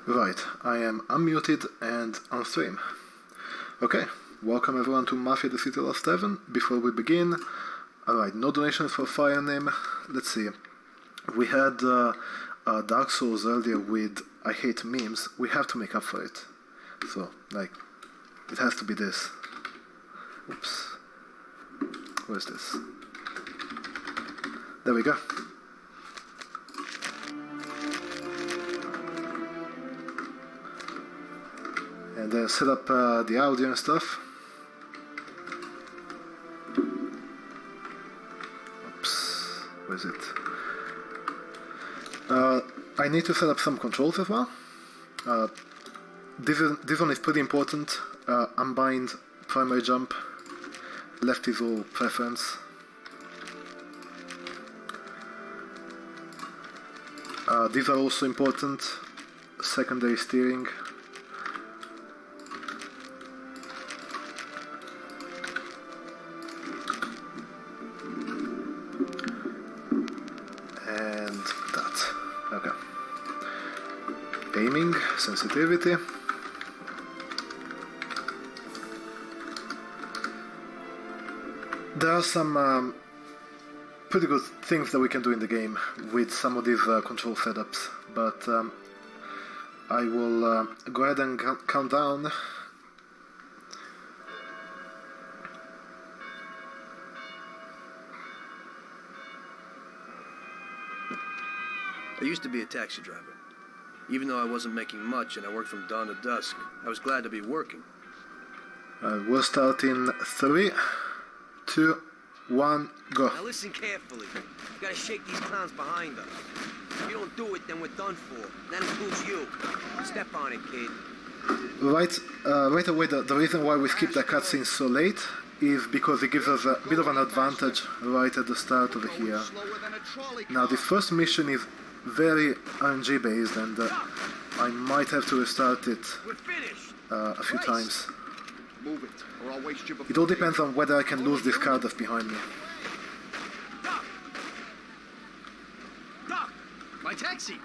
Right, I am unmuted and on stream. Okay, welcome everyone to Mafia the City Lost Heaven. Before we begin, alright, no donations for Fire Name. Let's see. We had Dark Souls earlier with I Hate Memes. We have to make up for it. So, like, it has to be this. Oops. Where's this? There we go. And then set up the audio and stuff. Oops, where is it? I need to set up some controls as well. This one is pretty important. Unbind, primary jump, left is all preference. These are also important. Secondary steering. Aiming, sensitivity. There are some pretty good things that we can do in the game with some of these control setups, but I will go ahead and count down. I used to be a taxi driver. Even though I wasn't making much and I worked from dawn to dusk, I was glad to be working. We'll start in 3, 2, 1, go. Now listen carefully. You gotta shake these clowns behind us. If you don't do it, then we're done for. That includes you. Step on it, kid. Right away, the reason why we skip the cutscene so late is because it gives us a bit of an advantage right at the start over here. Now, the first mission is very RNG based, and I might have to restart it a few times. It all depends on whether I can lose this car that's behind me. My taxi!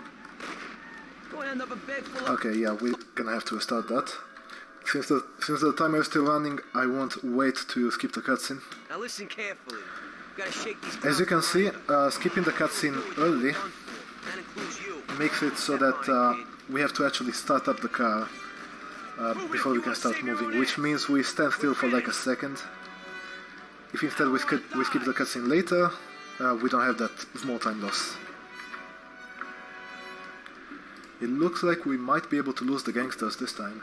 Okay, yeah, we're gonna have to restart that. Since the timer is still running, I won't wait to skip the cutscene. Now listen carefully. You gotta shake these As you can see, skipping the cutscene early makes it so that we have to actually start up the car before we can start moving, which means we stand still for like a second. If instead we skip the cutscene later, we don't have that small time loss. It looks like we might be able to lose the gangsters this time.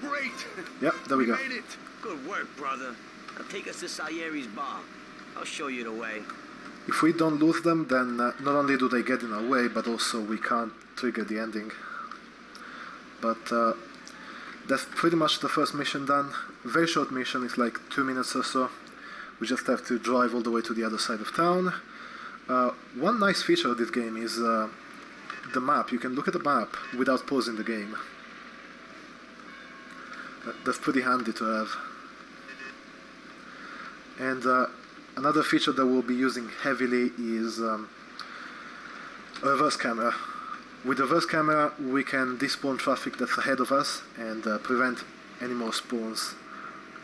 Great! Yep, there we go. Made it. Good work, brother. Now take us to Salieri's bar. I'll show you the way. If we don't lose them, then not only do they get in our way, but also we can't trigger the ending. But that's pretty much the first mission done. Very short mission, it's like 2 minutes or so. We just have to drive all the way to the other side of town. One nice feature of this game is the map. You can look at the map without pausing the game. That's pretty handy to have. And another feature that we'll be using heavily is a reverse camera. With reverse camera, we can despawn traffic that's ahead of us and prevent any more spawns,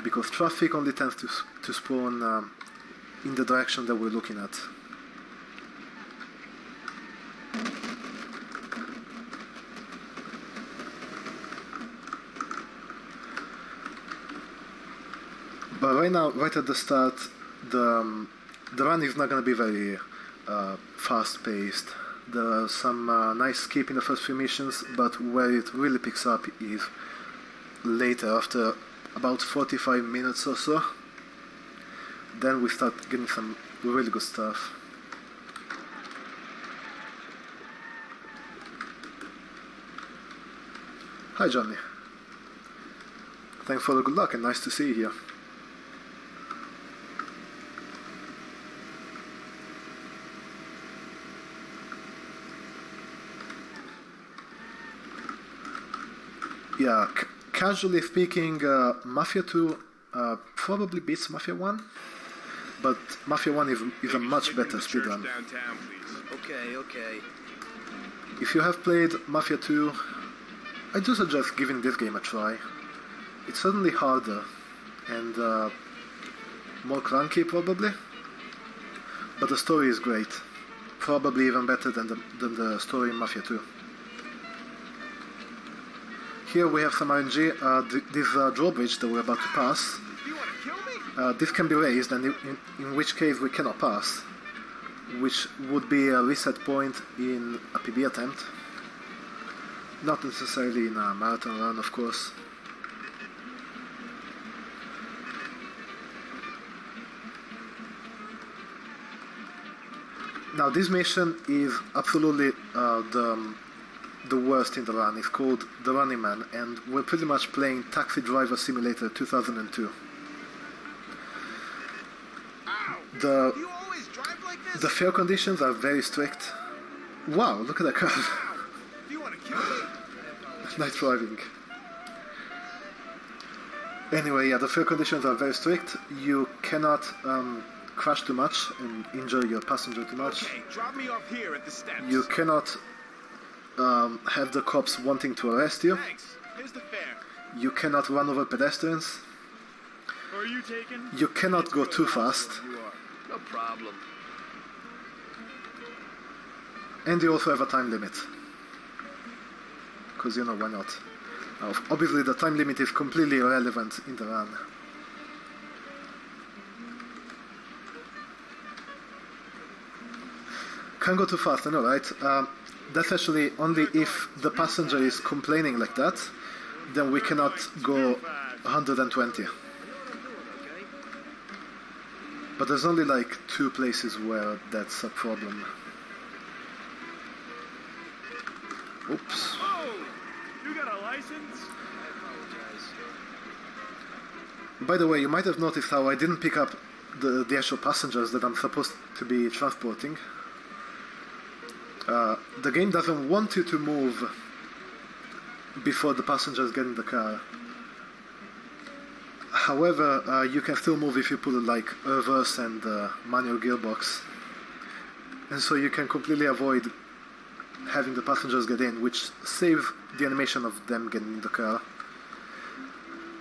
because traffic only tends to spawn in the direction that we're looking at. But right now, right at the start, the run is not going to be very fast-paced. There are some nice skip in the first few missions, but where it really picks up is later, after about 45 minutes or so. Then we start getting some really good stuff. Hi Johnny. Thanks for the good luck and nice to see you here. Yeah, casually speaking, Mafia 2 probably beats Mafia 1, but Mafia 1 is a much better speedrun. Okay. If you have played Mafia 2, I do suggest giving this game a try. It's certainly harder and more clunky probably, but the story is great. Probably even better than the story in Mafia 2. Here we have some RNG. This drawbridge that we're about to pass. You want to kill me? This can be raised, and in which case we cannot pass, which would be a reset point in a PB attempt. Not necessarily in a marathon run, of course. Now this mission is absolutely the worst in the run. It's called The Running Man, and we're pretty much playing Taxi Driver Simulator 2002. You always drive like this? The fair conditions are very strict. Wow, look at that car. Do you want to kill me? Nice driving. Anyway, yeah, the fair conditions are very strict. You cannot crash too much and injure your passenger too much. Okay, drop me off here at the steps. You cannot have the cops wanting to arrest you. Thanks. Here's the fare. You cannot run over pedestrians. Who are you taking? You cannot go too fast. You are. No problem. And you also have a time limit. Because, you know, why not? Now, obviously the time limit is completely irrelevant in the run. Can't go too fast, I know, right? That's actually only if the passenger is complaining like that, then we cannot go 120. But there's only like 2 places where that's a problem. Oops. Oh! You got a license? I apologize. By the way, you might have noticed how I didn't pick up the actual passengers that I'm supposed to be transporting. The game doesn't want you to move before the passengers get in the car. However, you can still move if you put like reverse and manual gearbox. And so you can completely avoid having the passengers get in, which saves the animation of them getting in the car.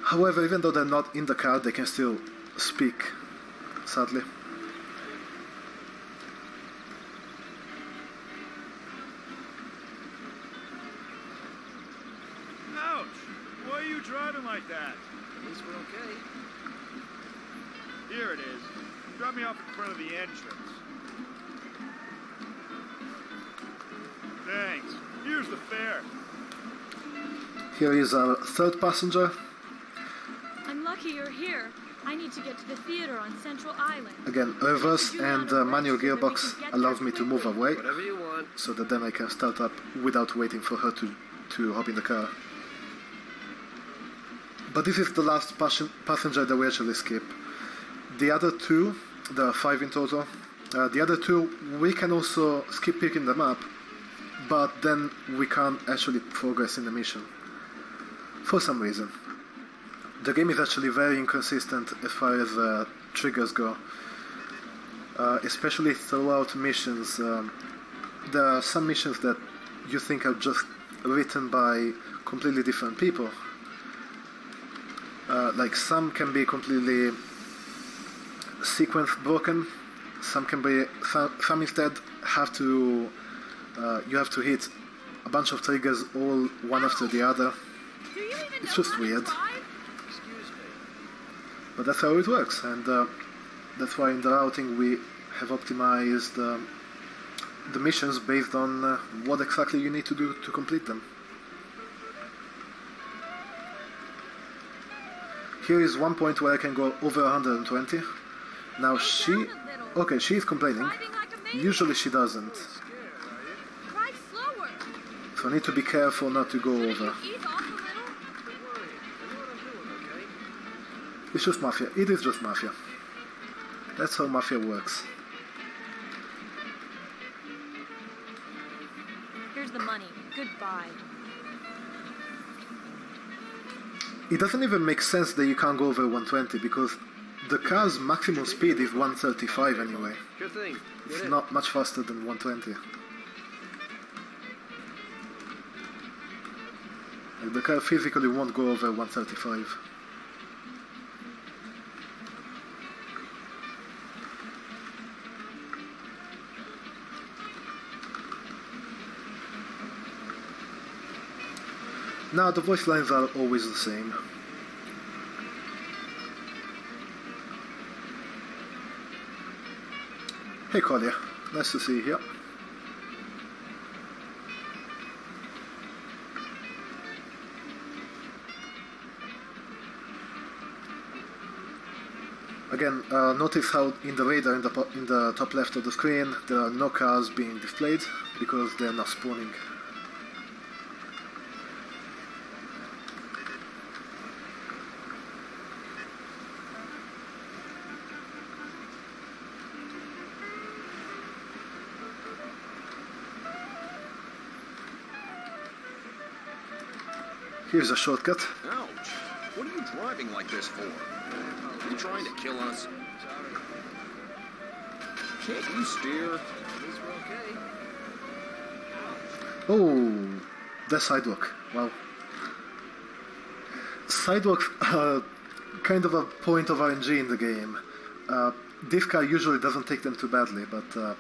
However, even though they're not in the car, they can still speak, sadly. Ouch! Why are you driving like that? At least we're okay. Here it is. Drop me off in front of the entrance. Thanks. Here's the fare. Here is our third passenger. I'm lucky you're here. I need to get to the theater on Central Island. Again, reverse and manual gearbox allows me to move away, Whatever you want. so that then I can start up without waiting for her to hop in the car. But this is the last passenger that we actually skip. The other 2, there are 5 in total, the other 2 we can also skip picking them up, but then we can't actually progress in the mission for some reason. The game is actually very inconsistent as far as triggers go, especially throughout missions. There are some missions that you think are just written by completely different people. Like some can be completely sequence broken, some can be, some instead have to, you have to hit a bunch of triggers all one after the other. Do you even It's know just how to weird. drive? Excuse me. But that's how it works, and that's why in the routing we have optimized the missions based on what exactly you need to do to complete them. Here is one point where I can go over 120. Now she is complaining. Driving like a maniac. Usually she doesn't. Drive slower. So I need to be careful not to go over. Ease off a little. Don't worry. I know what I'm doing, okay? It's just Mafia. It is just Mafia. That's how Mafia works. Here's the money. Goodbye. It doesn't even make sense that you can't go over 120 because the car's maximum speed is 135 anyway. Sure thing. It's Get in. not much faster than 120. Like, the car physically won't go over 135. Now the voice lines are always the same. Hey Collier, nice to see you here. Again, notice how in the radar in the top left of the screen there are no cars being displayed because they're not spawning. Here's a shortcut. Ouch! What are you driving like this for? Are you trying to kill us? Can't you steer? Oh, the sidewalk. Wow. Sidewalks are kind of a point of RNG in the game. This car usually doesn't take them too badly, but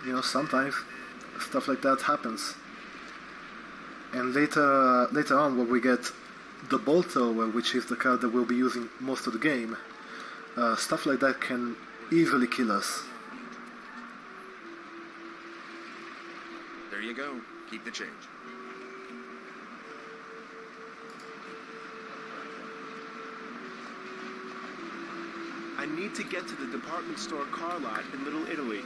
you know, sometimes stuff like that happens. And later on, when we get the Bolt Thrower, which is the car that we'll be using most of the game, stuff like that can easily kill us. There you go. Keep the change. I need to get to the department store car lot in Little Italy.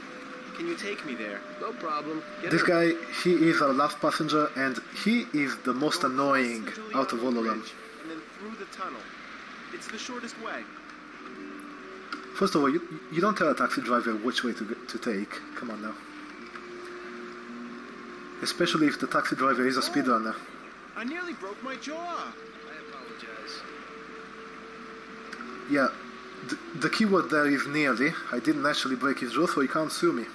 Can you take me there? No problem. This guy, he is our last passenger, and he is the most annoying out of all of them. And then through the tunnel. It's the shortest way. First of all, you don't tell a taxi driver which way to take. Come on now. Especially if the taxi driver is a speedrunner. I nearly broke my jaw. I apologize. Yeah, the keyword there is nearly. I didn't actually break his jaw, so he can't sue me.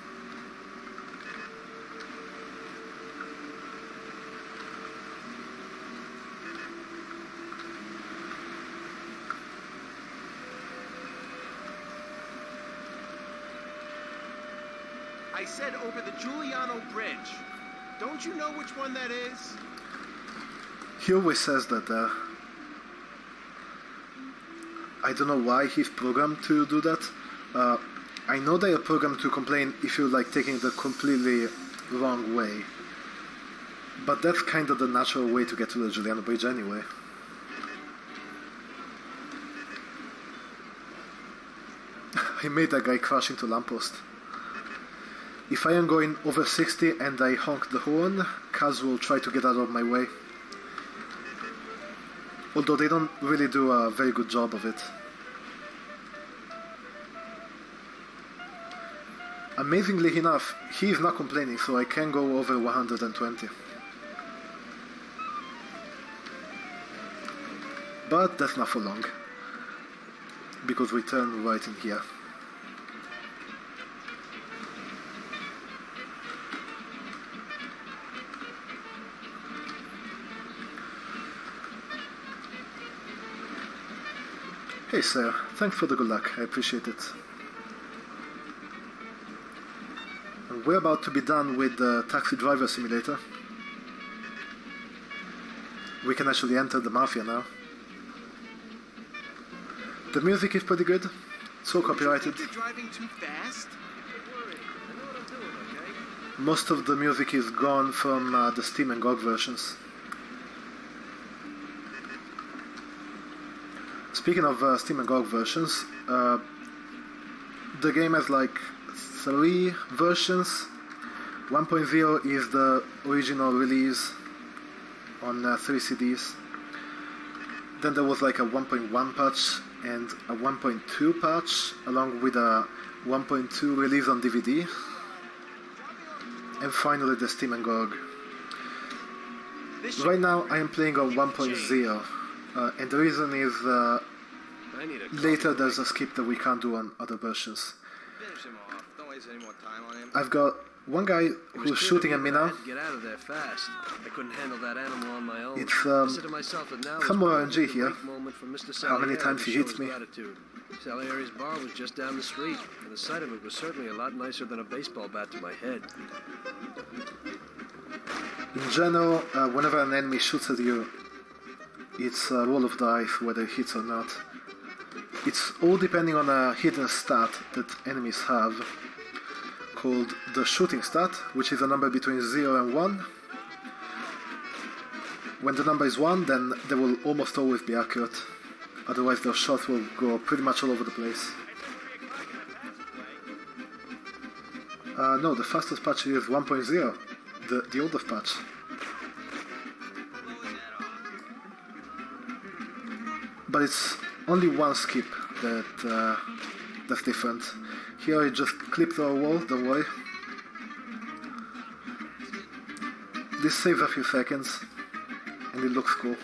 I said over the Giuliano Bridge. Don't you know which one that is? He always says that I don't know why he's programmed to do that. I know they are programmed to complain if you're like taking the completely wrong way. But that's kind of the natural way to get to the Giuliano Bridge anyway. I made that guy crash into a lamppost. If I am going over 60 and I honk the horn, cars will try to get out of my way. Although they don't really do a very good job of it. Amazingly enough, he is not complaining, so I can go over 120. But that's not for long, because we turn right in here. Hey sir, thanks for the good luck, I appreciate it. And we're about to be done with the Taxi Driver Simulator. We can actually enter the Mafia now. The music is pretty good, so copyrighted. You're driving too fast? Don't worry. I know what I'm doing, okay? Most of the music is gone from the Steam and GOG versions. Speaking of Steam and GOG versions, the game has like 3 versions. 1.0 is the original release on 3 CDs. Then there was like a 1.1 patch and a 1.2 patch, along with a 1.2 release on DVD. And finally the Steam and GOG. Right now I am playing on 1.0, and the reason is later there's a skip that we can't do on other versions. Finish him off. Don't waste any more time on him. I've got one guy It was who's clear shooting to at me that I now. had to get out of there fast. I couldn't handle that animal on my own. It's, I said to myself that now some was more probably RNG the here. right moment for Mr. How many Salieri times to he show hits his me. gratitude. Salieri's bar was just down the street, and the sight of it was certainly a lot nicer than a baseball bat to my head. In general, whenever an enemy shoots at you, it's a roll of dice whether it hits or not. It's all depending on a hidden stat that enemies have, called the shooting stat, which is a number between 0 and 1. When the number is 1, then they will almost always be accurate. Otherwise their shots will go pretty much all over the place. No, the fastest patch is 1.0, the oldest patch. But it's only one skip that's different. Here I just clip through a wall, don't worry. This saves a few seconds, and it looks cool.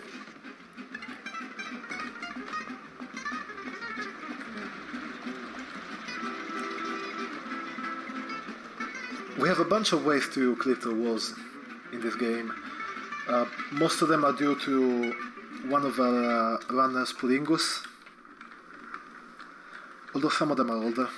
We have a bunch of ways to clip the walls in this game. Most of them are due to one of our runners, Puringus, although some of them are older.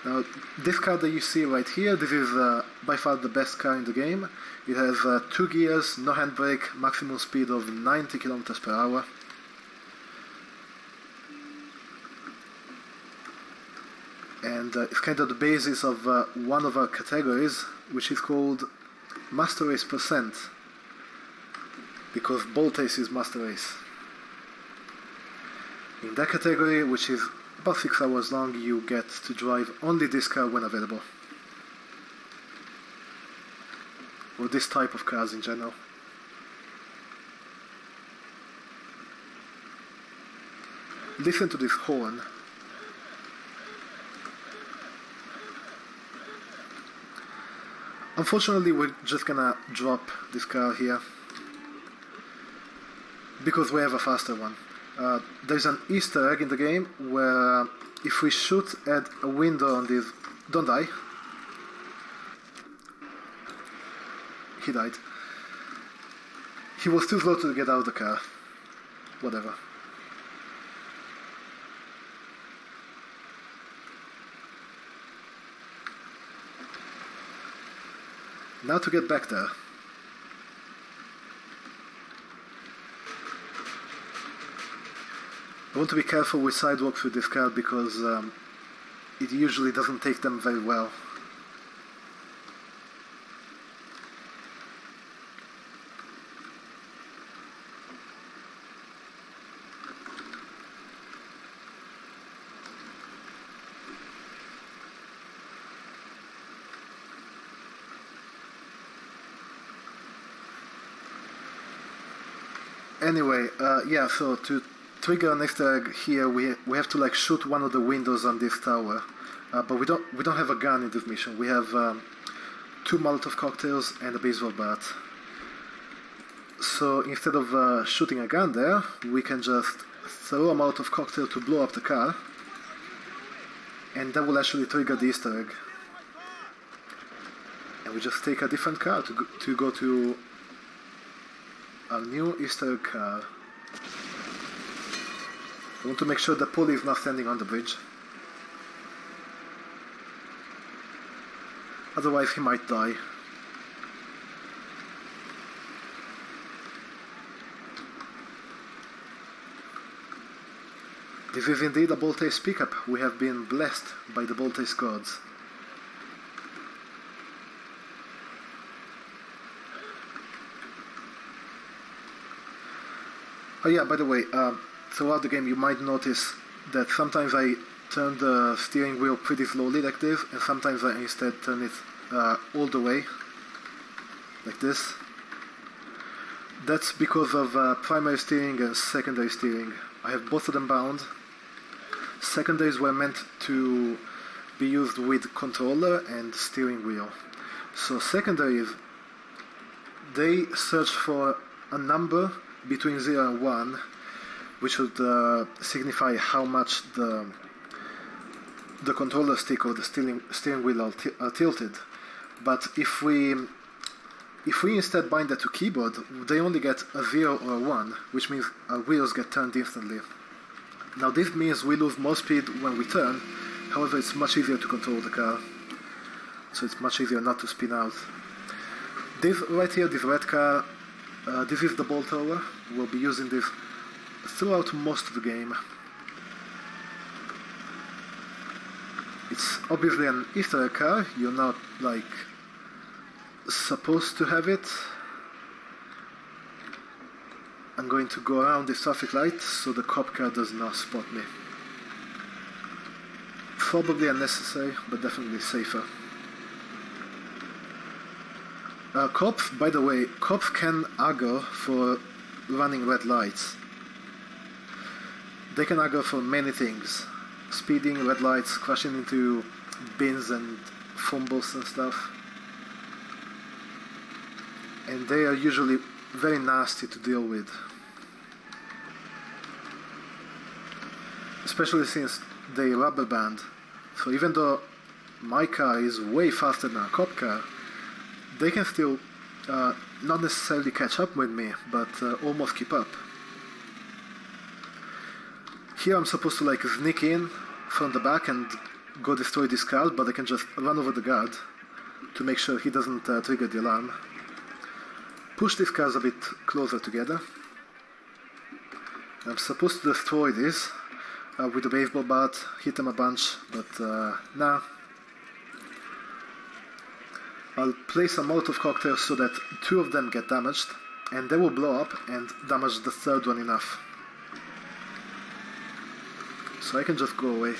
Now, this car that you see right here, this is by far the best car in the game. It has 2 gears, no handbrake, maximum speed of 90 kilometers per hour. And it's kind of the basis of one of our categories, which is called Master Race Percent, because Bolt Race is Master Race. In that category, which is about 6 hours long, you get to drive only this car when available. Or this type of cars in general. Listen to this horn. Unfortunately, we're just gonna drop this car here because we have a faster one. There's an Easter egg in the game where if we shoot at a window on this... Don't die. He died. He was too slow to get out of the car. Whatever. Now to get back there. I want to be careful with sidewalks with this car because it usually doesn't take them very well. Anyway, yeah, so to trigger an Easter egg here, we have to like shoot one of the windows on this tower, but we don't have a gun in this mission. We have 2 Molotov cocktails and a baseball bat. So instead of shooting a gun there, we can just throw a Molotov cocktail to blow up the car, and that will actually trigger the Easter egg. And we just take a different car to go to a new Easter egg car. I want to make sure the pulley is not standing on the bridge. Otherwise he might die. This is indeed a Bolt-Ace pickup. We have been blessed by the Bolt-Ace gods. Oh yeah, by the way, throughout the game you might notice that sometimes I turn the steering wheel pretty slowly like this, and sometimes I instead turn it all the way, like this. That's because of primary steering and secondary steering. I have both of them bound. Secondaries were meant to be used with controller and steering wheel. So secondaries, they search for a number between 0 and 1, which would signify how much the controller stick or the steering wheel are tilted. But if we instead bind that to keyboard, they only get a 0 or a 1, which means our wheels get turned instantly. Now this means we lose more speed when we turn, however it's much easier to control the car. So it's much easier not to spin out. This right here, this red car, this is the ball thrower. We'll be using this throughout most of the game. It's obviously an Easter egg car, you're not like supposed to have it. I'm going to go around this traffic light so the cop car does not spot me. Probably unnecessary, but definitely safer. Cops, by the way, cops can argue for running red lights. They can argue for many things. Speeding, red lights, crashing into bins and fumbles and stuff. And they are usually very nasty to deal with. Especially since they rubber band. So even though my car is way faster than a cop car, they can still not necessarily catch up with me, but almost keep up. Here I'm supposed to like sneak in from the back and go destroy this car, but I can just run over the guard to make sure he doesn't trigger the alarm. Push these cars a bit closer together. I'm supposed to destroy this with a baseball bat, hit them a bunch, but nah. I'll place a Molotov cocktail so that 2 of them get damaged, and they will blow up and damage the 3rd one enough. So I can just go away.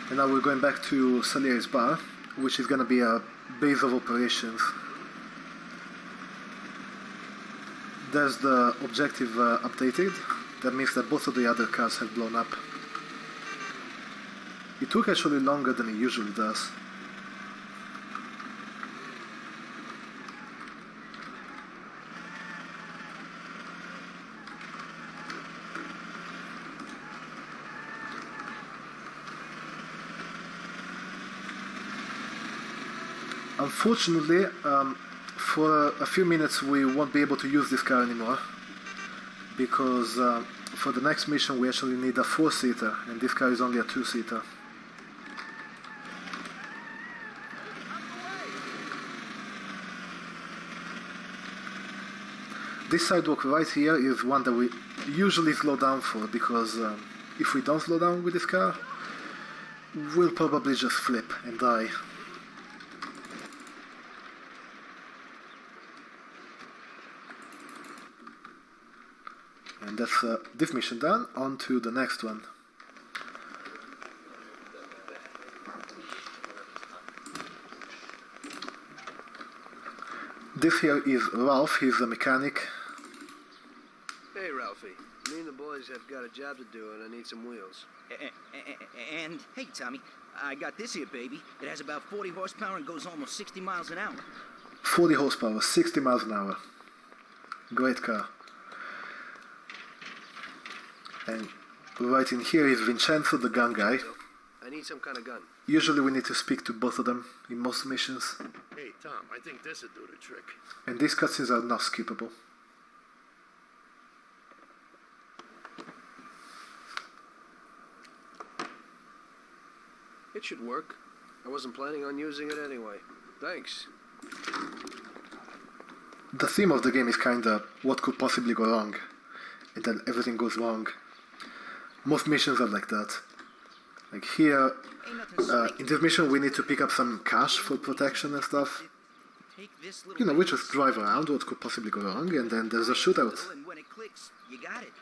And now we're going back to Salieri's bar, which is going to be a base of operations. There's the objective updated. That means that both of the other cars have blown up. It took actually longer than it usually does. Unfortunately, for a few minutes we won't be able to use this car anymore, because for the next mission we actually need a 4-seater, and this car is only a 2-seater. This sidewalk right here is one that we usually slow down for, because if we don't slow down with this car, we'll probably just flip and die. And that's this mission done. On to the next one. This here is Ralph, he's a mechanic. Hey, Ralphie. Me and the boys have got a job to do, and I need some wheels. And, hey, Tommy, I got this here, baby. It has about 40 horsepower and goes almost 60 miles an hour. 40 horsepower, 60 miles an hour. Great car. And right in here is Vincenzo, the gun guy. I need some kind of gun. Usually we need to speak to both of them in most missions. Hey, Tom, I think this would do the trick. And these cutscenes are not skippable. It should work. I wasn't planning on using it anyway. Thanks. The theme of the game is kinda what could possibly go wrong, and then everything goes wrong. Most missions are like that. Like here, in this mission we need to pick up some cash for protection and stuff. You know, we just drive around, what could possibly go wrong, and then there's a shootout. And when it clicks, you got it.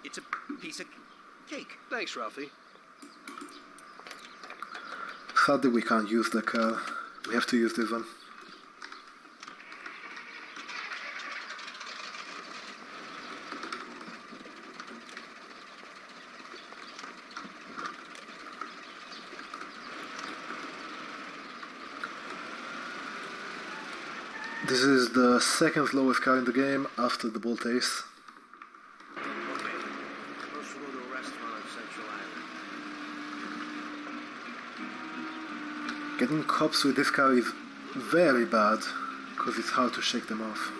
It's a piece of cake. Thanks, Ralphie. Sadly we can't use the car. We have to use this one. This is the second slowest car in the game after the Bolt Ace. Okay. First we'll go to a restaurant on Central Island. Getting cops with this car is very bad, because it's hard to shake them off.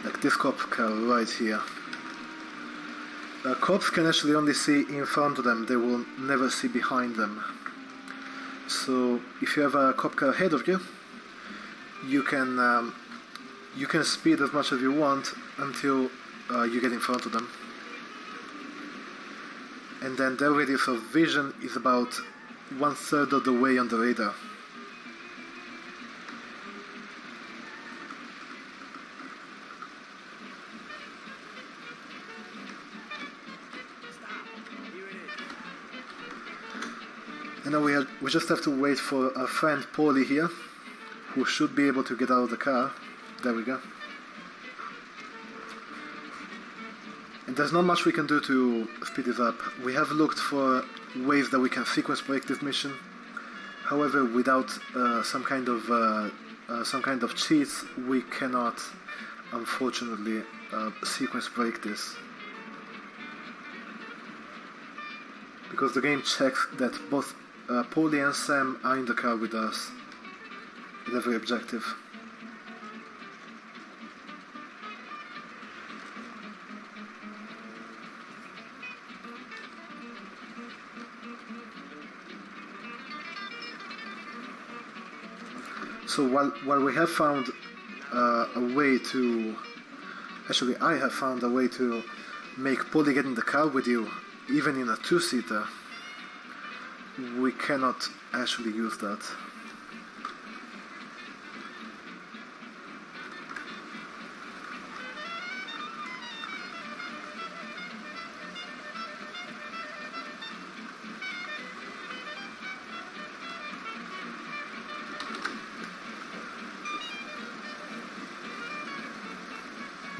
Like this cop car right here. Cops can actually only see in front of them, they will never see behind them. So if you have a cop car ahead of you, you can speed as much as you want until you get in front of them. And then their radius of vision is about 1/3 of the way on the radar. And now we just have to wait for our friend Paulie here, who should be able to get out of the car. There we go. And there's not much we can do to speed this up. We have looked for ways that we can sequence break this mission. However, without some kind of cheats, we cannot, unfortunately, sequence break this. Because the game checks that both Paulie and Sam are in the car with us at every objective. So while we have found a way to... Actually, I have found a way to make Paulie get in the car with you, even in a two-seater. We cannot actually use that.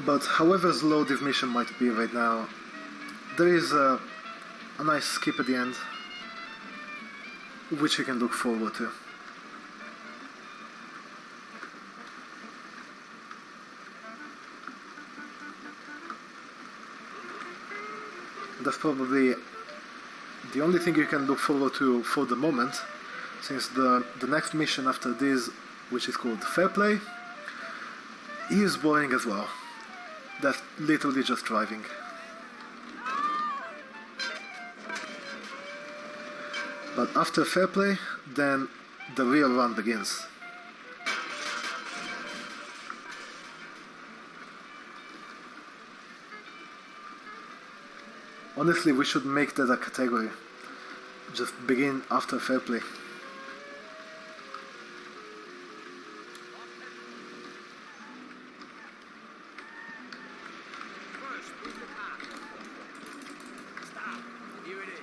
But however slow this mission might be right now, there is a nice skip at the end, which you can look forward to. That's probably the only thing you can look forward to for the moment, since the next mission after this, which is called Fair Play, is boring as well. That's literally just driving. But after Fair Play, then the real run begins. Honestly, we should make that a category. Just begin after Fair Play. First, move the car. Stop. Here it is.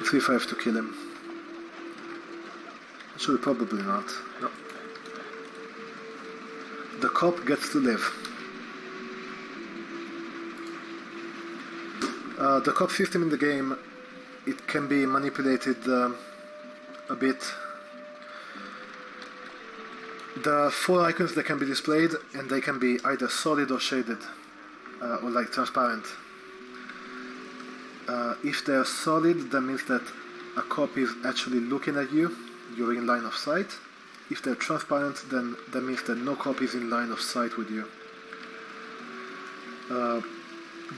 3-5 to kill him. Actually, probably not. No. The cop gets to live. The cop system in the game, it can be manipulated a bit. There are 4 icons that can be displayed, and they can be either solid or shaded, or like transparent. If they're solid, that means that a cop is actually looking at you, you're in line of sight. If they're transparent, then that means that no cop is in line of sight with you.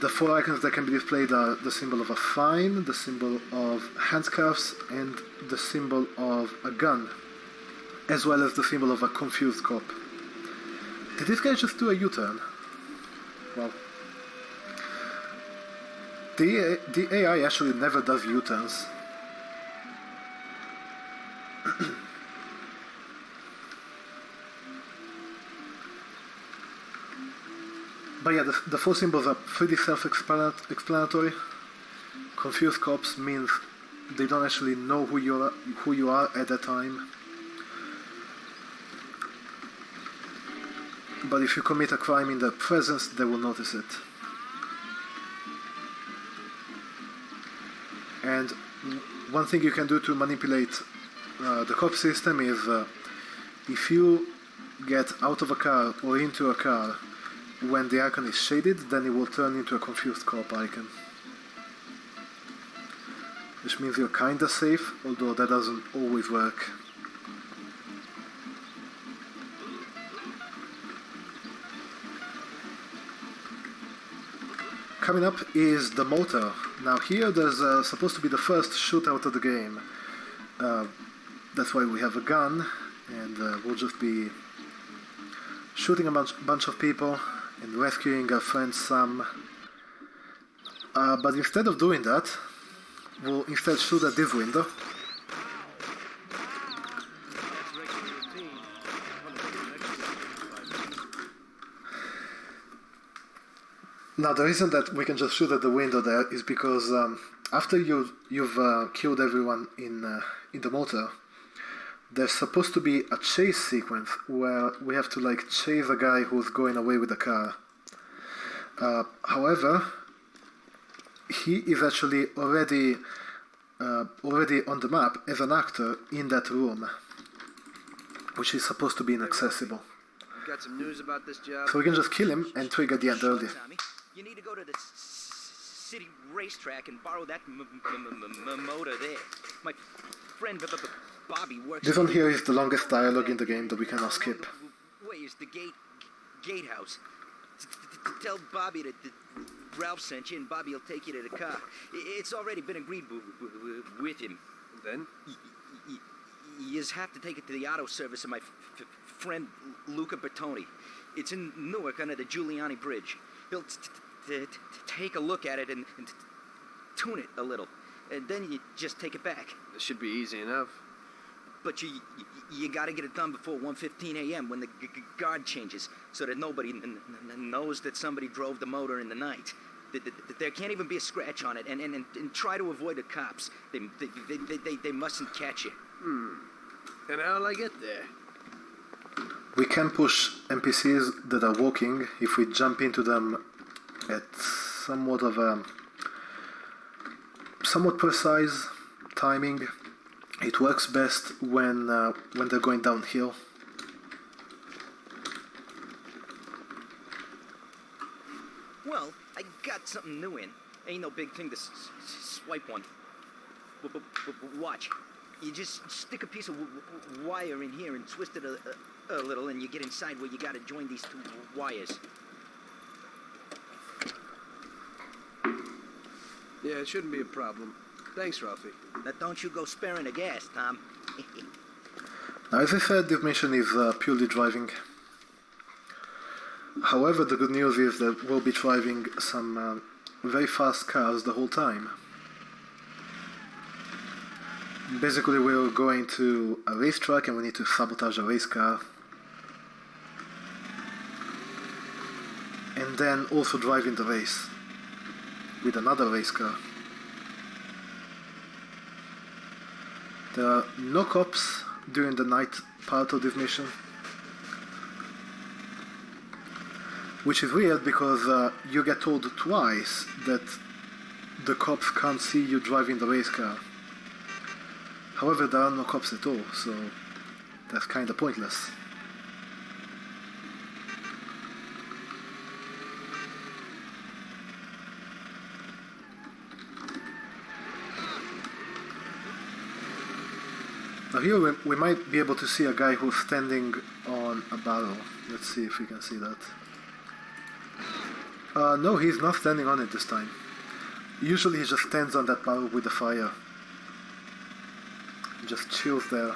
The 4 icons that can be displayed are the symbol of a fine, the symbol of handcuffs, and the symbol of a gun, as well as the symbol of a confused cop. Did this guy just do a U-turn? Well, the AI actually never does U-turns. But yeah, the four symbols are pretty self-explanatory. Confused cops means they don't actually know who you are at that time. But if you commit a crime in their presence, they will notice it. And one thing you can do to manipulate the cop system is if you get out of a car or into a car when the icon is shaded, then it will turn into a confused cop icon. Which means you're kinda safe, although that doesn't always work. Coming up is the motor. Now here there's supposed to be the first shootout of the game. That's why we have a gun, and we'll just be shooting a bunch of people and rescuing our friend Sam. But instead of doing that, we'll instead shoot at this window. Now the reason that we can just shoot at the window there is because after you've killed everyone in the motor, there's supposed to be a chase sequence where we have to like chase a guy who's going away with the car. However, he is actually already on the map as an actor in that room, which is supposed to be inaccessible. Got some news about this job? So we can just kill him and trigger the end early. Tommy, you need to go to the city racetrack and borrow that motor there. My friend Bobby works. This one here is the longest dialogue in the game that we cannot skip. Wait, is the gatehouse? Tell Bobby that Ralph sent you, and Bobby will take you to the car. It's already been agreed with him. Then? You just have to take it to the auto service of my friend Luca Bertoni. It's in Newark under the Giuliani Bridge. He'll take a look at it and tune it a little, and then you just take it back. This should be easy enough. But you got to get it done before 1:15 a.m. when the guard changes, so that nobody knows that somebody drove the motor in the night. There can't even be a scratch on it, and try to avoid the cops. They mustn't catch you. And how'll I get there? We can push NPCs that are walking if we jump into them at somewhat precise timing. It works best when they're going downhill. Well, I got something new in. Ain't no big thing to swipe one. Watch. You just stick a piece of wire in here and twist it a little, and you get inside where you gotta join these two wires. Yeah, it shouldn't be a problem. Thanks, Ralphie. Now don't you go sparing the gas, Tom. Now, as I said, this mission is purely driving. However, the good news is that we'll be driving some very fast cars the whole time. Basically, we're going to a racetrack and we need to sabotage a race car. And then also drive in the race with another race car. There are no cops during the night part of this mission. Which is weird because you get told twice that the cops can't see you driving the race car. However, there are no cops at all, so that's kinda pointless. Now here we might be able to see a guy who's standing on a barrel. Let's see if we can see that. No, he's not standing on it this time. Usually he just stands on that barrel with the fire. Just chills there.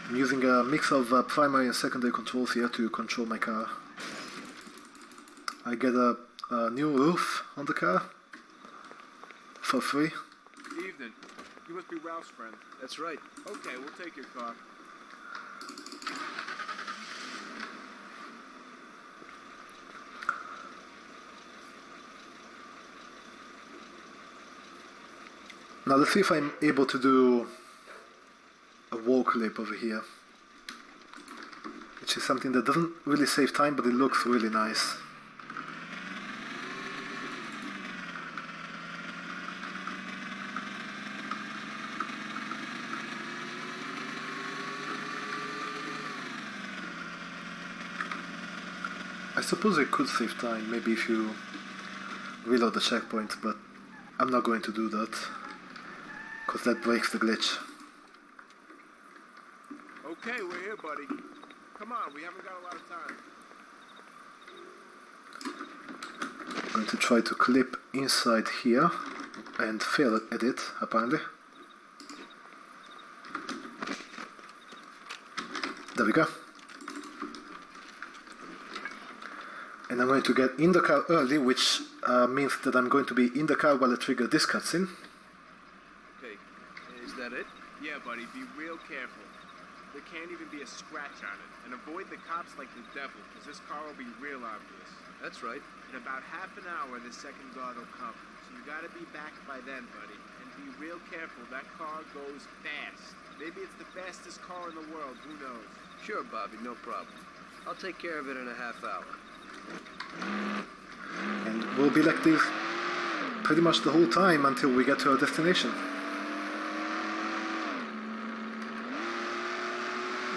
I'm using a mix of primary and secondary controls here to control my car. I get a new roof on the car for free. Evening. You must be Ralph's friend. That's right. Okay, we'll take your car. Now let's see if I'm able to do a wall clip over here, which is something that doesn't really save time, but it looks really nice. I suppose it could save time, maybe if you reload the checkpoint, but I'm not going to do that, because that breaks the glitch. Okay, we're here, buddy. Come on, we haven't got a lot of time. I'm going to try to clip inside here and fail at it, apparently. There we go. And I'm going to get in the car early, which means that I'm going to be in the car while I trigger this cutscene. Okay, is that it? Yeah, buddy, be real careful. There can't even be a scratch on it. And avoid the cops like the devil, because this car will be real obvious. That's right. In about half an hour, the second guard will come. So you gotta be back by then, buddy. And be real careful, that car goes fast. Maybe it's the fastest car in the world, who knows? Sure, Bobby, no problem. I'll take care of it in a half hour. And we'll be like this pretty much the whole time until we get to our destination.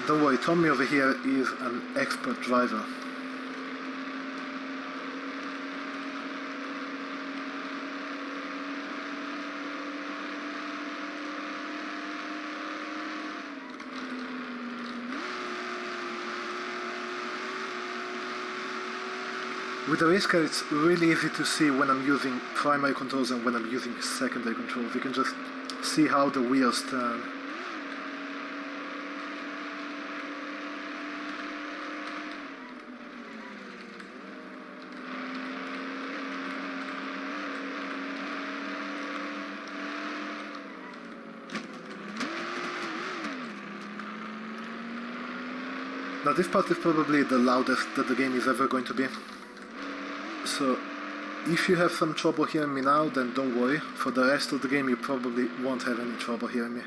Don't worry, Tommy over here is an expert driver. With the race car, it's really easy to see when I'm using primary controls and when I'm using secondary controls. You can just see how the wheels turn. Now this part is probably the loudest that the game is ever going to be. So if you have some trouble hearing me now, then don't worry. For the rest of the game you probably won't have any trouble hearing me.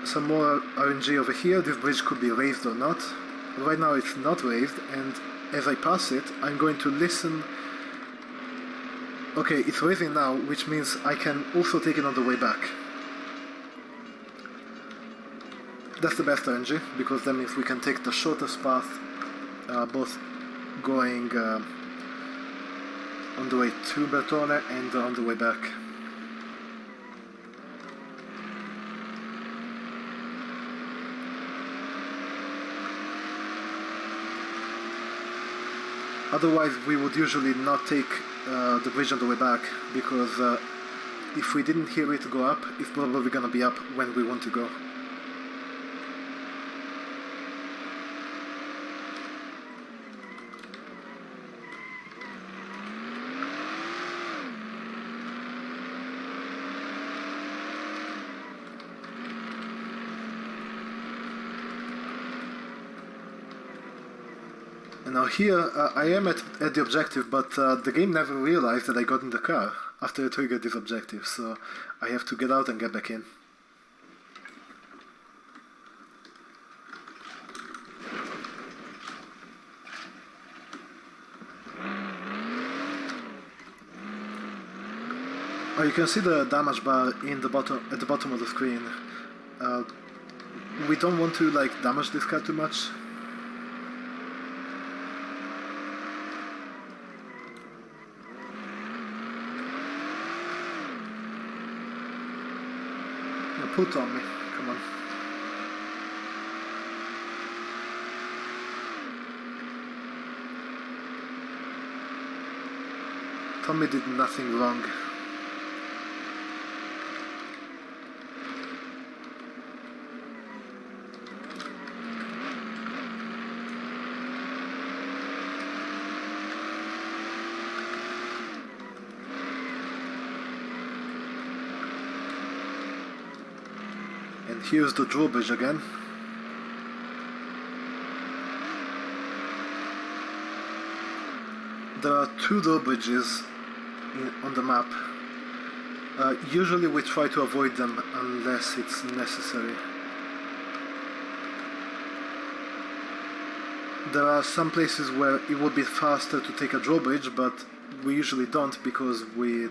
Some more RNG over here. This bridge could be raised or not. Right now it's not raised, and as I pass it, I'm going to listen. Okay, it's raising now, which means I can also take it on the way back. That's the best RNG, because that means we can take the shortest path, both going on the way to Bertone and on the way back. Otherwise, we would usually not take the bridge on the way back, because if we didn't hear it go up, it's probably gonna be up when we want to go. Now here, I am at the objective, but the game never realized that I got in the car after I triggered this objective, so I have to get out and get back in. Oh, you can see the damage bar in the bottom, at the bottom of the screen. We don't want to damage this car too much. Put on me, come on. Tommy did nothing wrong. And here's the drawbridge again. There are two drawbridges on the map. Usually we try to avoid them unless it's necessary. There are some places where it would be faster to take a drawbridge, but we usually don't because we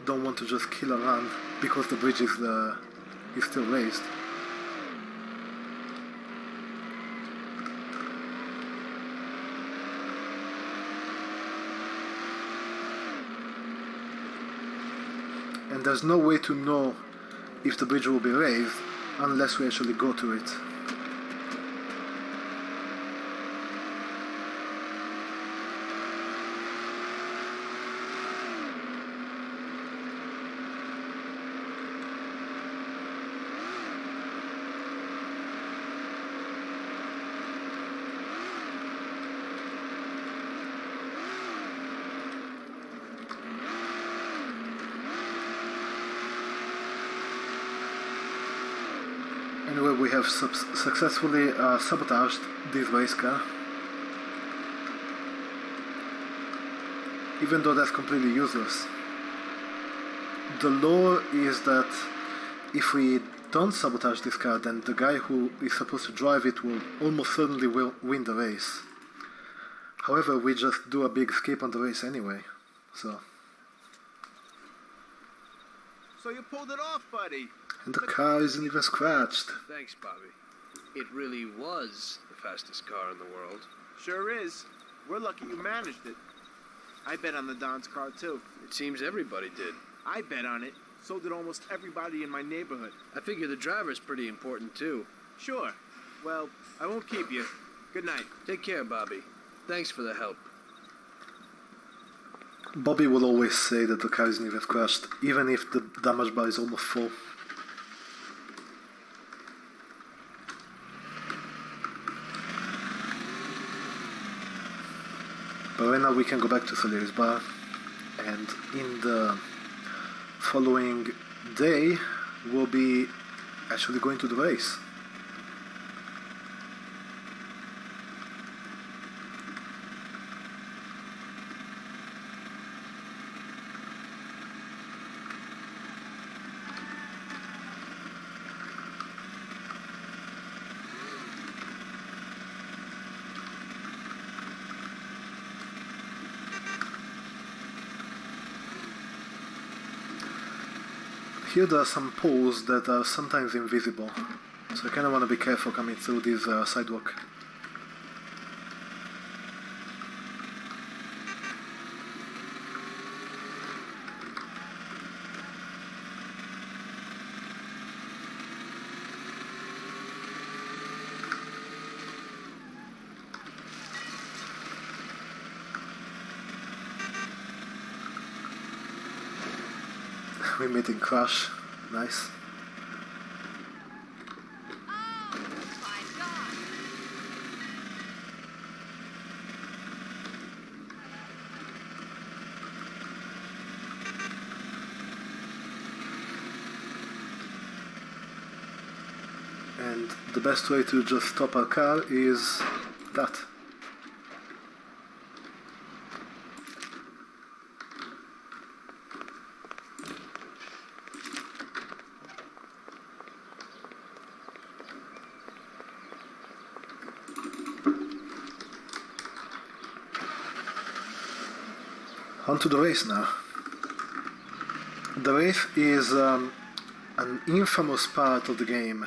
don't want to just kill around because the bridge is still raised. And there's no way to know if the bridge will be raised unless we actually go to it. Anyway, we have successfully sabotaged this race car, even though that's completely useless. The law is that if we don't sabotage this car, then the guy who is supposed to drive it will almost certainly win the race. However, we just do a big escape on the race anyway, so... So you pulled it off, buddy. And the car isn't even scratched. Thanks, Bobby. It really was the fastest car in the world. Sure is. We're lucky you managed it. I bet on the Don's car, too. It seems everybody did. I bet on it. So did almost everybody in my neighborhood. I figure the driver's pretty important, too. Sure. Well, I won't keep you. Good night. Take care, Bobby. Thanks for the help. Bobby will always say that the car isn't even scratched, even if the damage bar is almost full. But right now we can go back to Salieri's bar, and in the following day we'll be actually going to the race. Here there are some poles that are sometimes invisible, so I kind of want to be careful coming through this sidewalk. We made in Crash. Nice. Oh, my God. And the best way to just stop our car is that. On to the race now. The race is an infamous part of the game.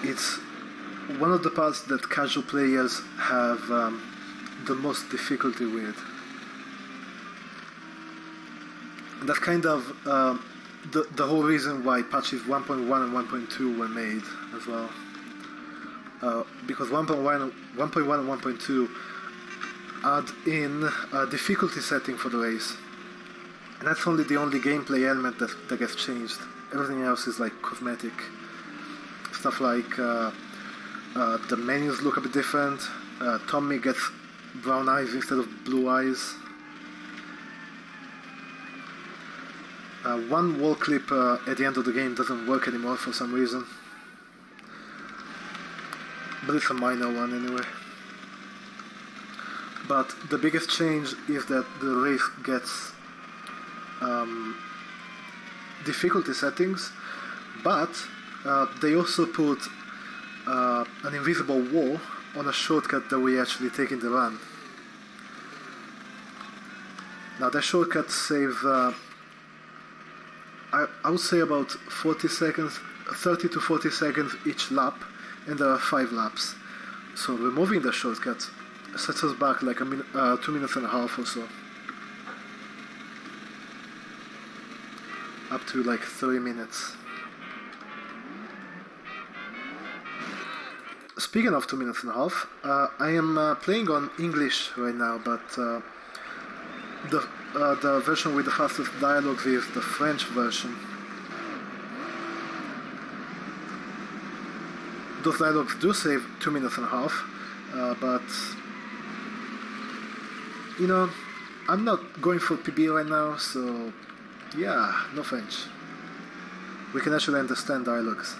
It's one of the parts that casual players have the most difficulty with. And that's kind of the whole reason why patches 1.1 and 1.2 were made as well. because 1.1 and 1.2 add in a difficulty setting for the race. And that's only the only gameplay element that gets changed. Everything else is like cosmetic. Stuff like the menus look a bit different. Tommy gets brown eyes instead of blue eyes. One wall clip at the end of the game doesn't work anymore for some reason. But it's a minor one anyway. But the biggest change is that the race gets difficulty settings, but they also put an invisible wall on a shortcut that we actually take in the run. Now that shortcut saves, I would say about 40 seconds, 30 to 40 seconds each lap, and there are 5 laps. So removing the shortcut sets us back like 2 minutes and a half or so. Up to like 3 minutes. Speaking of 2 minutes and a half, I am playing on English right now, but the version with the fastest dialogues is the French version. Those dialogues do save 2 minutes and a half, but you know, I'm not going for PB right now, so yeah, no French. We can actually understand dialogues.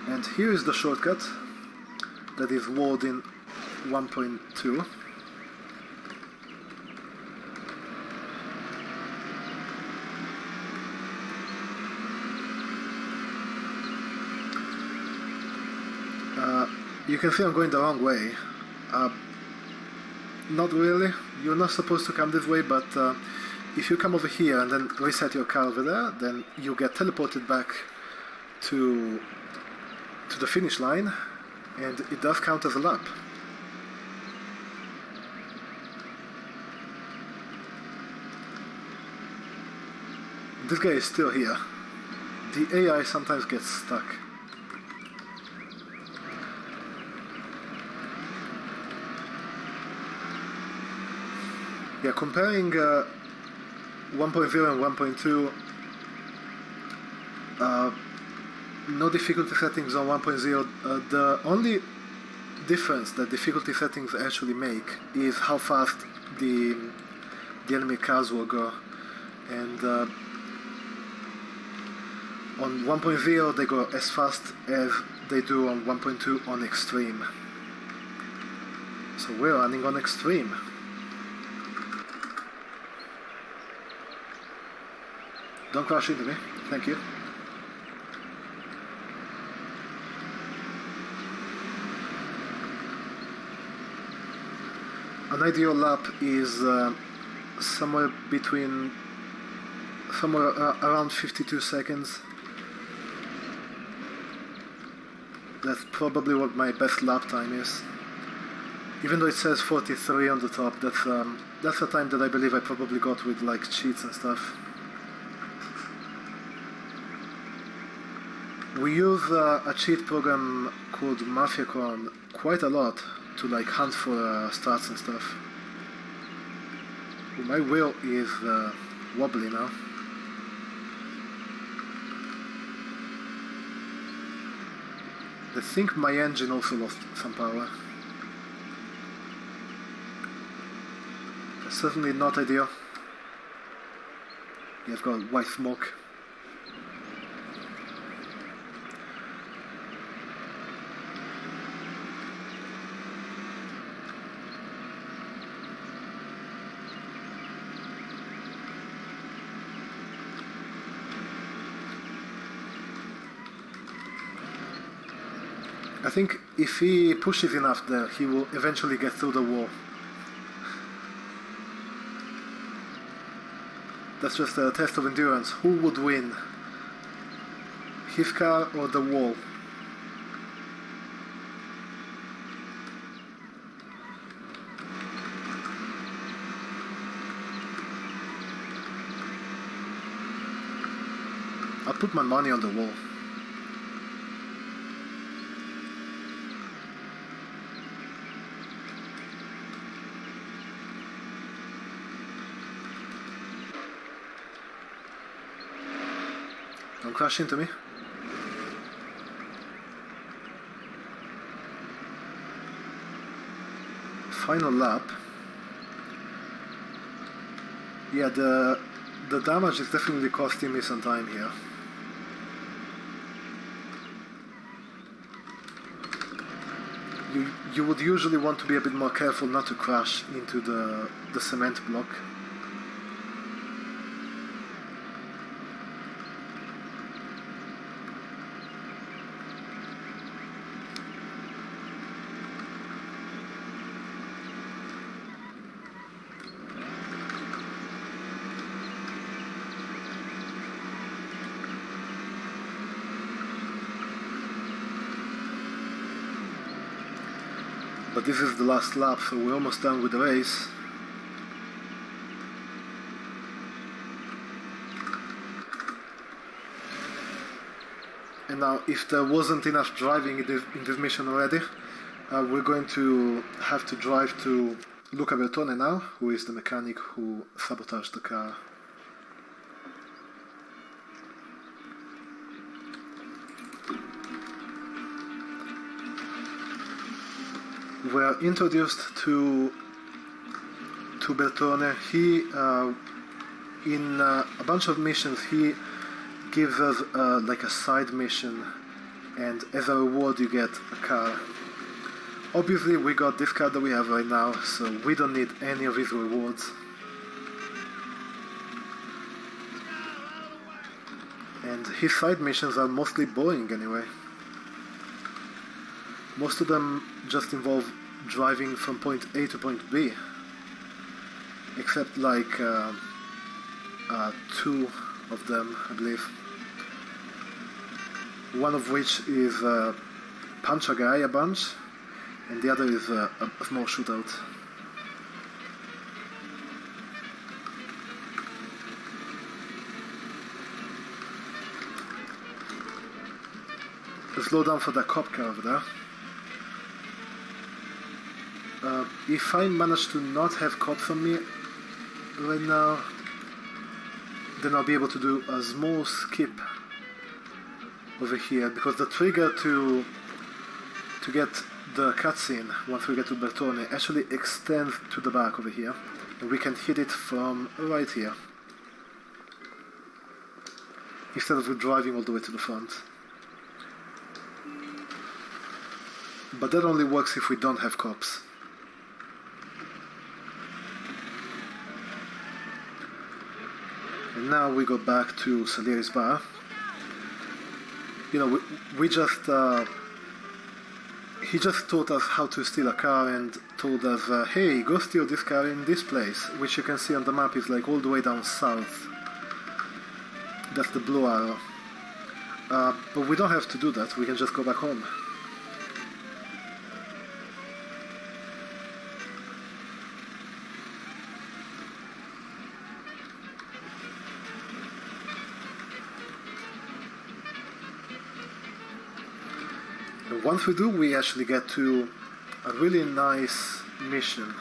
And here is the shortcut that is walled in 1.2. You can see I'm going the wrong way. Not really. You're not supposed to come this way, but if you come over here and then reset your car over there, then you get teleported back to the finish line, and it does count as a lap. This guy is still here. The AI sometimes gets stuck. Yeah, comparing 1.0 and 1.2, no difficulty settings on 1.0. The only difference that difficulty settings actually make is how fast the enemy cars will go. And on 1.0 they go as fast as they do on 1.2 on extreme. So we're running on extreme. Don't crash into me, thank you. An ideal lap is somewhere around 52 seconds. That's probably what my best lap time is. Even though it says 43 on the top, that's the time that I believe I probably got with like cheats and stuff. We use a cheat program called Mafia quite a lot to like hunt for starts and stuff. My wheel is wobbly now. I think my engine also lost some power. That's certainly not ideal. You've got white smoke. I think if he pushes enough there, he will eventually get through the wall. That's just a test of endurance. Who would win? His car or the wall? put my money on the wall. Don't crash into me. Final lap. Yeah, the damage is definitely costing me some time here. You would usually want to be a bit more careful not to crash into the cement block. But this is the last lap, so we're almost done with the race. And now, if there wasn't enough driving in this mission already, we're going to have to drive to Luca Bertone now, who is the mechanic who sabotaged the car. We're introduced to Bertone. He, in a bunch of missions, he gives us like a side mission, and as a reward you get a car. Obviously we got this car that we have right now, so we don't need any of his rewards. And his side missions are mostly boring anyway. Most of them just involve driving from point A to point B, except like two of them, I believe. One of which is punch a guy a bunch, and the other is a small shootout. Slow down for the cop car over there. If I manage to not have cops on me right now, then I'll be able to do a small skip over here, because the trigger to get the cutscene once we get to Bertone actually extends to the back over here, and we can hit it from right here instead of driving all the way to the front. But that only works if we don't have cops. And now we go back to Salieri's bar. You know, we just he just taught us how to steal a car and told us, hey, go steal this car in this place, which you can see on the map is like all the way down south. That's the blue arrow. But we don't have to do that, we can just go back home. And once we do, we actually get to a really nice mission.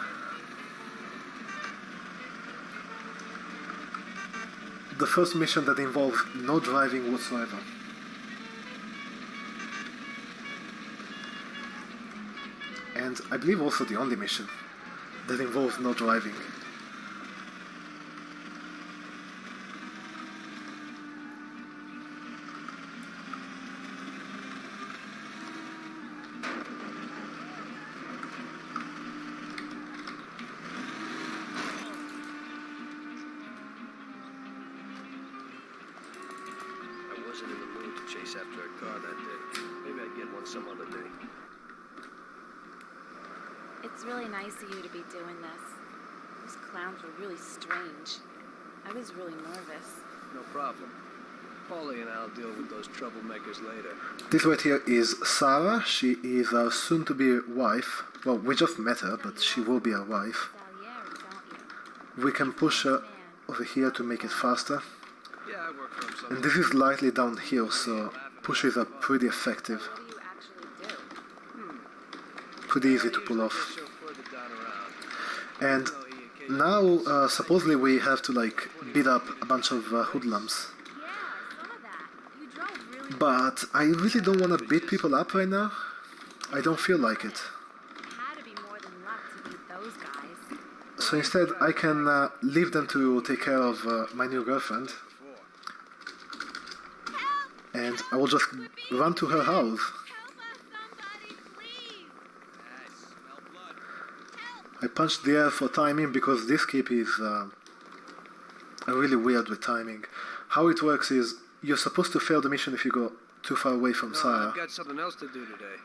The first mission that involves no driving whatsoever. And I believe also the only mission that involves no driving. After a car that day. Maybe I'd get one some other day. It's really nice of you to be doing this. Those clowns were really strange. I was really nervous. No problem. Paulie and I'll deal with those troublemakers later. This right here is Sarah. She is our soon-to-be wife. Well, we just met her, but she will be our wife. We can push her over here to make it faster. Yeah, I work for him And sometimes. this is slightly downhill, so pushes are pretty effective. What do you actually do? Pretty easy to pull off. And now, supposedly we have to like beat up a bunch of hoodlums. Yeah, I saw that. You drove really But I really don't want to beat people up right now. I don't feel like it. had to be more than luck to beat those guys. So instead, I can leave them to take care of my new girlfriend. And I will just run to her house. Help us, somebody, please! I punched the air for timing because this skip is really weird with timing. How it works is you're supposed to fail the mission if you go too far away from No, Sarah. I've got something else to do today.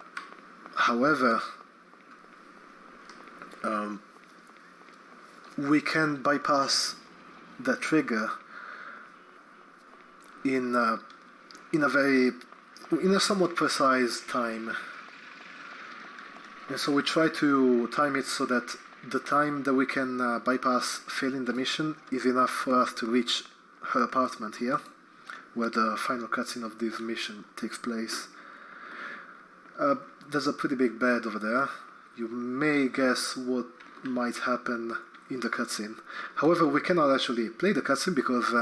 However, we can bypass the trigger in a somewhat precise time. And so we try to time it so that the time that we can bypass failing the mission is enough for us to reach her apartment here, where the final cutscene of this mission takes place. There's a pretty big bed over there. You may guess what might happen in the cutscene. However, we cannot actually play the cutscene because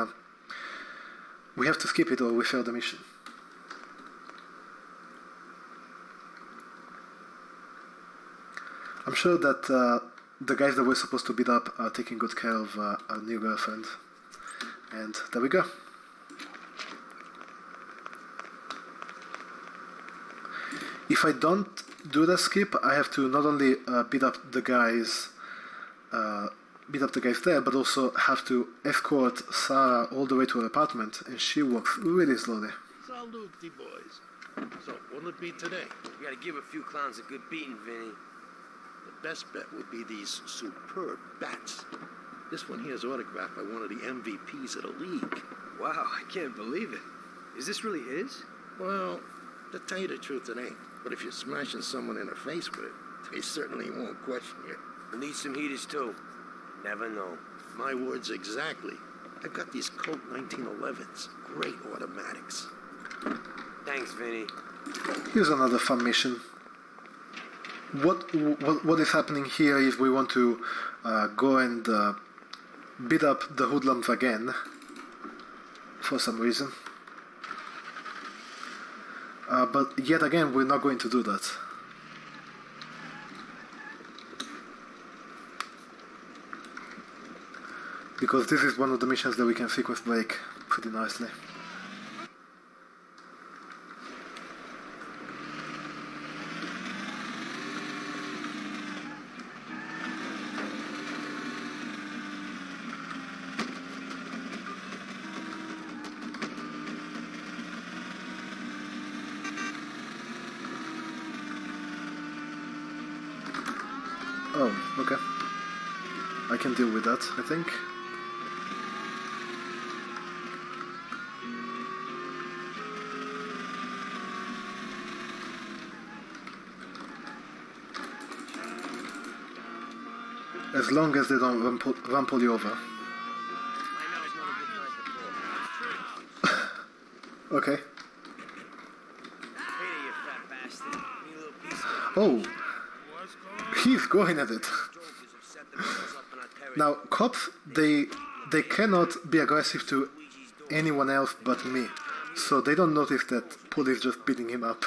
we have to skip it or we fail the mission. I'm sure that the guys that we're supposed to beat up are taking good care of our new girlfriend. And there we go. If I don't do the skip, I have to not only beat up the guys there, but also have to escort Sarah all the way to her apartment, and she walks really slowly. Salute, boys. So, what'll it be today? We gotta give a few clowns a good beating, Vinny. The best bet would be these superb bats. This one here is autographed by one of the MVPs of the league. Wow, I can't believe it. Is this really his? Well, to tell you the truth, it ain't. But if you're smashing someone in the face with it, they certainly won't question you. We'll need some heaters, too. Never know. My words exactly. I've got these Colt 1911s. Great automatics. Thanks, Vinny. Here's another fun mission. What is happening here is we want to go and beat up the hoodlums again for some reason. But yet again, we're not going to do that. Because this is one of the missions that we can sequence break pretty nicely. Oh, okay. I can deal with that, I think. As long as they don't rumple you over. Okay. Oh, he's going at it. Now, cops, they cannot be aggressive to anyone else but me, so they don't notice that police just beating him up.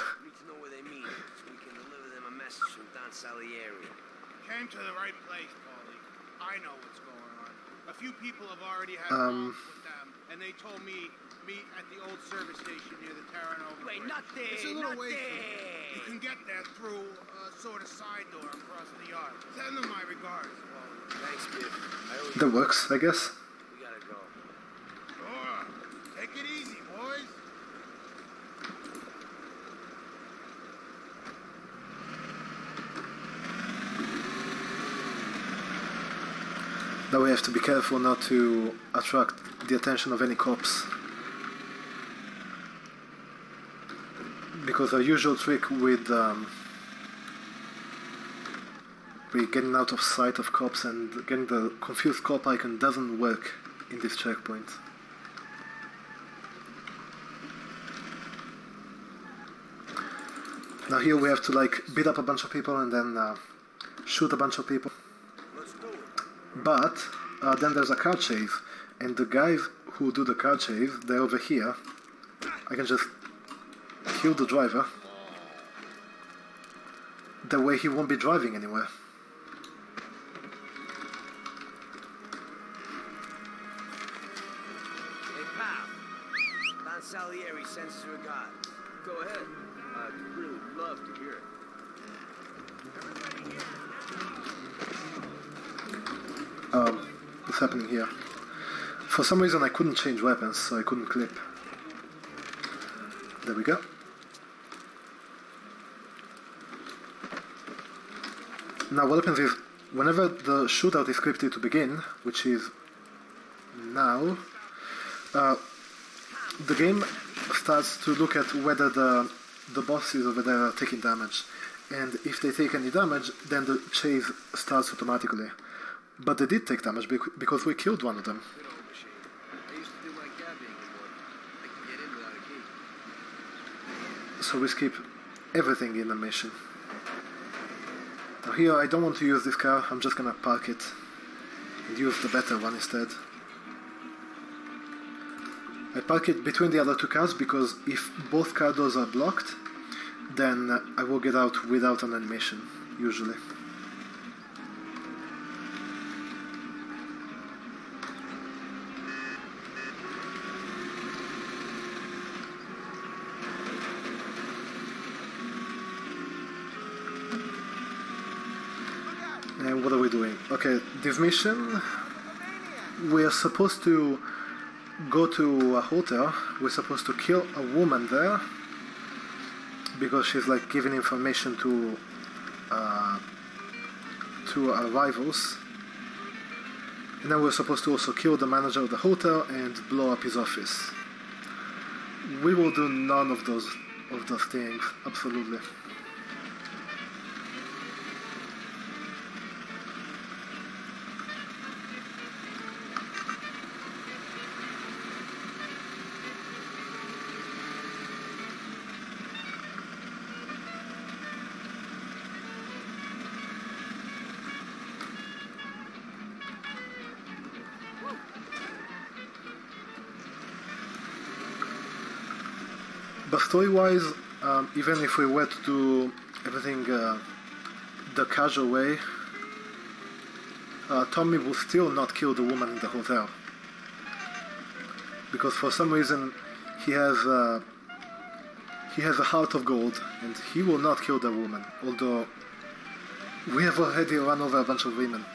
Came to the right place, Paulie. I know what's going on. A few people have already had problems with them, and they told me meet at the old service station near the Terranova. Wait, not there, It's a little not ways from there. here. You can get there through a sort of side door across the yard. Send them my regards, Paulie. Thanks, Biff. That works, I guess. We gotta go. Sure. Take it easy, boys. Now we have to be careful not to attract the attention of any cops. Because our usual trick with getting out of sight of cops and getting the confused cop icon doesn't work in this checkpoint. Now here we have to like beat up a bunch of people and then shoot a bunch of people. But then there's a car chase, and the guys who do the car chase, they're over here. I can just kill the driver. That way he won't be driving anywhere. Hey, pal. Don Salieri sends his regards. Go ahead. I'd really love to hear it. What's happening here? For some reason I couldn't change weapons, so I couldn't clip. There we go. Now what happens is, whenever the shootout is scripted to begin, which is now, the game starts to look at whether the bosses over there are taking damage. And if they take any damage, then the chase starts automatically. But they did take damage because we killed one of them. Good old machine. I used to do my cabbing in one. I can get in without a key. So we skip everything in the mission. Now here I don't want to use this car, I'm just gonna park it and use the better one instead. I park it between the other two cars because if both car doors are blocked, then I will get out without an animation, usually. And what are we doing? Okay, this mission, we are supposed to go to a hotel. We're supposed to kill a woman there because she's like giving information to our rivals. And then we're supposed to also kill the manager of the hotel and blow up his office. We will do none of those things, absolutely. But story-wise, even if we were to do everything the casual way, Tommy will still not kill the woman in the hotel. Because for some reason he has a heart of gold and he will not kill the woman, although we have already run over a bunch of women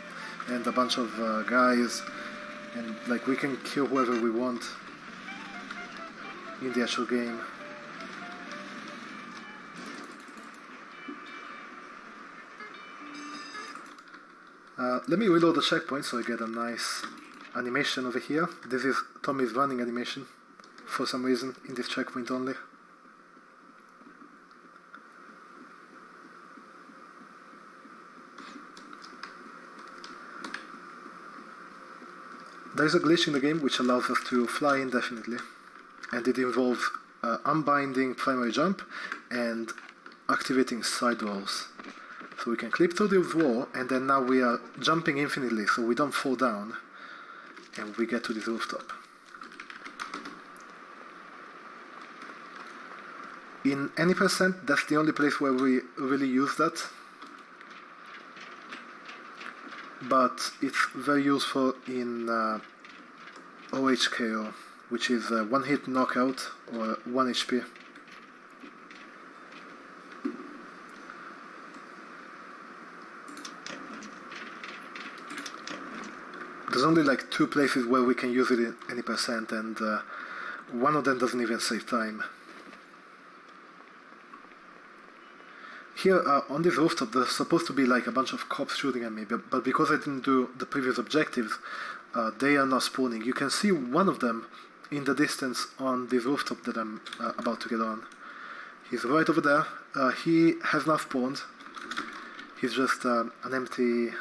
and a bunch of guys, and like we can kill whoever we want in the actual game. Let me reload the checkpoint so I get a nice animation over here. This is Tommy's running animation for some reason in this checkpoint only. There is a glitch in the game which allows us to fly indefinitely, and it involves unbinding primary jump and activating side rolls. So we can clip through this wall, and then now we are jumping infinitely so we don't fall down and we get to this rooftop. In any percent, that's the only place where we really use that. But it's very useful in OHKO, which is one hit knockout or 1 HP. There's only like 2 places where we can use it in any percent, and one of them doesn't even save time. Here on this rooftop there's supposed to be like a bunch of cops shooting at me, but because I didn't do the previous objectives, they are not spawning. You can see one of them in the distance on this rooftop that I'm about to get on. He's right over there. He has not spawned. He's just an empty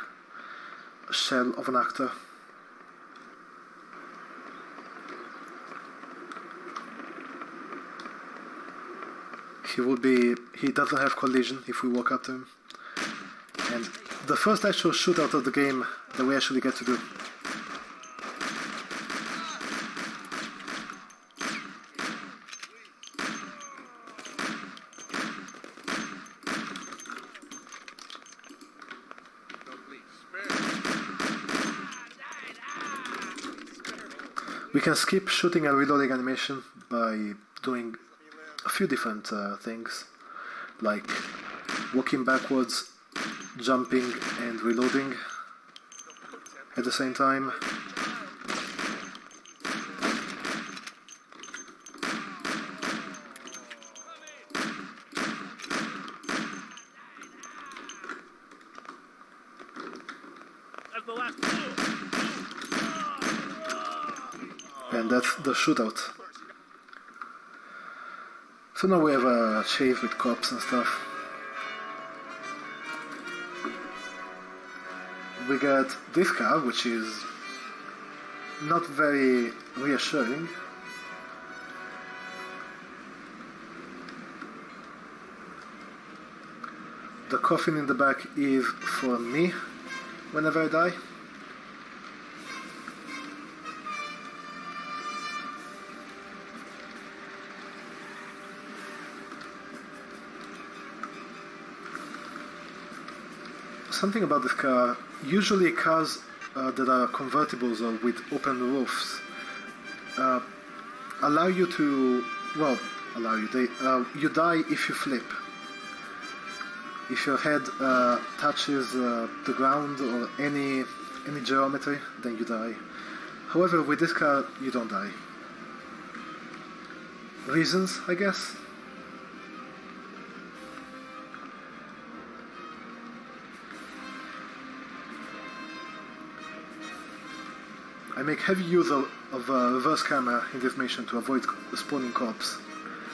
shell of an actor. he doesn't have collision if we walk up to him. And the first actual shootout of the game that we actually get to do. We can skip shooting and reloading animation by doing a few different things, like walking backwards, jumping and reloading at the same time. That's the last move. And that's the shootout. So now we have a chase with cops and stuff. We got this car, which is not very reassuring. The coffin in the back is for me whenever I die. Something about this car, usually cars that are convertibles or with open roofs allow you to, well, you die if you flip. If your head touches the ground or any geometry, then you die. However, with this car, you don't die. Reasons, I guess? I make heavy use of reverse camera in this mission to avoid spawning cops.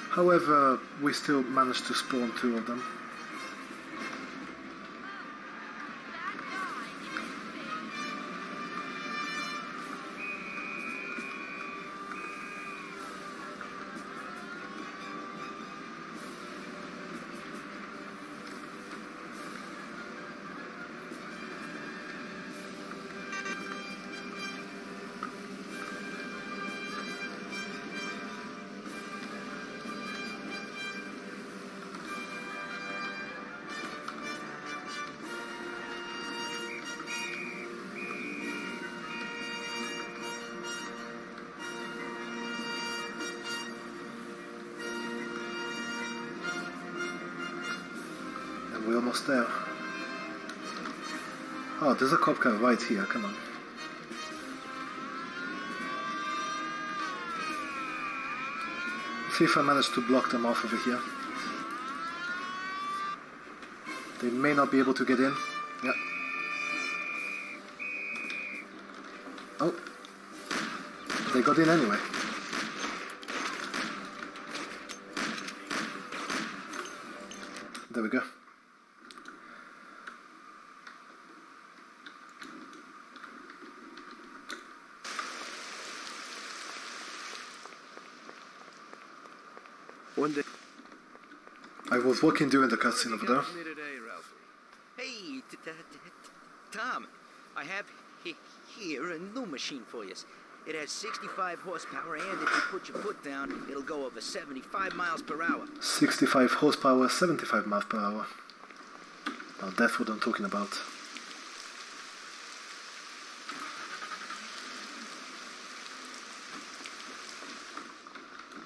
However, we still managed to spawn 2 of them. We're almost there. Oh, there's a cop car right here, come on. See if I manage to block them off over here. They may not be able to get in. Yeah. Oh. They got in anyway. There we go. One day. I was walking during the cutscene over there. Hey, Tom, I have here a new machine for you. It has 65 horsepower, and if you put your foot down, it'll go over 75 miles per hour. 65 horsepower, 75 miles per hour. Well, that's what I'm talking about.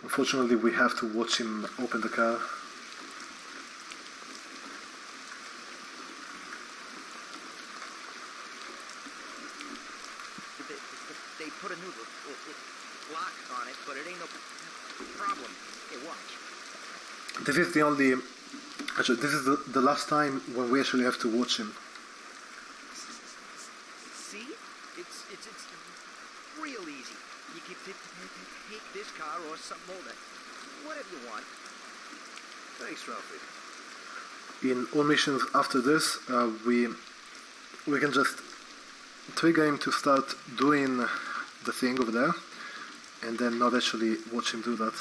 Unfortunately, we have to watch him open the car. They put a new lock on it, but it ain't no problem. Hey, watch. This is the only... Actually, this is the last time when we actually have to watch him. See? It's real easy. You can take this car or something older. Whatever you want. Thanks, Ralphie. In all missions after this, we can just trigger him to start doing the thing over there, and then not actually watch him do that.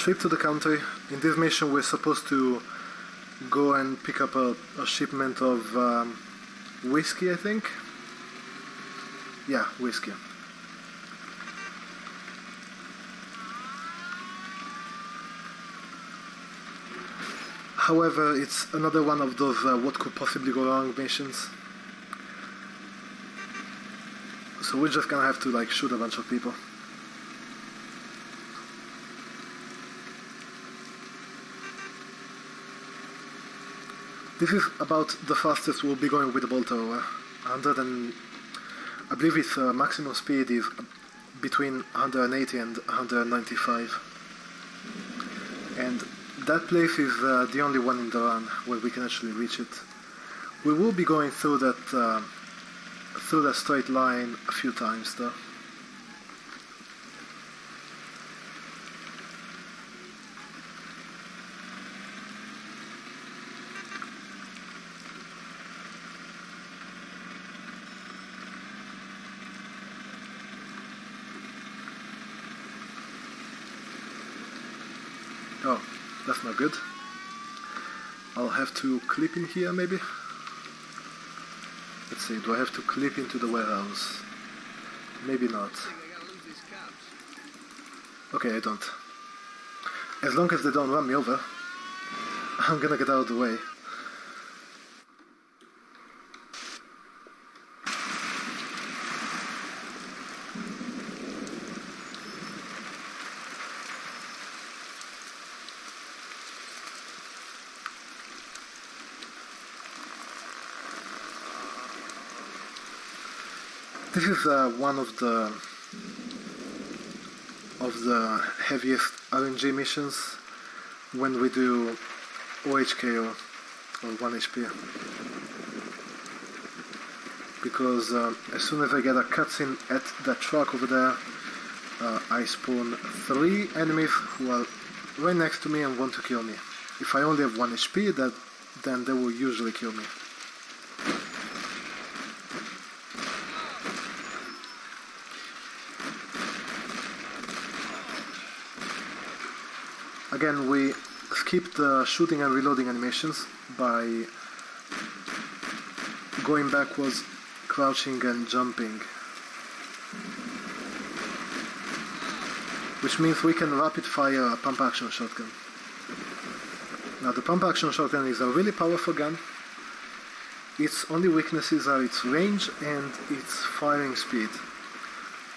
trip to the country. In this mission we're supposed to go and pick up a shipment of whiskey, I think. Yeah, whiskey. However, it's another one of those what could possibly go wrong missions. So we're just gonna have to like shoot a bunch of people. This is about the fastest we'll be going with the bolt thrower. 100 and I believe its maximum speed is between 180 and 195. And that place is the only one in the run where we can actually reach it. We will be going through that straight line a few times though. Oh, that's not good. I'll have to clip in here maybe? Let's see, do I have to clip into the warehouse? Maybe not. Okay, I don't. As long as they don't run me over, I'm gonna get out of the way. This is one of the heaviest RNG missions when we do OHK or 1 HP. Because as soon as I get a cutscene at that truck over there, I spawn 3 enemies who are right next to me and want to kill me. If I only have 1 HP, then they will usually kill me. Again, we skip the shooting and reloading animations by going backwards, crouching and jumping. Which means we can rapid fire a pump action shotgun. Now the pump action shotgun is a really powerful gun. Its only weaknesses are its range and its firing speed.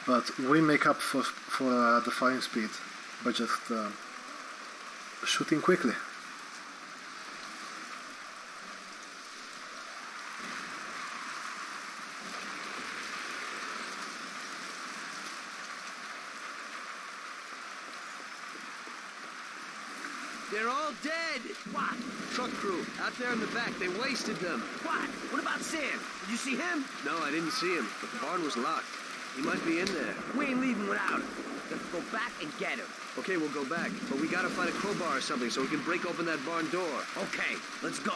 But we make up for the firing speed by just shooting quickly. They're all dead! What? Truck crew, out there in the back, they wasted them. What? What about Sam? Did you see him? No, I didn't see him, but the barn was locked. He might be in there. We ain't leaving without him. Let's go back and get him. Okay, we'll go back, but we gotta find a crowbar or something so we can break open that barn door. Okay, let's go.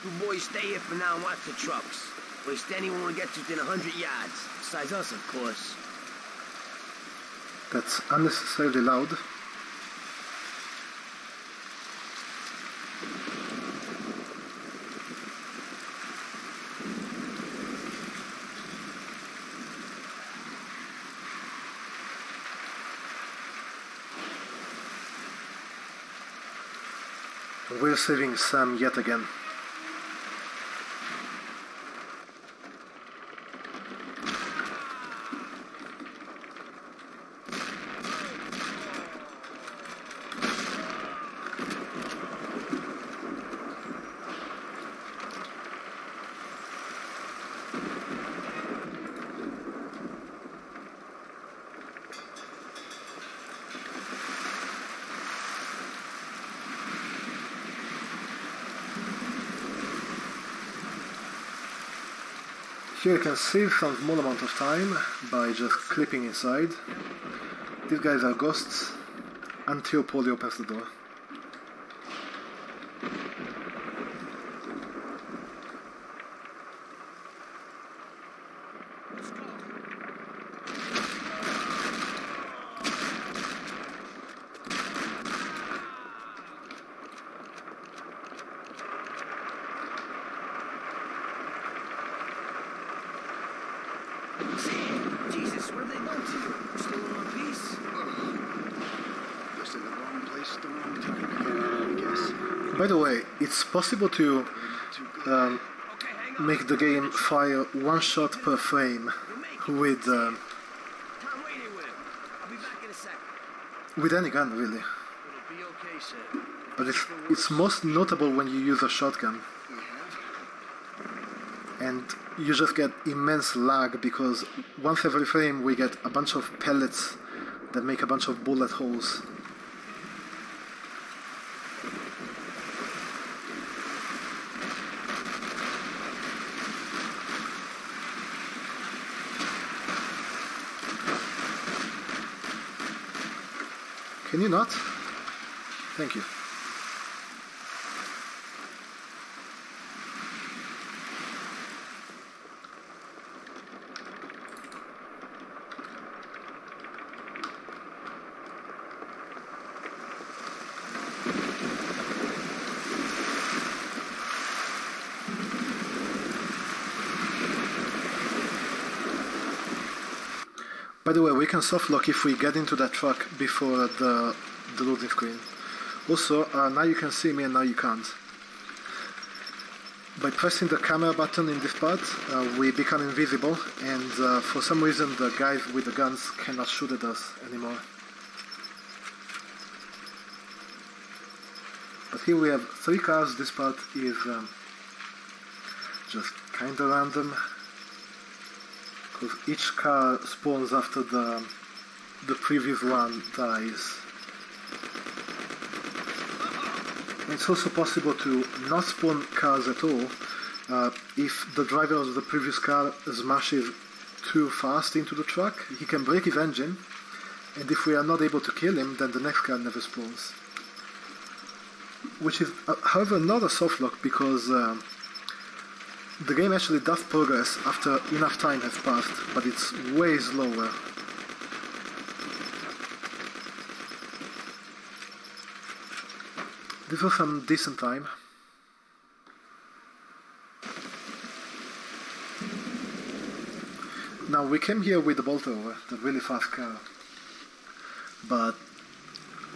You boys stay here for now and watch the trucks. Waste anyone who gets within 100 yards. Besides us, of course. That's unnecessarily loud. We're saving Sam yet again. Here you can save some small amount of time by just clipping inside. These guys are ghosts until Polly opens the door. Sam, Jesus, what have they done to you? Still in one piece? Just in the wrong place at the wrong time again, I guess. By the way, it's possible to make the game fire one shot per frame with Tom waiting with him. I'll be back in a second. with any gun, really. It'll be okay, Sam. But it's most notable when you use a shotgun. And you just get immense lag because once every frame we get a bunch of pellets that make a bunch of bullet holes. Can you not? Thank you. By the way, we can softlock if we get into that truck before the loading screen. Also, now you can see me and now you can't. By pressing the camera button in this part, we become invisible, and for some reason the guys with the guns cannot shoot at us anymore. But here we have 3 cars. This part is just kinda random, because each car spawns after the previous one dies. It's also possible to not spawn cars at all if the driver of the previous car smashes too fast into the truck. He can break his engine, and if we are not able to kill him, then the next car never spawns. Which is, however, not a softlock, because the game actually does progress after enough time has passed, but it's way slower. This was some decent time. Now we came here with the bolt over, the really fast car, but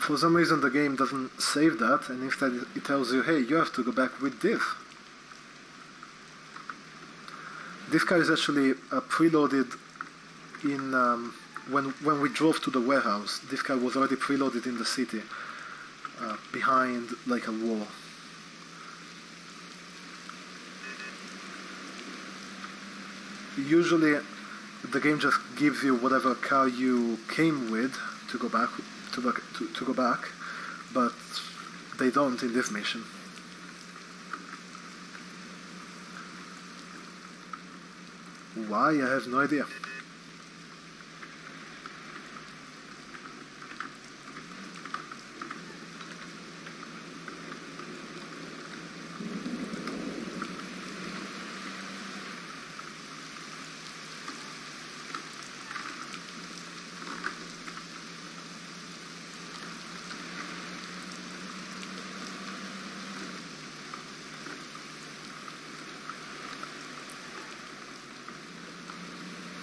for some reason the game doesn't save that, and instead it tells you, hey, you have to go back with this. This car is actually preloaded in when we drove to the warehouse. This car was already preloaded in the city, behind like a wall. Usually the game just gives you whatever car you came with to go back to go back, but they don't in this mission. Why? I have no idea.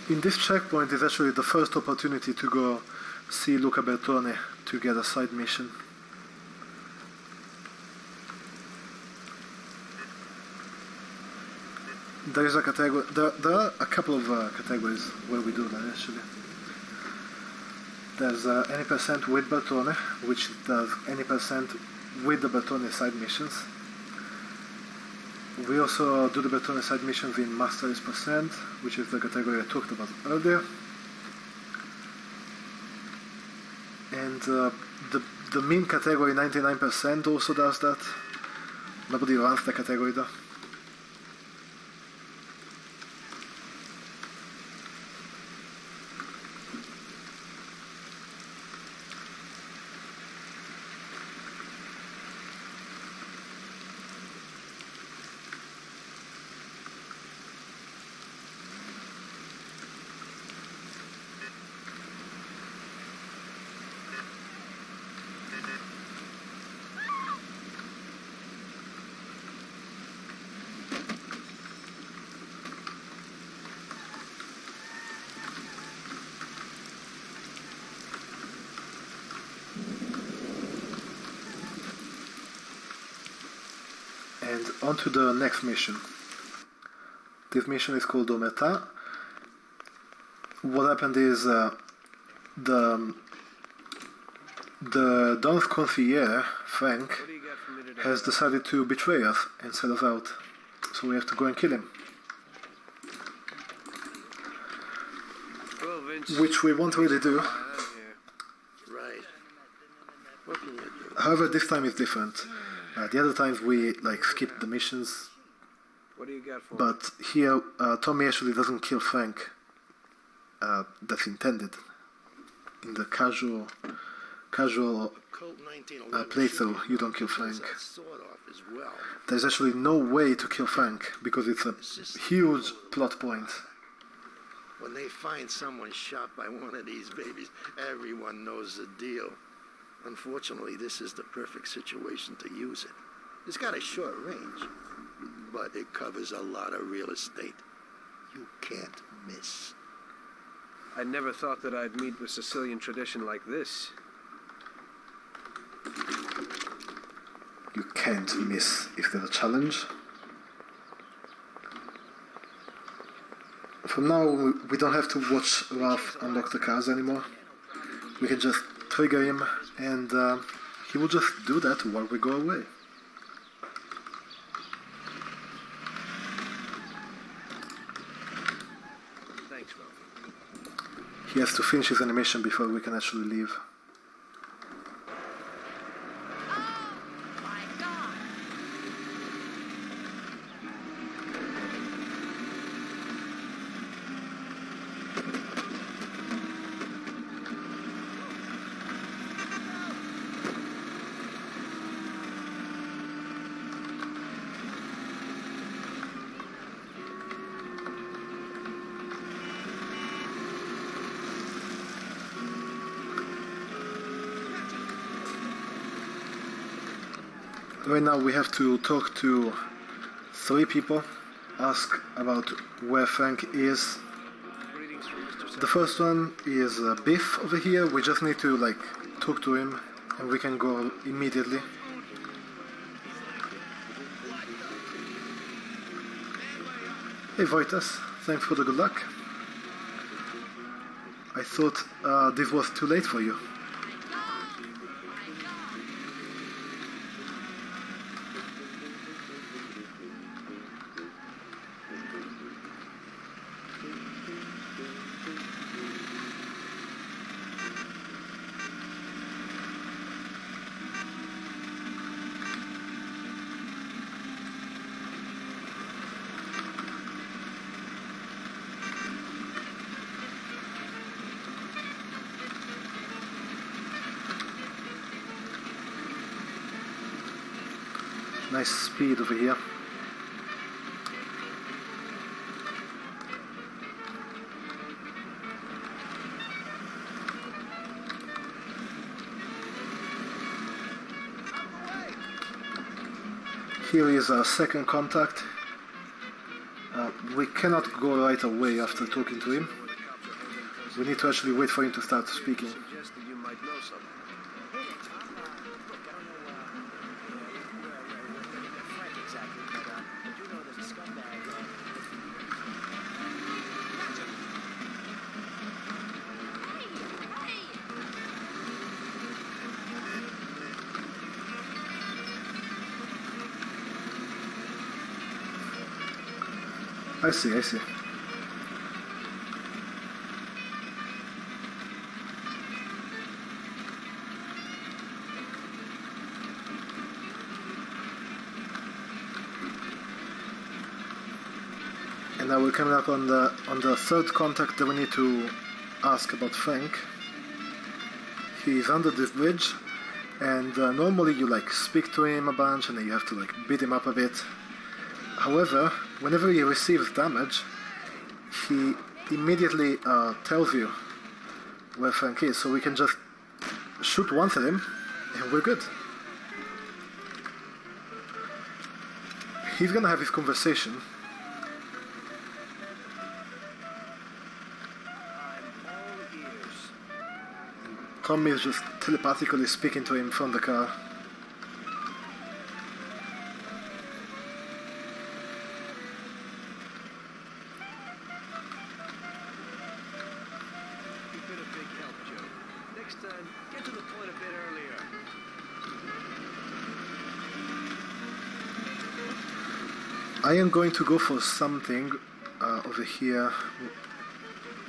In this checkpoint is actually the first opportunity to go see Luca Bertone to get a side mission. There is a category. There are a couple of categories where we do that actually. There's any percent with Bertone, which does any percent with the Bertone side missions. We also do the Bertone side missions in Masteries percent, which is the category I talked about earlier. And the mean category 99% also does that. Nobody runs the category though. And on to the next mission. This mission is called Omerta. What happened is the Don's concierge, Frank, What do you got for me today? has decided to betray us and sell us out. So we have to go and kill him. Well, Vince, Which we won't really do. I'm here. Right. What can you do? However, this time is different. The other times we skipped the missions, What do you got for me? but here Tommy actually doesn't kill Frank. That's intended in the casual Colt 1911 playthrough. You don't kill shows Frank. that sword off as well. There's actually no way to kill Frank because it's a huge plot point. When they find someone shot by one of these babies, everyone knows the deal. Unfortunately, this is the perfect situation to use it. It's got a short range, but it covers a lot of real estate. You can't miss. I never thought that I'd meet with Sicilian tradition like this. You can't miss. Is there a challenge? From now, we don't have to watch Ralph unlock the cars anymore. We can just trigger him, and he will just do that while we go away. Thanks, Ralph. He has to finish his animation before we can actually leave. Right now we have to talk to 3 people, ask about where Frank is. Greetings from Mr. The first one is Biff over here. We just need to talk to him and we can go immediately. Hey Voitas, thanks for the good luck. I thought this was too late for you. Nice speed over here. Here is our second contact. We cannot go right away after talking to him. We need to actually wait for him to start speaking. Suggested you might know something. I see. And now we're coming up on the third contact that we need to ask about Frank. He's under this bridge, and normally you speak to him a bunch and then you have to beat him up a bit. However, whenever he receives damage, he immediately tells you where Frank is, so we can just shoot once at him and we're good. He's gonna have his conversation. Tommy is just telepathically speaking to him from the car. then. Get to the point a bit earlier. I am going to go for something over here.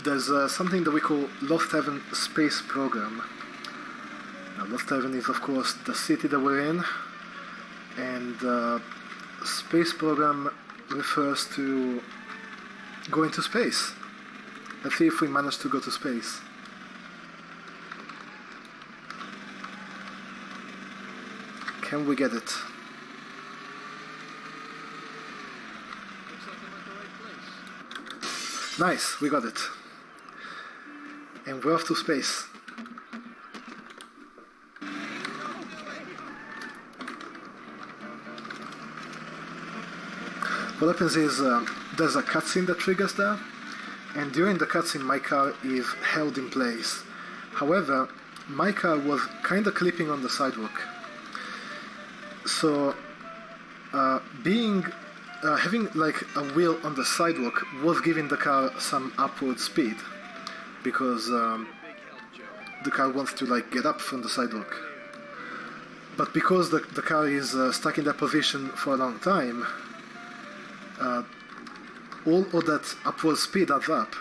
There's something that we call Lost Heaven Space Program. Now, Lost Heaven is, of course, the city that we're in, and Space Program refers to going to space. Let's see if we manage to go to space. Can we get it? Nice, we got it. And we're off to space. What happens is there's a cutscene that triggers that, and during the cutscene my car is held in place. However, my car was kinda clipping on the sidewalk. So having like a wheel on the sidewalk was giving the car some upward speed, because the car wants to like get up from the sidewalk. But because the car is stuck in that position for a long time, all of that upward speed adds up.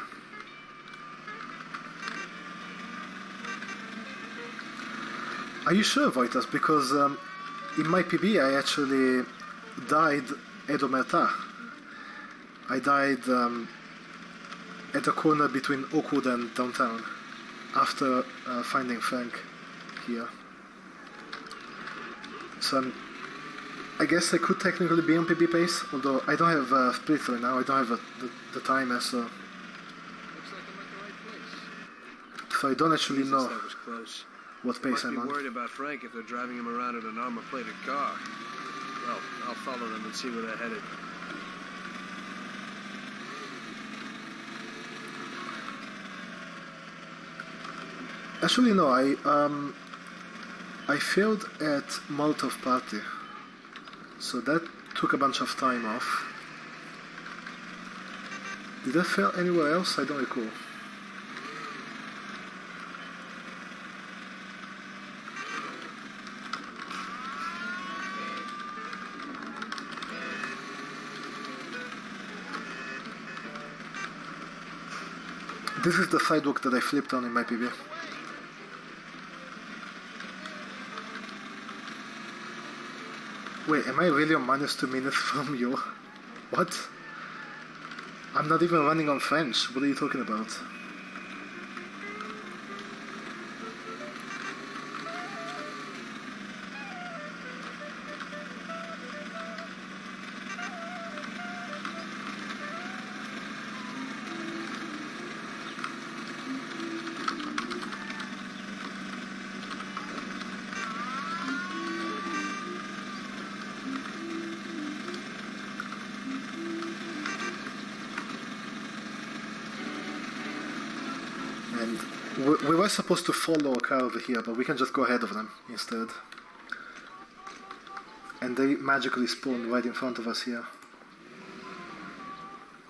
Are you sure, Voitas? Because in my PB I actually died at Omerta. I died at the corner between Oakwood and downtown after finding Frank here. So I guess I could technically be on PB pace, although I don't have splits right now. I don't have the timer, so Looks like I'm at the right place. I don't actually Jesus, know that was close. what pace Must I'm be on. worried about Frank if they're driving him around in an armor-plated car. Well, I'll follow them and see where they're headed. Actually, no. I failed at Molotov Party, so that took a bunch of time off. Did I fail anywhere else? I don't recall. This is the sidewalk that I flipped on in my PB. Wait, am I really on -2 minutes from you? What? I'm not even running on French. What are you talking about? And we were supposed to follow a car over here, but we can just go ahead of them instead. And they magically spawned right in front of us here.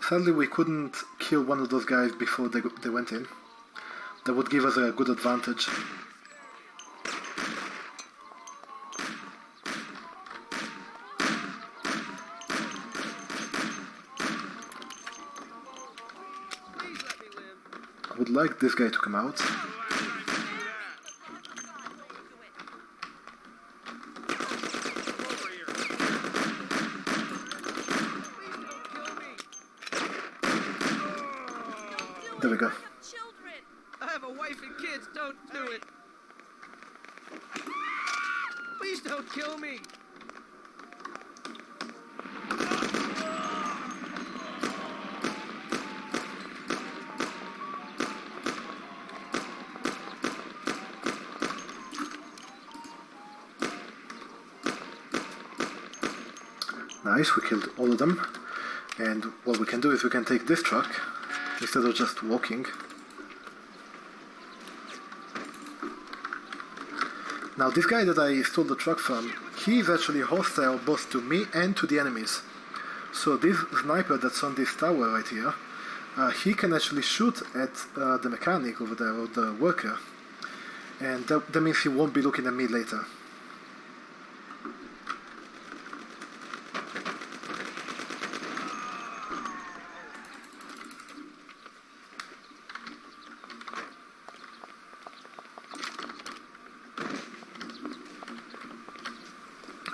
Sadly, we couldn't kill one of those guys before they went in. That would give us a good advantage. I would like this guy to come out. There we go. Children! I have a wife and kids. Don't do it. Please don't kill me. Nice, we killed all of them. And what we can do is we can take this truck instead of just walking. Now this guy that I stole the truck from, he is actually hostile both to me and to the enemies. So this sniper that's on this tower right here, he can actually shoot at the mechanic over there, or the worker. and that means he won't be looking at me later.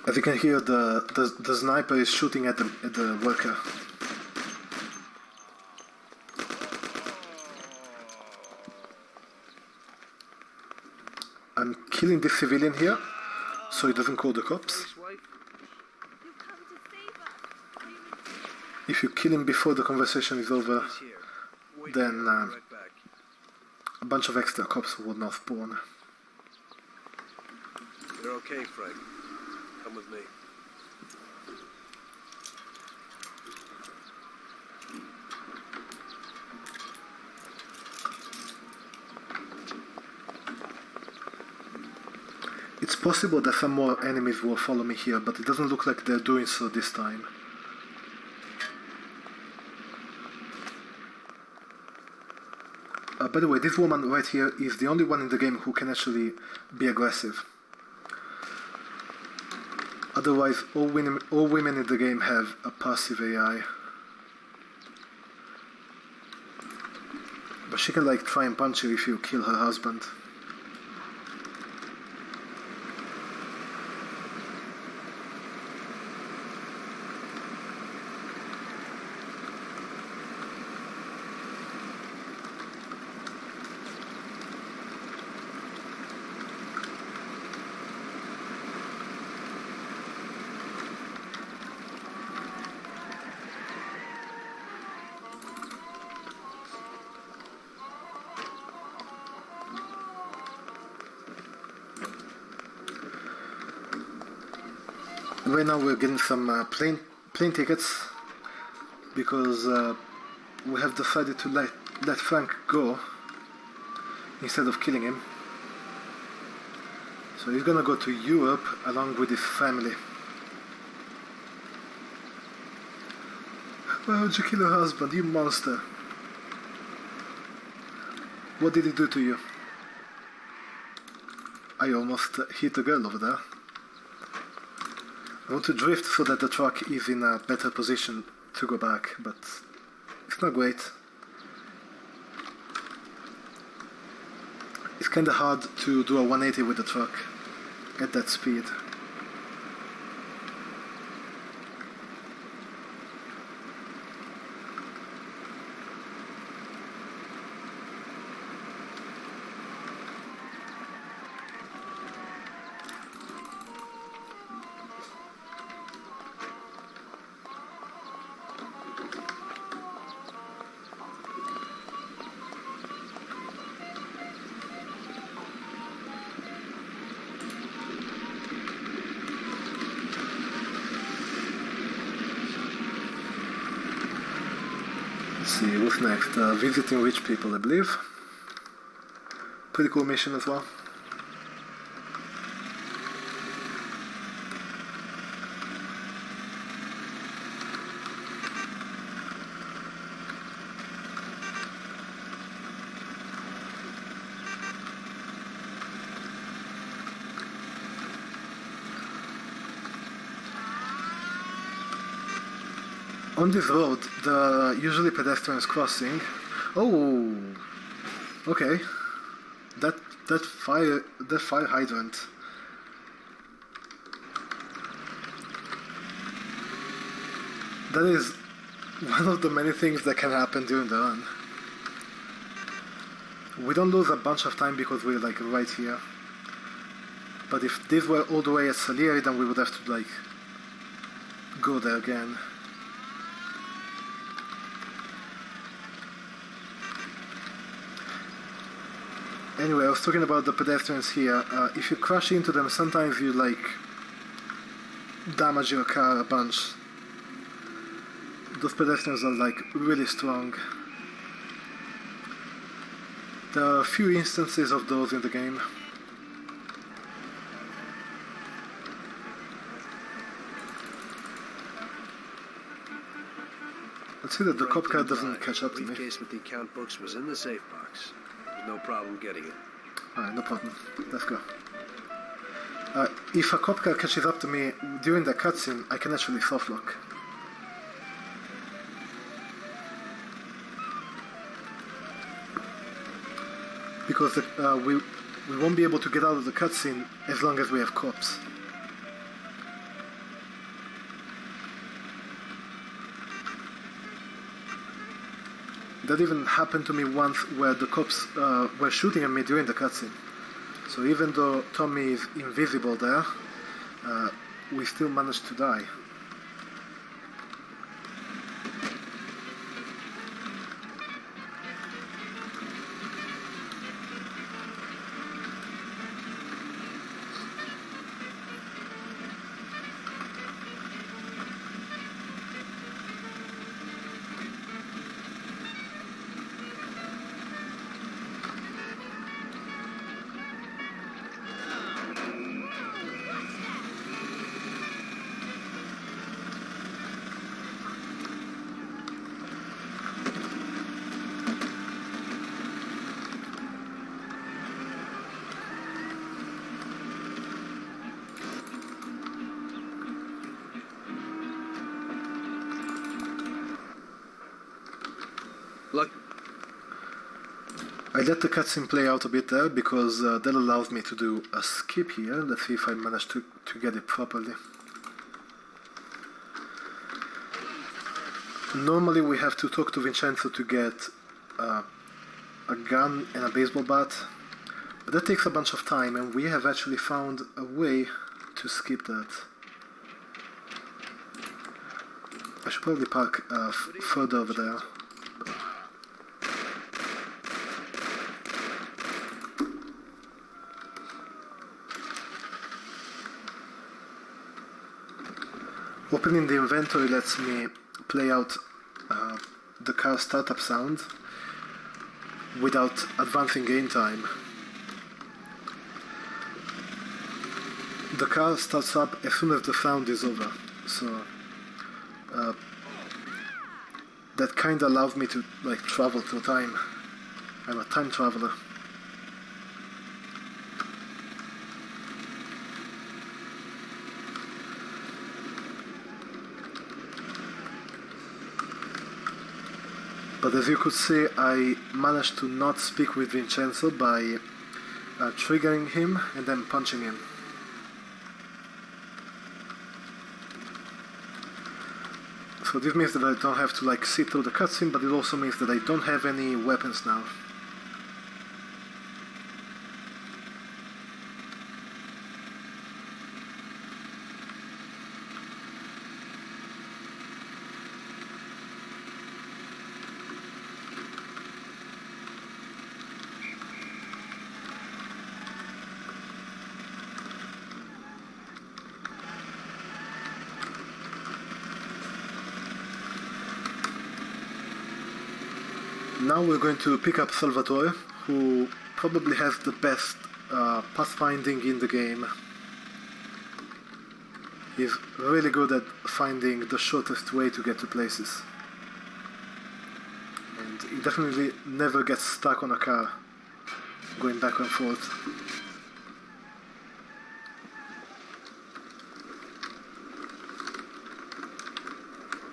As you can hear, the sniper is shooting at the worker. I'm killing this civilian here, so he doesn't call the cops. If you kill him before the conversation is over, then a bunch of extra cops will not spawn. You're okay, Frank. Come with me. It's possible that some more enemies will follow me here, but it doesn't look like they're doing so this time. By the way, this woman right here is the only one in the game who can actually be aggressive. Otherwise, all women in the game have a passive AI. But she can like try and punch you if you kill her husband. Right now we're getting some plane tickets because we have decided to let Frank go instead of killing him. So he's gonna go to Europe along with his family. Why would you kill her husband, you monster? What did he do to you? I almost hit a girl over there. I want to drift so that the truck is in a better position to go back, but it's not great. It's kinda hard to do a 180 with the truck at that speed. Let's see, what's next? Visiting rich people, I believe. Pretty cool mission as well. On this road, there are usually pedestrians crossing. Oh, okay. That fire hydrant. That is one of the many things that can happen during the run. We don't lose a bunch of time because we're like right here. But if this were all the way at Salieri, then we would have to like go there again. Anyway, I was talking about the pedestrians here. If you crash into them, sometimes you like damage your car a bunch. Those pedestrians are like really strong. There are a few instances of those in the game. Let's see that the cop car doesn't catch up to me. The briefcase with the account books was in the safe box. There's no problem getting it. Alright, no problem. Let's go. If a cop car catches up to me during the cutscene, I can actually softlock. Because we won't be able to get out of the cutscene as long as we have cops. That even happened to me once where the cops were shooting at me during the cutscene. So even though Tommy is invisible there, we still managed to die. Look. I let the cutscene play out a bit there because that allows me to do a skip here. Let's see if I manage to get it properly. Normally we have to talk to Vincenzo to get a gun and a baseball bat, but that takes a bunch of time, and we have actually found a way to skip that. I should probably park further over there. Opening the inventory lets me play out the car startup sound without advancing game time. The car starts up as soon as the sound is over, so that kinda allows me to like travel through time. I'm a time traveler. But as you could see, I managed to not speak with Vincenzo by triggering him and then punching him. So this means that I don't have to like sit through the cutscene, but it also means that I don't have any weapons now. Now we're going to pick up Salvatore, who probably has the best pathfinding in the game. He's really good at finding the shortest way to get to places. And he definitely never gets stuck on a car, going back and forth.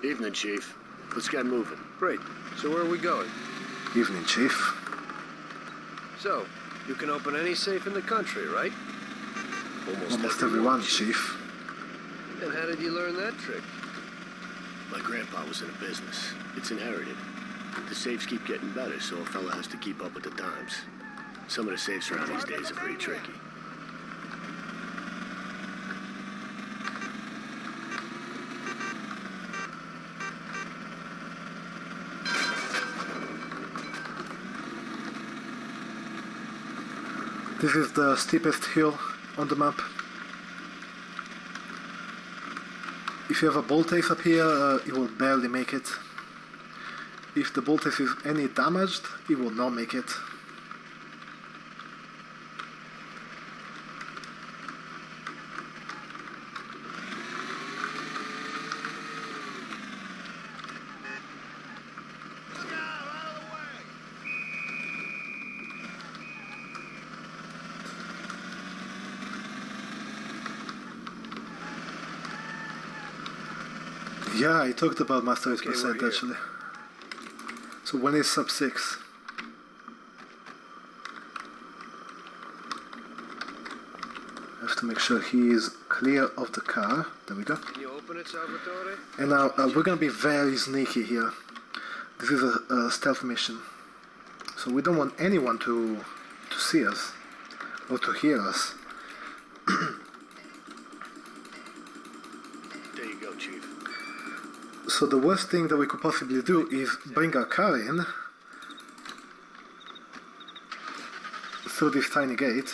Evening, Chief. Let's get moving. Great. So where are we going? Evening, Chief. So, you can open any safe in the country, right? Almost everyone, Chief. And how did you learn that trick? My grandpa was in a business. It's inherited. The safes keep getting better, so a fella has to keep up with the times. Some of the safes around these days are pretty tricky. This is the steepest hill on the map. If you have a boltace up here, it will barely make it. If the boltace is any damaged, it will not make it. Yeah, I talked about master race Okay, we're percent here. actually. So when is sub 6? I have to make sure he is clear of the car. There we go. Can you open it, Salvatore? And now we're gonna be very sneaky here. This is a stealth mission. So we don't want anyone to see us or to hear us. There you go, Chief. So the worst thing that we could possibly do is bring our car in through this tiny gate.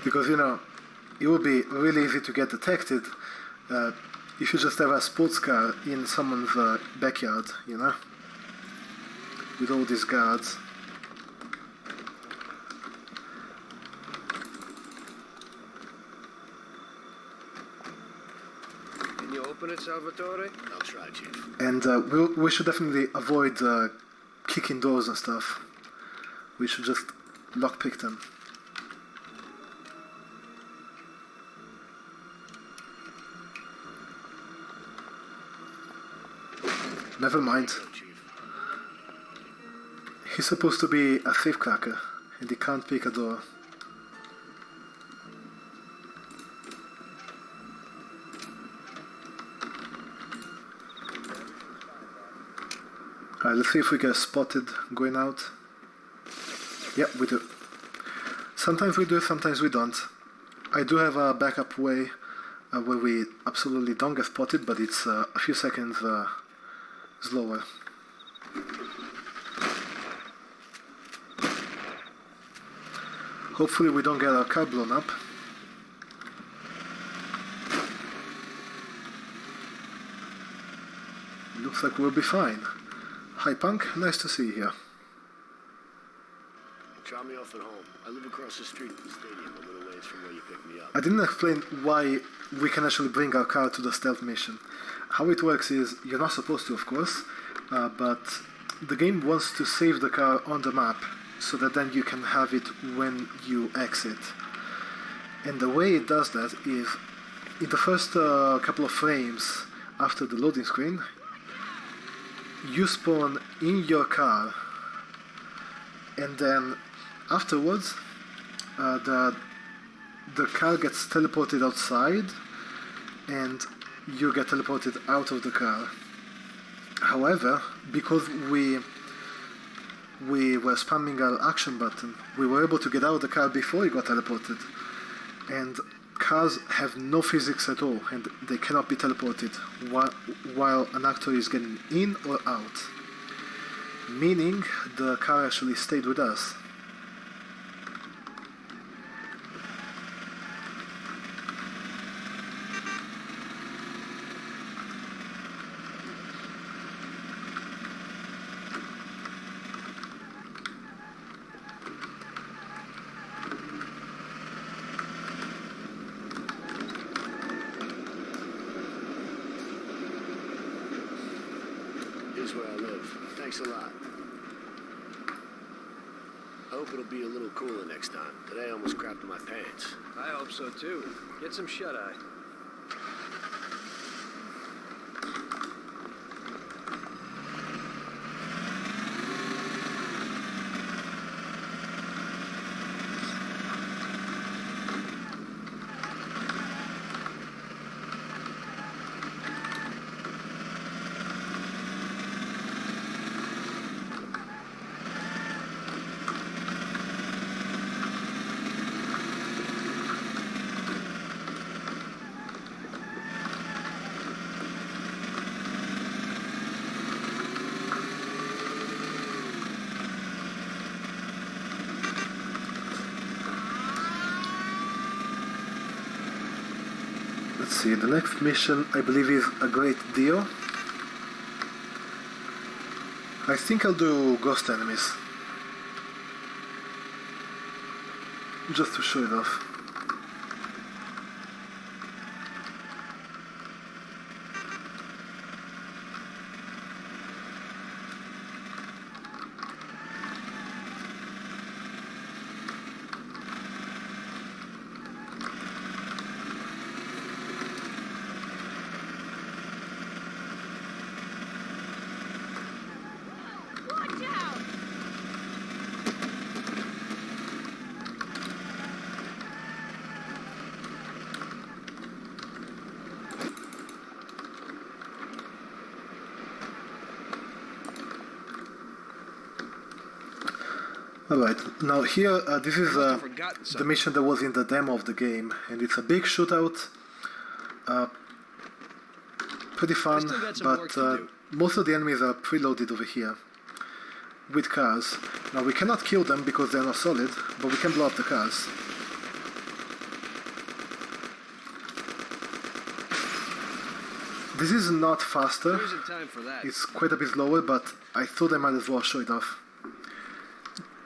Because, you know, it would be really easy to get detected if you just have a sports car in someone's backyard, you know, with all these guards. Can you open it, Salvatore? I'll try, Chief. And we should definitely avoid kicking doors and stuff. We should just lockpick them. Never mind. Go, Chief. He's supposed to be a safecracker, and he can't pick a door. Alright, let's see if we get spotted going out. Yep, we do. Sometimes we do, sometimes we don't. I do have a backup way where we absolutely don't get spotted, but it's a few seconds slower. Hopefully we don't get our car blown up. Looks like we'll be fine. Hi Punk, nice to see you here. Drop me off at home. I live across the street from the stadium, a little ways from where you picked me up. I didn't explain why we can actually bring our car to the stealth mission. How it works is, you're not supposed to of course, but the game wants to save the car on the map so that then you can have it when you exit. And the way it does that is, in the first couple of frames after the loading screen, you spawn in your car, and then afterwards the car gets teleported outside and you get teleported out of the car. However, because we were spamming our action button, we were able to get out of the car before it got teleported. And cars have no physics at all, and they cannot be teleported while an actor is getting in or out. Meaning the car actually stayed with us. Here's where I live. Thanks a lot. I hope it'll be a little cooler next time. Today I almost crapped in my pants. I hope so too. Get some shut-eye. Let's see, the next mission I believe is a great deal. I think I'll do ghost enemies. Just to show it off. Alright, now here, this is Must have forgotten the something. mission that was in the demo of the game, and it's a big shootout. Pretty fun, still got some but work to do. most of the enemies are preloaded over here with cars. Now we cannot kill them because they're not solid, but we can blow up the cars. This is not faster. There isn't time for that. It's quite a bit slower, but I thought I might as well show it off.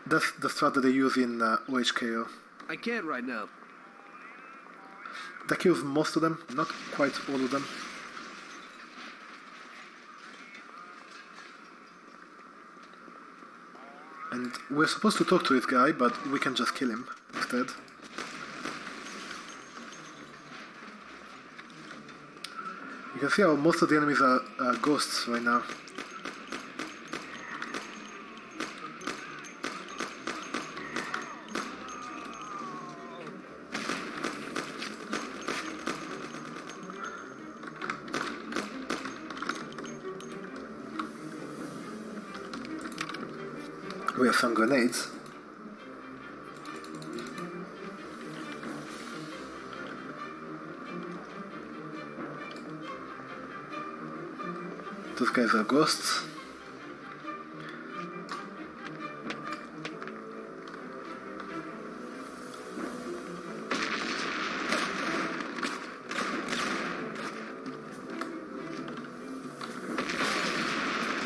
That's the strat that they use in OHKO. I can't right now. That kills most of them, not quite all of them. And we're supposed to talk to this guy, but we can just kill him instead. You can see how most of the enemies are ghosts right now. We have some grenades. Those guys are ghosts.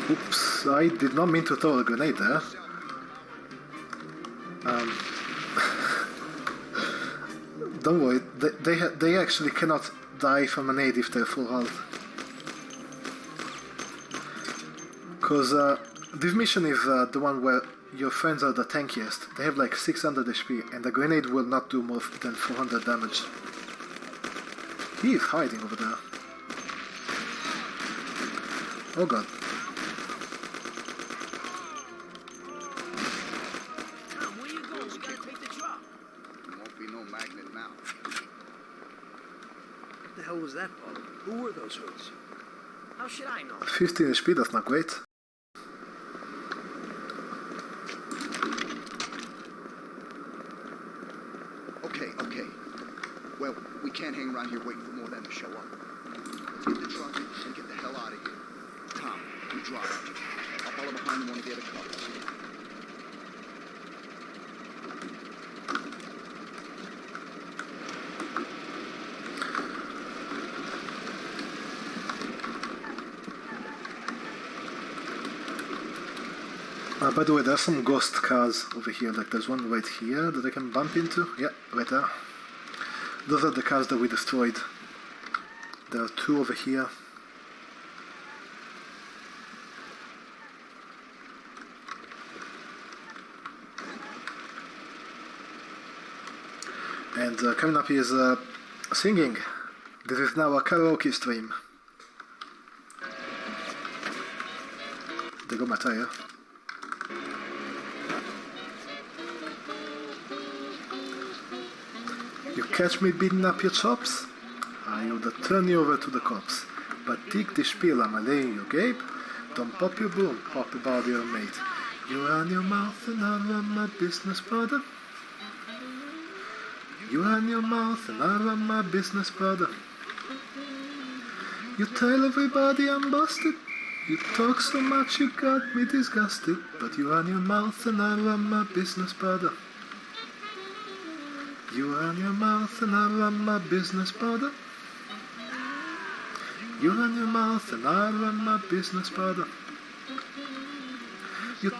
Oops, I did not mean to throw a grenade there. Don't worry, they actually cannot die from an aid if they're full health. Because this mission is the one where your friends are the tankiest. They have like 600 HP and the grenade will not do more than 400 damage. He is hiding over there. Oh god. Where you going? You gotta take the drop. There won't be no magnet now. What the hell was that, Bob? Who were those hoods? How should I know? 15 HP, that's not great. Okay. Well, we can't hang around here waiting for more of them to show up. Let's get the truck and get the hell out of here. Tom, you drive. I'll follow behind one of the other couples. By the way, there are some ghost cars over here. Like there's one right here that I can bump into. Yeah, right there. Those are the cars that we destroyed. There are two over here. And coming up is singing. This is now a karaoke stream. There go my tire. You catch me beating up your chops? I would turn you over to the cops. But take the spiel, I'm laying you, Gabe. Don't pop your boom, pop about your mate. You run your mouth and I run my business, brother. You run your mouth and I run my business, brother. You tell everybody I'm busted. You talk so much you got me disgusted. But you run your mouth and I run my business, brother. You run your mouth and I run my business, brother. You run your mouth and I run my business, brother. You're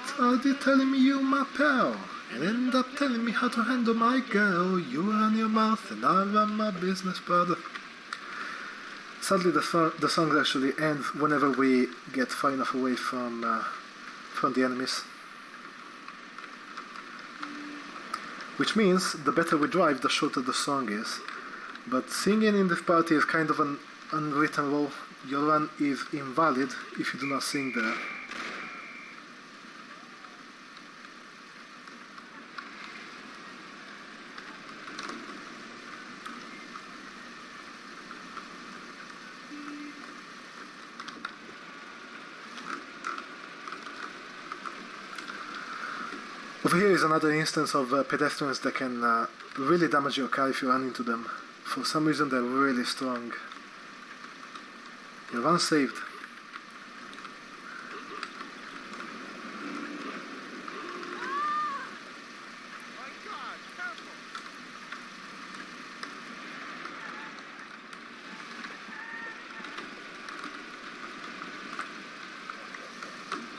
telling me you my pal, and end up telling me how to handle my girl. You run your mouth and I run my business, brother. Sadly, the song actually ends whenever we get far enough away from the enemies. Which means the better we drive, the shorter the song is. But singing in this party is kind of an unwritten rule. Your run is invalid if you do not sing there. Over here is another instance of pedestrians that can really damage your car if you run into them. For some reason they're really strong. You're unsaved.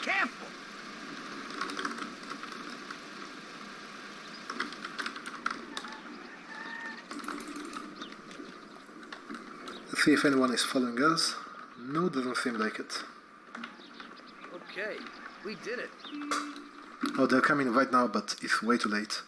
Careful! Let's see if anyone is following us. No, doesn't seem like it. Okay, we did it. Oh, they're coming right now, but it's way too late.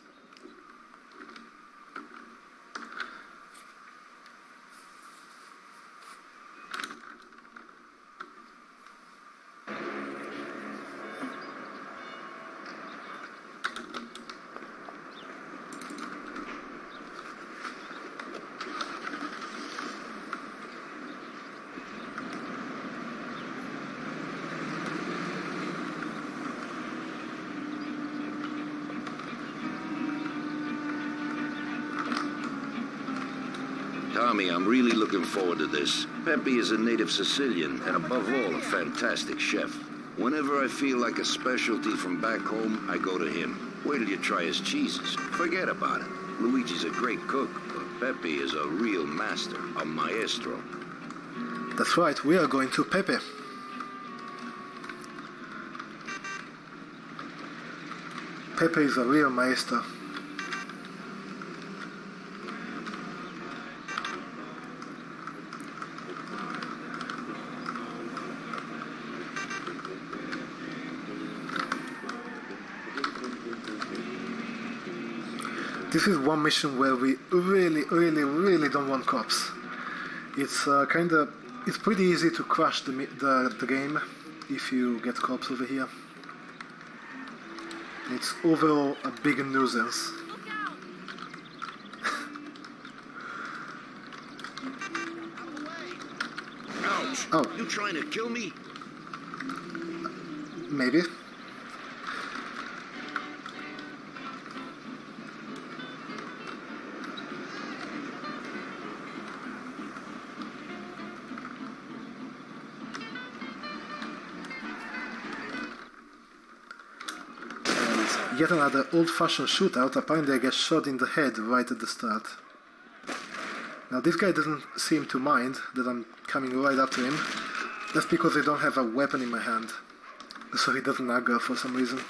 Tommy, I'm really looking forward to this. Pepe is a native Sicilian, and above all, a fantastic chef. Whenever I feel like a specialty from back home, I go to him. Wait till you try his cheeses. Forget about it. Luigi's a great cook, but Pepe is a real master, a maestro. That's right, we are going to Pepe. Pepe is a real maestro. This is one mission where we really don't want cops. It's it's pretty easy to crash the game if you get cops over here. It's overall a big nuisance. Ouch! Oh. You trying to kill me? Maybe. Yet another old-fashioned shootout. Apparently I get shot in the head right at the start. Now this guy doesn't seem to mind that I'm coming right after him. That's because I don't have a weapon in my hand. So he doesn't aggro for some reason.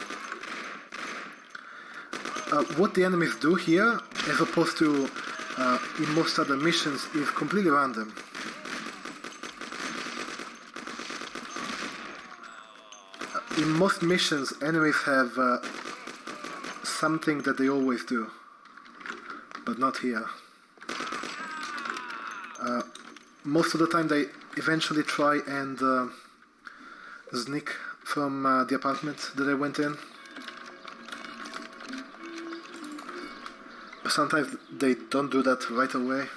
What the enemies do here, as opposed to in most other missions, is completely random. In most missions, enemies have something that they always do, but not here. Most of the time they eventually try and sneak from the apartment that I went in. But sometimes they don't do that right away.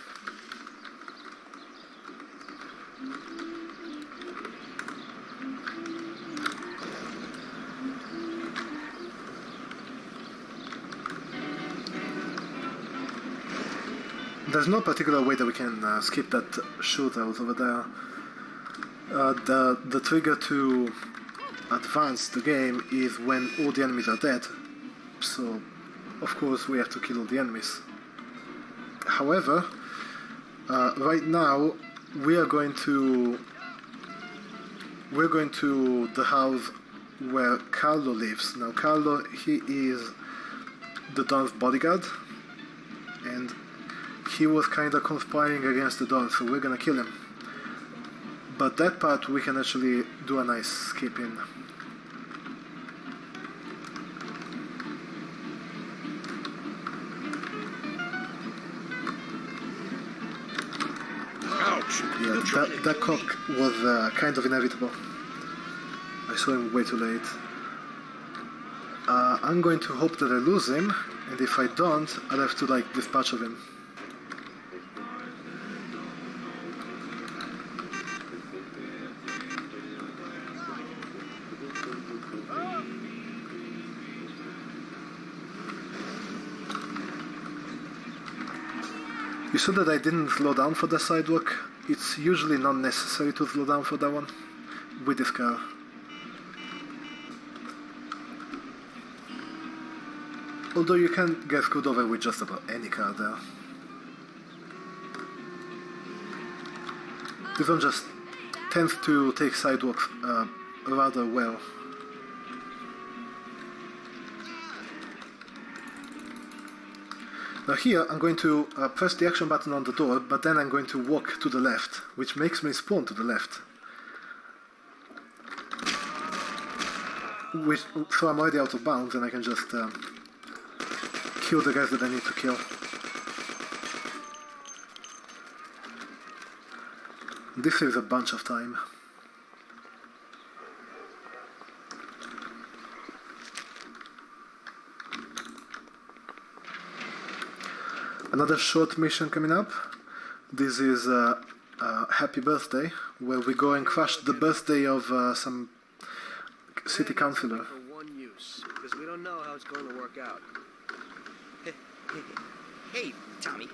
There's no particular way that we can skip that shootout over there. The trigger to advance the game is when all the enemies are dead. So, of course, we have to kill all the enemies. However, right now we're going to the house where Carlo lives. Now, Carlo, he is the Don's bodyguard, and he was kind of conspiring against the Don, so we're gonna kill him. But that part we can actually do a nice skip in. Ouch! Yeah, that cock was kind of inevitable. I saw him way too late. I'm going to hope that I lose him, and if I don't, I'll have to dispatch of him. You saw that I didn't slow down for the sidewalk. It's usually not necessary to slow down for that one with this car. Although you can get screwed over with just about any car there. This one just tends to take sidewalks rather well. Now here I'm going to press the action button on the door, but then I'm going to walk to the left, which makes me spawn to the left. So I'm already out of bounds and I can just kill the guys that I need to kill. This saves a bunch of time. Another short mission coming up. This is Happy Birthday, where we go and crash the birthday of some city councillor. For one use, because we don't know how it's going to work out. Hey, Tommy.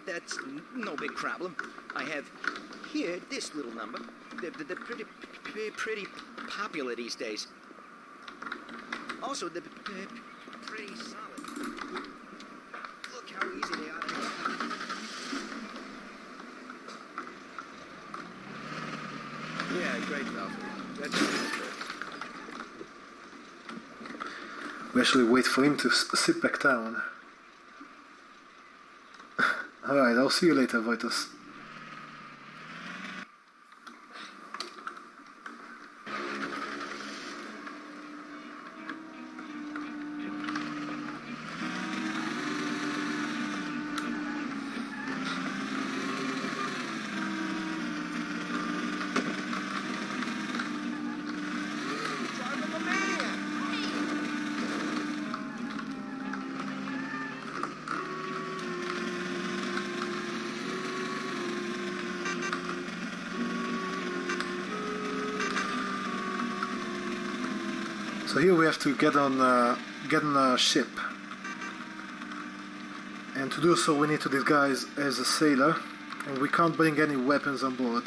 That's no big problem. I have here this little number. They're pretty popular these days. Also, they're pretty solid. Look how easy they are to hit. Yeah, great, Alfred. That's good. We actually wait for him to sit back down. Alright, I'll see you later, Vitus. So here we have to get on a ship, and to do so we need to disguise as a sailor, and we can't bring any weapons on board,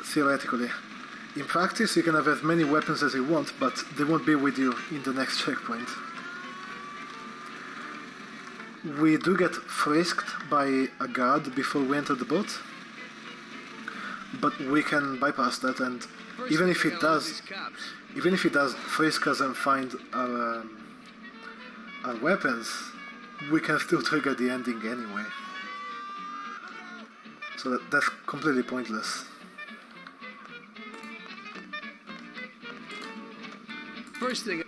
theoretically. In practice you can have as many weapons as you want, but they won't be with you in the next checkpoint. We do get frisked by a guard before we enter the boat, but we can bypass that, and even if it does frisk us and find our weapons, we can still trigger the ending anyway. So that's completely pointless. First thing.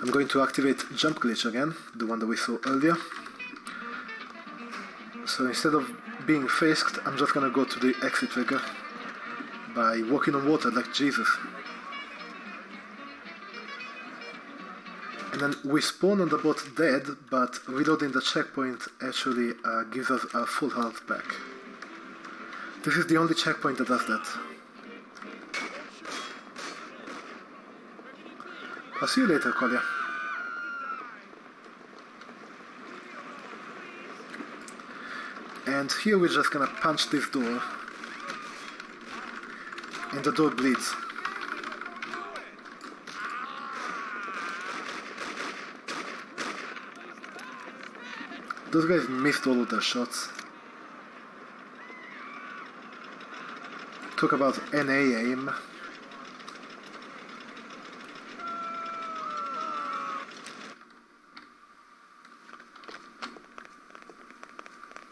I'm going to activate jump glitch again, the one that we saw earlier. So instead of being frisked, I'm just gonna go to the exit trigger by walking on water like Jesus. And then we spawn on the boat dead, but reloading the checkpoint actually gives us our full health back. This is the only checkpoint that does that. I'll see you later, Collier. And here we're just gonna punch this door, and the door bleeds. Those guys missed all of their shots. Talk about NA aim.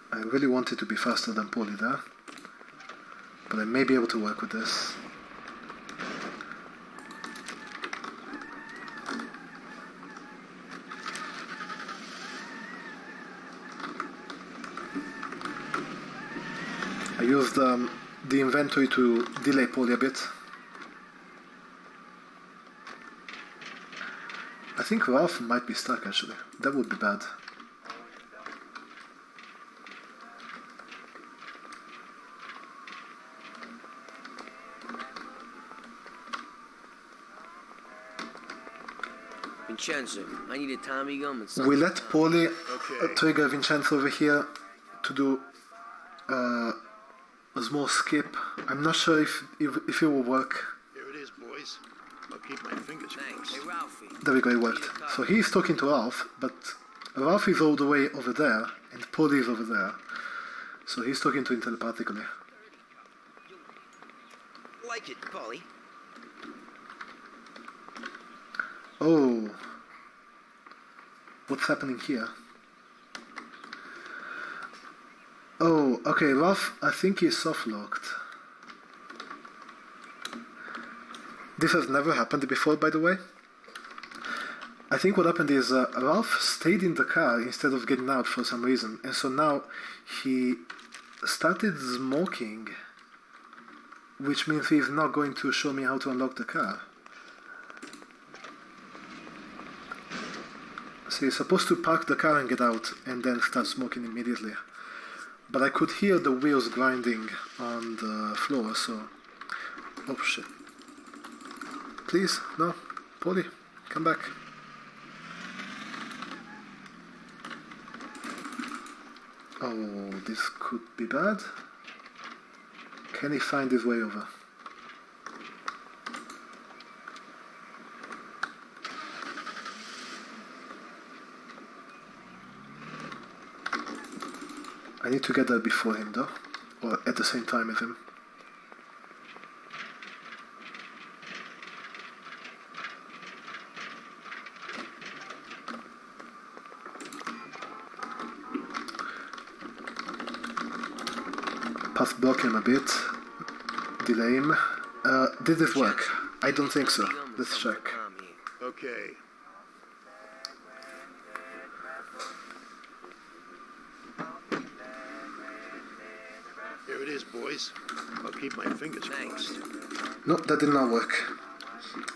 I really wanted to be faster than Polly there, but I may be able to work with this. I used the inventory to delay Polly a bit. I think Ralph might be stuck actually. That would be bad. Vincenzo, I need a Tommy gun and We let Paulie Okay. trigger Vincenzo over here to do a small skip. I'm not sure if it will work. Here it is, boys. I'll keep my fingers Thanks. crossed. Hey, Ralphie. There we go, it worked. So he's talking to Ralph, but Ralph is all the way over there, and Paulie is over there. So he's talking to him telepathically. Like it, Polly. Oh. What's happening here? Oh, okay, Ralph, I think he's soft-locked. This has never happened before, by the way. I think what happened is Ralph stayed in the car instead of getting out for some reason, and so now he started smoking, which means he's not going to show me how to unlock the car. So he's supposed to park the car and get out, and then start smoking immediately. But I could hear the wheels grinding on the floor, so... Oh shit. Please, no. Paulie, come back. Oh, this could be bad. Can he find his way over? I need to get there before him though, or at the same time as him. Past block him a bit, delay him. Did this work? I don't think so. Let's check. Okay. Here it is, boys. I'll keep my fingers crossed. No, that did not work.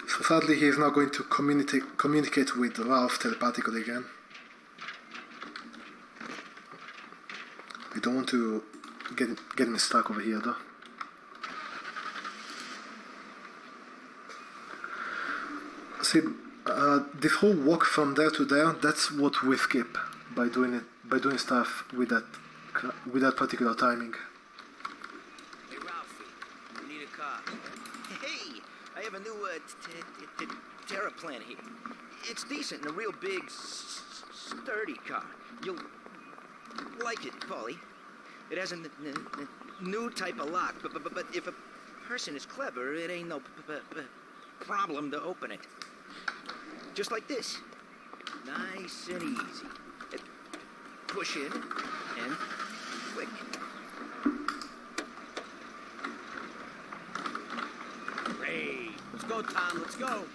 So sadly he is now going to communicate with Ralph telepathically again. We don't want to get him stuck over here though. See, this whole walk from there to there, that's what we skip by doing stuff with that particular timing. Hey, Ralphie, I need a car. Hey, I have a new Terra plan here. It's decent and a real big, sturdy car. You'll like it, Paulie. It has a new type of lock, but if a person is clever, it ain't no problem to open it. Just like this. Nice and easy. Push in and click. Hey, let's go, Tom, let's go.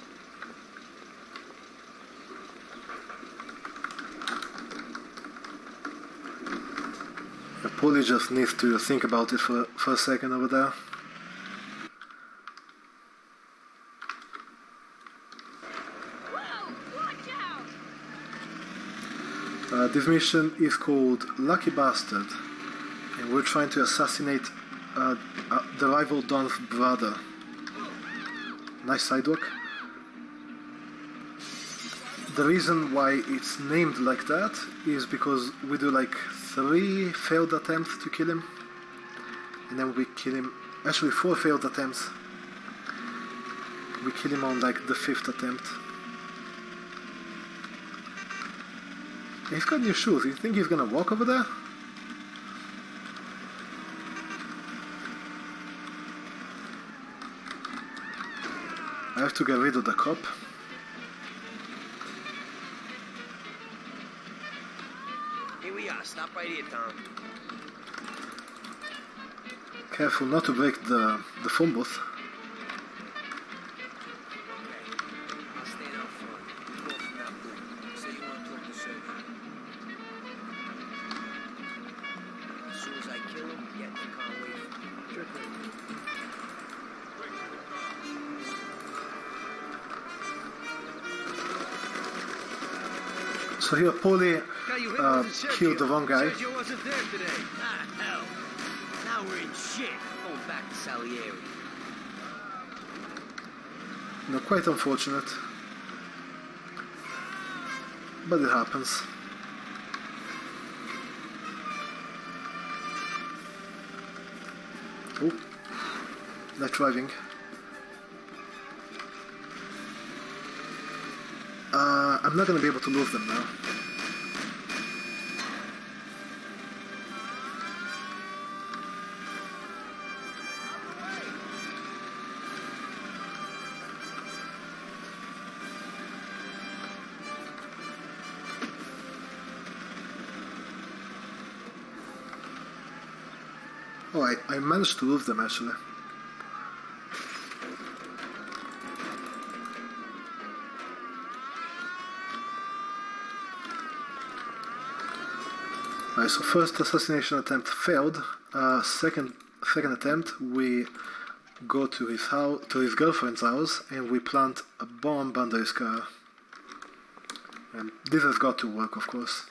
Paulie just needs to think about it for a second over there. Whoa! Watch out! This mission is called Lucky Bastard, and we're trying to assassinate the rival Don's brother. Nice sidewalk. The reason why it's named like that is because we do like 3 failed attempts to kill him, and then we kill him. Actually, 4 failed attempts. We kill him on like the 5th attempt. He's got new shoes. You think he's gonna walk over there? I have to get rid of the cop. Here we are, stop right here, Tom. Careful not to break the phone booth. I'll stand out front. Go from that booth. Say you want to talk to Sergio. As soon as I kill him, get in the car away from me. Sure thing. So here, Paulie killed the wrong guy. Sergio wasn't there today. Ah, hell. Now we're in shit. Going back to Salieri. No, quite unfortunate. but it happens. Oh, they're driving. I'm not gonna be able to move them now. Oh, I managed to move them actually. Alright, so first assassination attempt failed. Second attempt, we go to his house, to his girlfriend's house, and we plant a bomb under his car. And this has got to work, of course.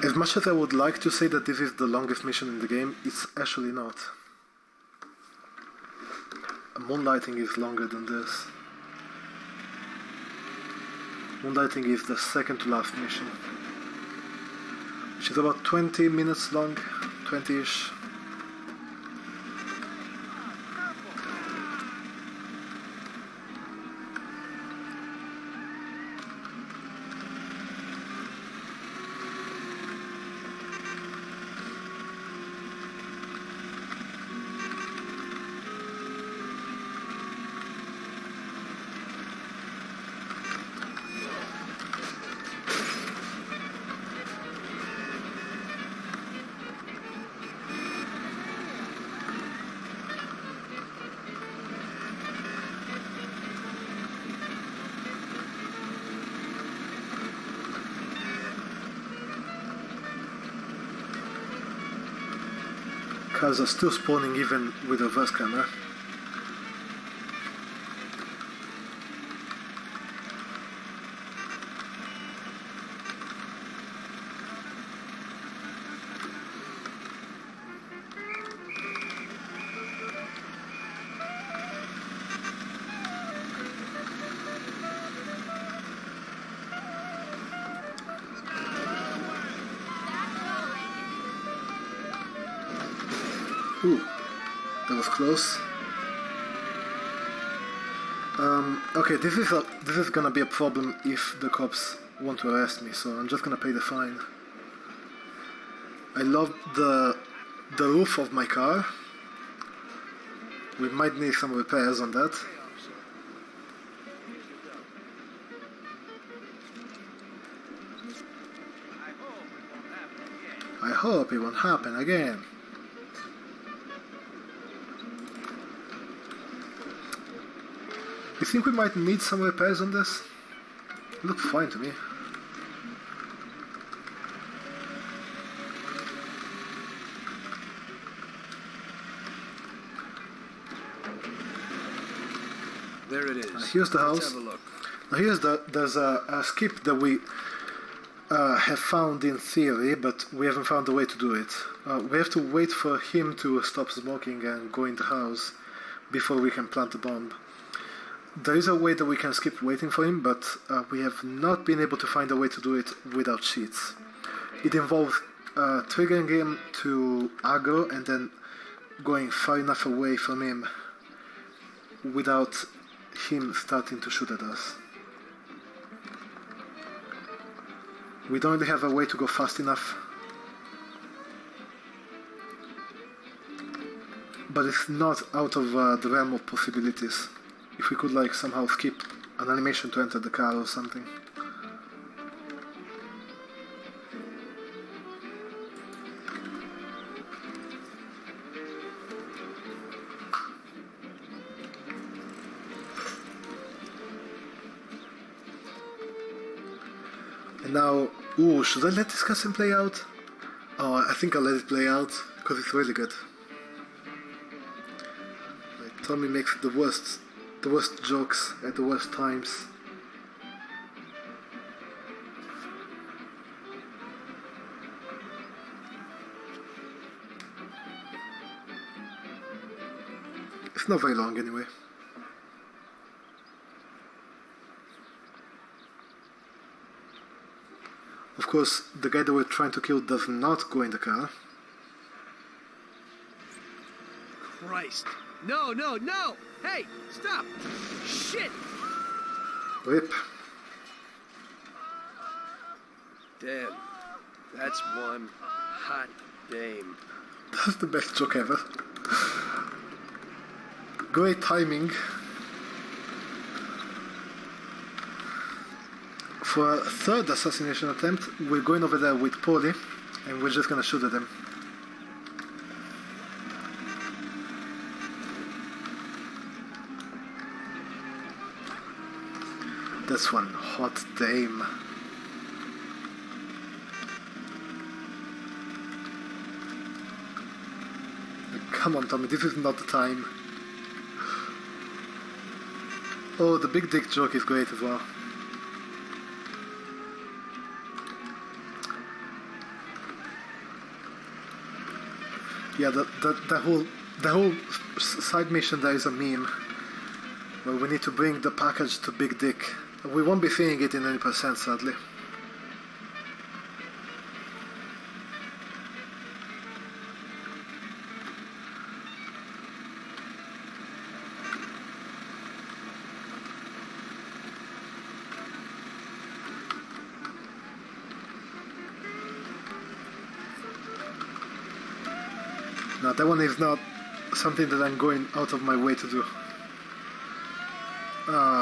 As much as I would like to say that this is the longest mission in the game, it's actually not. Moonlighting is longer than this. Moonlighting is the second to last mission, which is about 20 minutes long, 20-ish. Cars are still spawning even with a reverse camera. Ooh, that was close. Okay, this is gonna be a problem if the cops want to arrest me, so I'm just gonna pay the fine. I love the roof of my car. We might need some repairs on that. I hope it won't happen again. You think we might need some repairs on this? It looks fine to me. There it is. Here's the house. Let's have a look. Now there's a skip that we have found in theory, but we haven't found a way to do it. We have to wait for him to stop smoking and go in the house before we can plant the bomb. There is a way that we can skip waiting for him, but we have not been able to find a way to do it without cheats. It involves triggering him to aggro and then going far enough away from him without him starting to shoot at us. We don't really have a way to go fast enough, but it's not out of the realm of possibilities. If we could like somehow skip an animation to enter the car or something. And now, ooh, should I let this cutscene play out? Oh, I think I'll let it play out because it's really good. Like, Tommy makes the worst jokes at the worst times. It's not very long anyway. Of course, the guy that we're trying to kill does not go in the car. Christ. No, no, no! Hey, stop! Shit! Rip. Damn. That's one hot dame. That's the best joke ever. Great timing. For a third assassination attempt, we're going over there with Polly, and we're just gonna shoot at him. That's one hot dame. Come on, Tommy, this is not the time. Oh, the big dick joke is great as well. Yeah, the whole side mission there is a meme where we need to bring the package to Big Dick. We won't be seeing it in any percent, sadly. No, that one is not something that I'm going out of my way to do.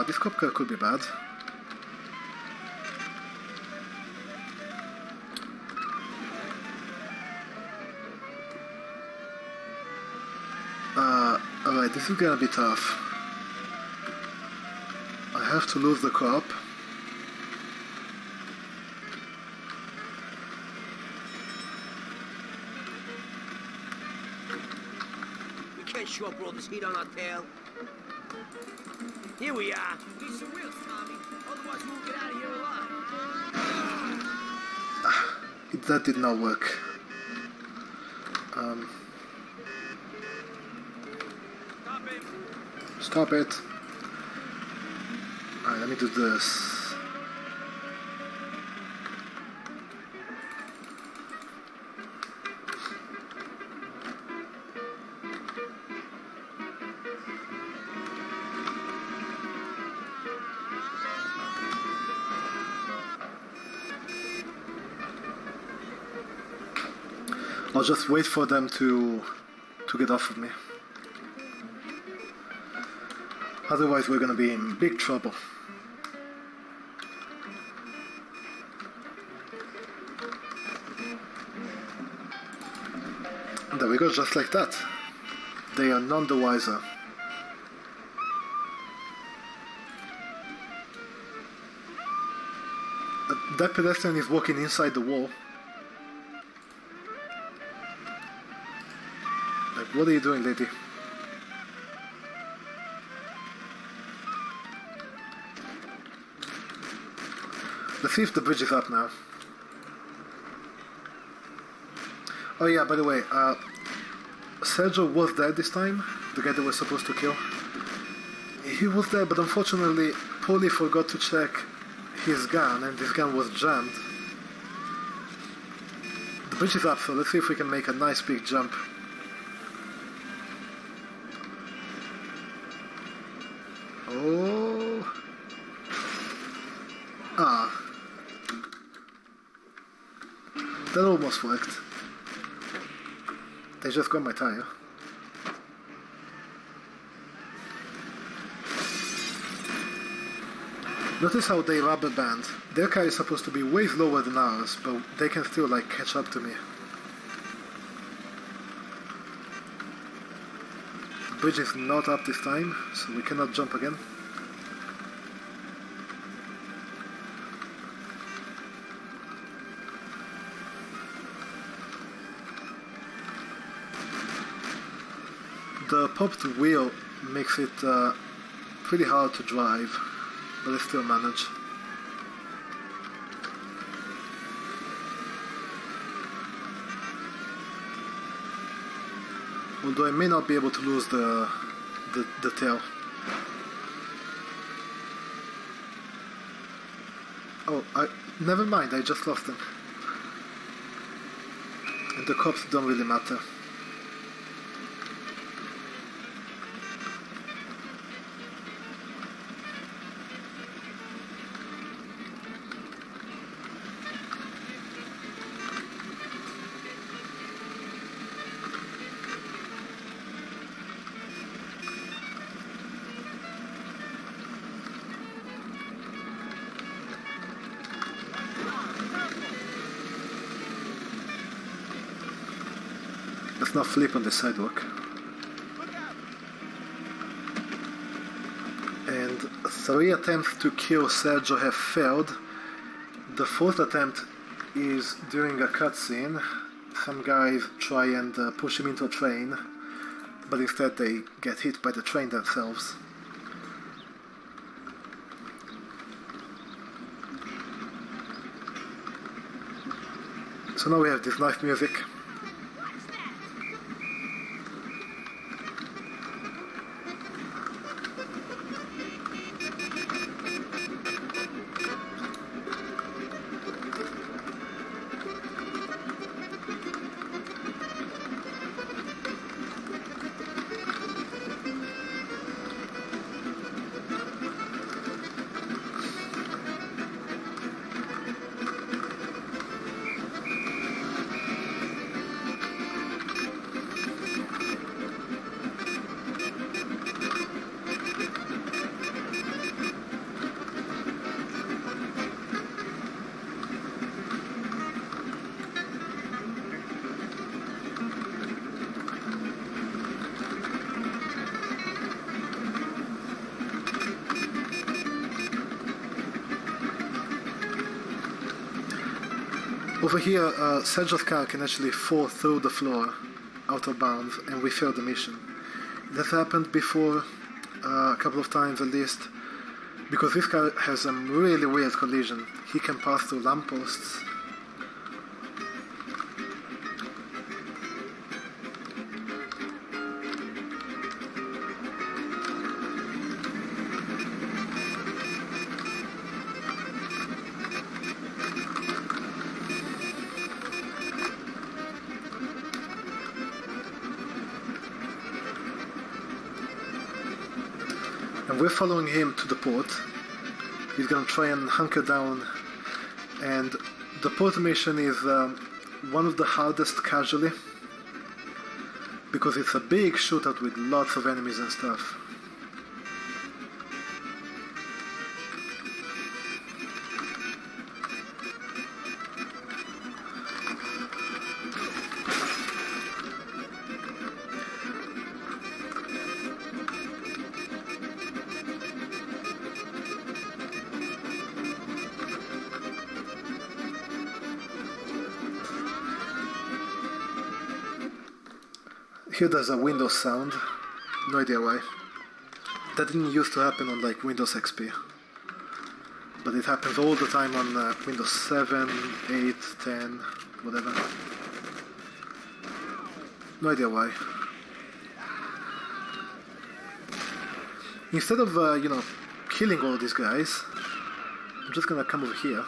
This cop car could be bad. Alright, this is gonna be tough. I have to lose the cop. We can't show up with all this heat on our tail. Here we are. Need some wheels, Tommy. Otherwise, we won't get out of here alive. That did not work. Stop it. Alright, let me do this. I'll just wait for them to get off of me. Otherwise we're gonna be in big trouble. And there we go, just like that. They are none the wiser. That pedestrian is walking inside the wall. Like, what are you doing, lady? Let's see if the bridge is up now. Oh yeah, by the way, Sergio was there this time, the guy that we're supposed to kill. He was there, but unfortunately, Paulie forgot to check his gun, and his gun was jammed. The bridge is up, so let's see if we can make a nice big jump. Oh. Ah. That almost worked. They just got my tire. Notice how they rubber band. Their car is supposed to be way slower than ours, but they can still like catch up to me. The bridge is not up this time, so we cannot jump again. The popped wheel makes it pretty hard to drive, but I still manage. Although I may not be able to lose the the tail. Oh, never mind, I just lost them. And the cops don't really matter. Let's not flip on the sidewalk. And 3 attempts to kill Sergio have failed. The 4th attempt is during a cutscene. Some guys try and push him into a train, but instead they get hit by the train themselves. So now we have this nice music. Over here, Sergio's car can actually fall through the floor, out of bounds, and we failed the mission. That's happened before, a couple of times at least, because this car has a really weird collision. He can pass through lampposts. And we're following him to the port. He's gonna try and hunker down, and the port mission is one of the hardest casually, because it's a big shootout with lots of enemies and stuff. Here there's a Windows sound, no idea why. That didn't used to happen on like Windows XP, but it happens all the time on Windows 7, 8, 10, whatever. No idea why. Instead of, killing all these guys, I'm just gonna come over here.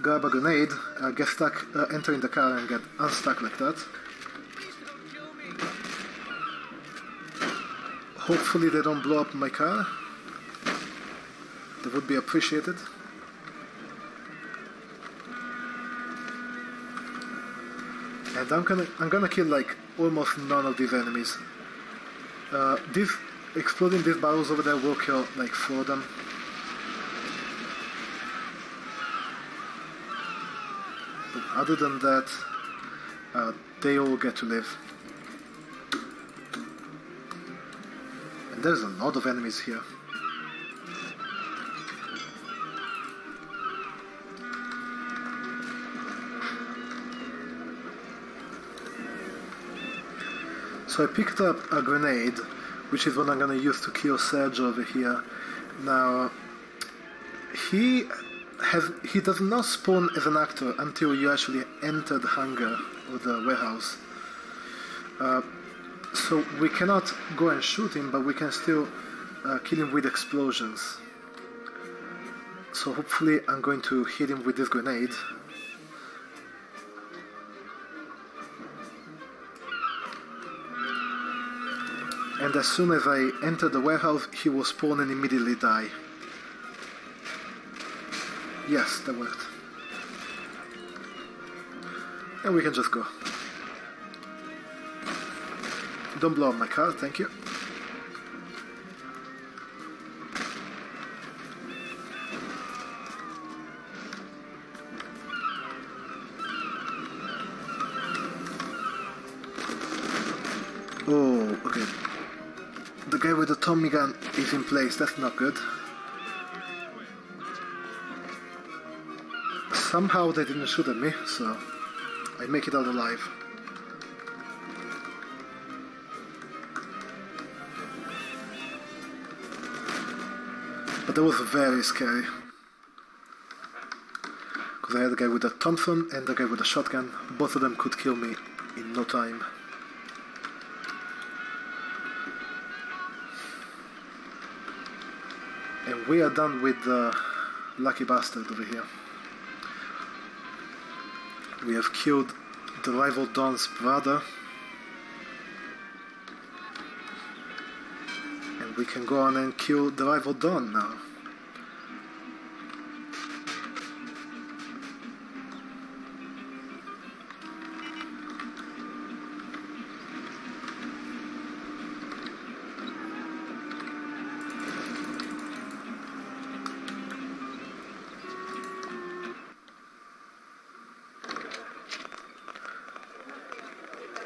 Grab a grenade, get stuck, enter in the car and get unstuck like that. Hopefully they don't blow up my car. That would be appreciated. And I'm gonna kill like almost none of these enemies. Exploding these barrels over there will kill like 4 of them. But other than that, they all get to live. And there's a lot of enemies here. So I picked up a grenade, which is what I'm gonna use to kill Sergio over here. Now, he he does not spawn as an actor until you actually enter the hangar or the warehouse. So we cannot go and shoot him, but we can still kill him with explosions. So hopefully I'm going to hit him with this grenade. And as soon as I enter the warehouse, he will spawn and immediately die. Yes, that worked. And we can just go. Don't blow up my car, thank you. Oh, okay. The guy with the Tommy gun is in place, that's not good. Somehow they didn't shoot at me, so I make it out alive. But that was very scary. Because I had the guy with the Thompson and the guy with the shotgun. Both of them could kill me in no time. And we are done with the lucky bastard over here. We have killed the rival Don's brother. And we can go on and kill the rival Don now.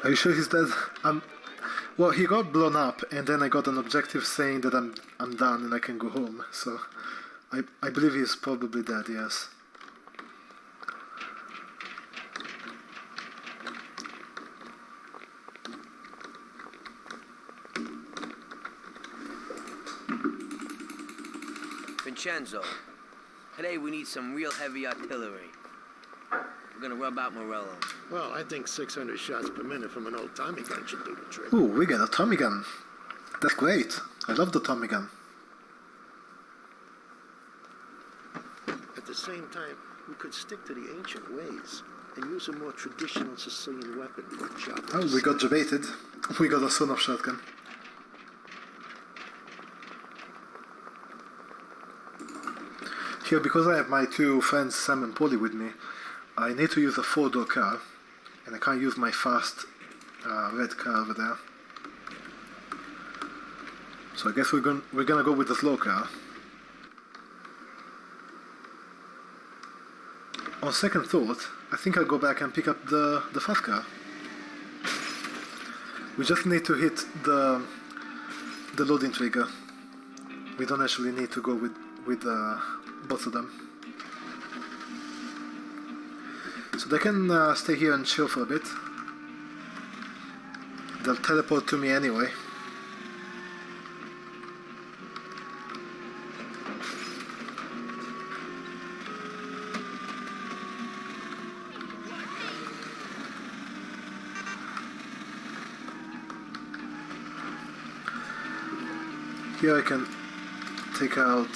Are you sure he's dead? Well, he got blown up, and then I got an objective saying that I'm done and I can go home. So, I believe he's probably dead. Yes. Vincenzo, today we need some real heavy artillery. We're gonna rub out Morello. Well, I think 600 shots per minute from an old Tommy gun should do the trick. Ooh, we got a Tommy gun. That's great. I love the Tommy gun. At the same time, we could stick to the ancient ways and use a more traditional Sicilian weapon for a job. Oh, we got debated. We got a son-of shotgun. Here, because I have my two friends Sam and Polly with me, I need to use a 4-door car, and I can't use my fast red car over there. So I guess we're gonna go with the slow car. On second thought, I think I'll go back and pick up the fast car. We just need to hit the loading trigger. We don't actually need to go with both of them. So they can stay here and chill for a bit. They'll teleport to me anyway. Here I can take out...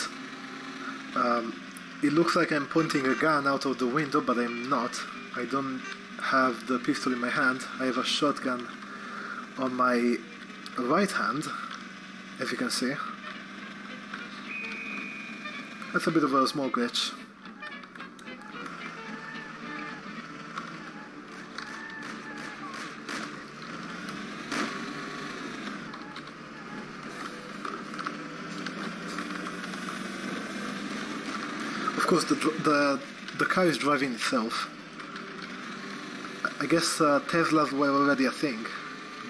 it looks like I'm pointing a gun out of the window, but I'm not. I don't have the pistol in my hand. I have a shotgun on my right hand, as you can see. That's a bit of a small glitch. Of course, the car is driving itself. I guess Teslas were already a thing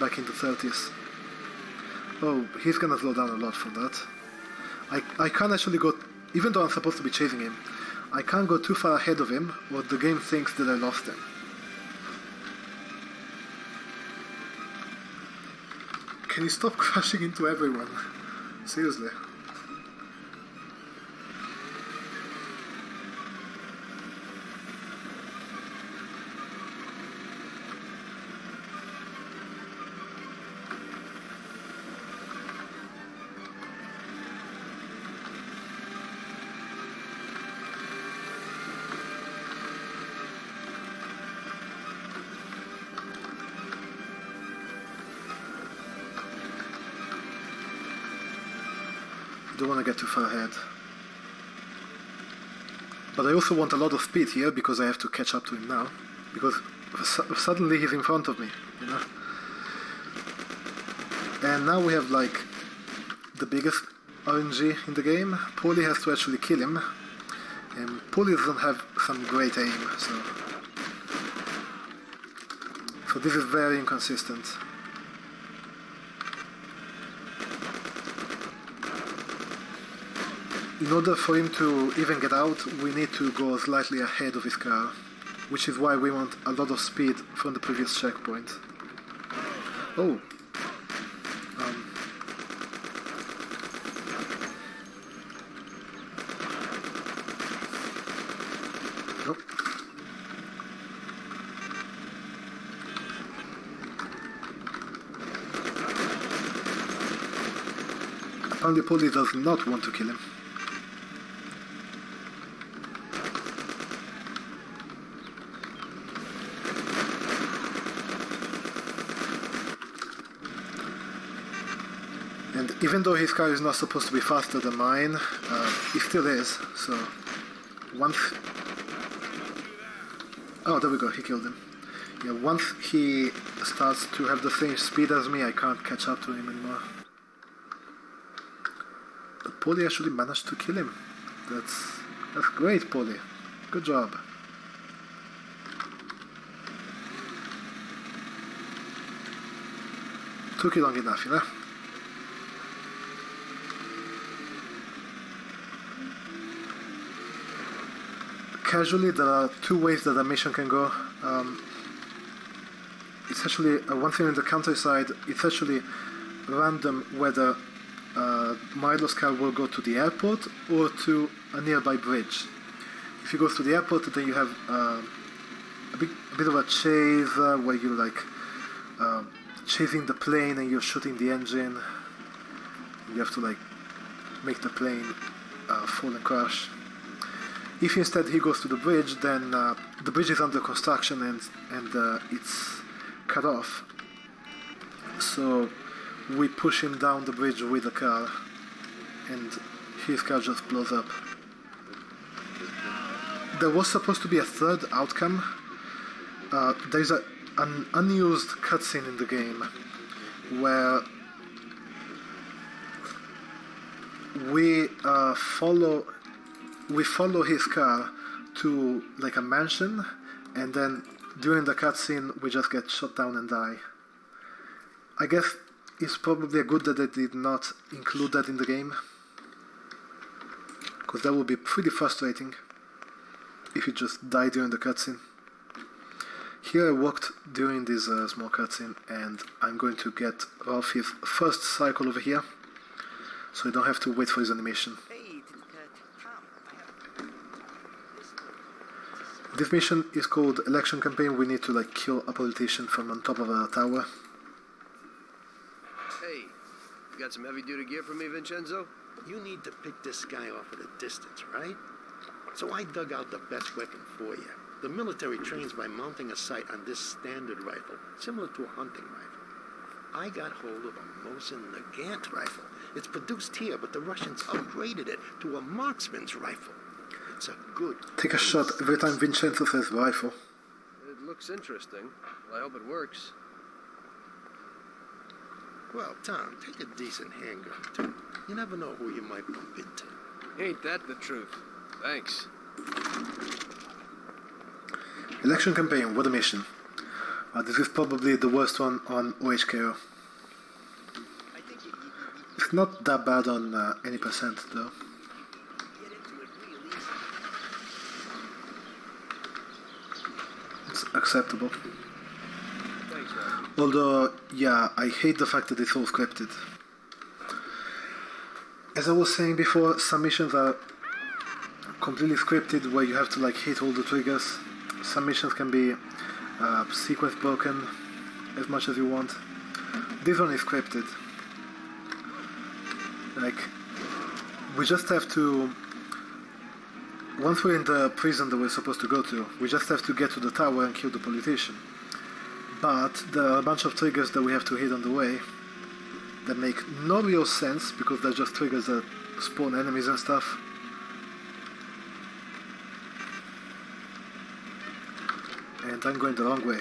back in the 30s. Oh, he's gonna slow down a lot from that. I can't actually go, even though I'm supposed to be chasing him, I can't go too far ahead of him, or the game thinks that I lost him. Can you stop crashing into everyone? Seriously. don't want to get too far ahead. But I also want a lot of speed here because I have to catch up to him now. Because suddenly he's in front of me, you know. And now we have like the biggest RNG in the game. Paulie has to actually kill him. And Paulie doesn't have some great aim, so this is very inconsistent. In order for him to even get out, we need to go slightly ahead of his car, which is why we want a lot of speed from the previous checkpoint. Oh. Nope. Apparently Paulie does not want to kill him. And even though his car is not supposed to be faster than mine, it still is, so once... Oh, there we go, he killed him. Yeah, once he starts to have the same speed as me, I can't catch up to him anymore. But Paulie actually managed to kill him. That's great, Paulie. Good job. Took you long enough, you know? Casually, there are two ways that a mission can go. It's actually one thing in the countryside. It's actually random whether Milo's car will go to the airport or to a nearby bridge. If he goes to the airport, then you have a bit of a chase where you're like chasing the plane and you're shooting the engine. You have to like make the plane fall and crash. If instead he goes to the bridge, then the bridge is under construction and it's cut off. So we push him down the bridge with the car, and his car just blows up. There was supposed to be a third outcome. There's an unused cutscene in the game where we follow his car to like a mansion, and then during the cutscene we just get shot down and die. I guess it's probably good that they did not include that in the game, because that would be pretty frustrating if you just die during the cutscene. Here I walked during this small cutscene, and I'm going to get Ralphie's first cycle over here, so I don't have to wait for his animation. This mission is called Election Campaign. We need to like kill a politician from on top of a tower. Hey, you got some heavy-duty gear for me, Vincenzo? You need to pick this guy off at a distance, right? So I dug out the best weapon for you. The military trains by mounting a sight on this standard rifle, similar to a hunting rifle. I got hold of a Mosin Nagant rifle. It's produced here, but the Russians upgraded it to a marksman's rifle. It's a good... Take a shot every time Vincenzo says rifle. It looks interesting. Well, I hope it works. Well, Tom, take a decent handgun, too. You never know who you might bump into. Ain't that the truth? Thanks. Election Campaign, what a mission. This is probably the worst one on OHKO. It's not that bad on any percent, though. It's acceptable. Thanks, Rob. Although, yeah, I hate the fact that it's all scripted. As I was saying before, some missions are completely scripted where you have to like hit all the triggers. Some missions can be sequence broken as much as you want. This one is scripted. Like, we just have to... Once we're in the prison that we're supposed to go to, we just have to get to the tower and kill the politician. But there are a bunch of triggers that we have to hit on the way that make no real sense because they're just triggers that spawn enemies and stuff. And I'm going the wrong way.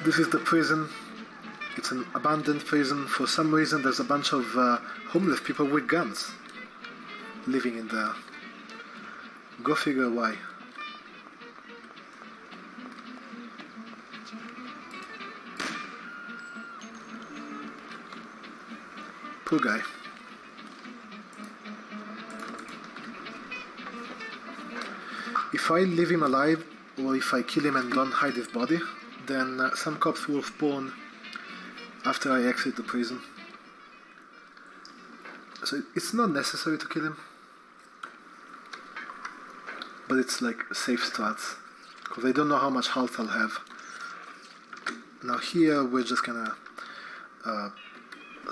This is the prison. It's an abandoned prison. For some reason there's a bunch of homeless people with guns living in there. Go figure why. Poor guy. If I leave him alive, or if I kill him and don't hide his body, then some cops will spawn after I exit the prison. So it's not necessary to kill him, but it's like safe strats, because I don't know how much health I'll have. Now here we're just gonna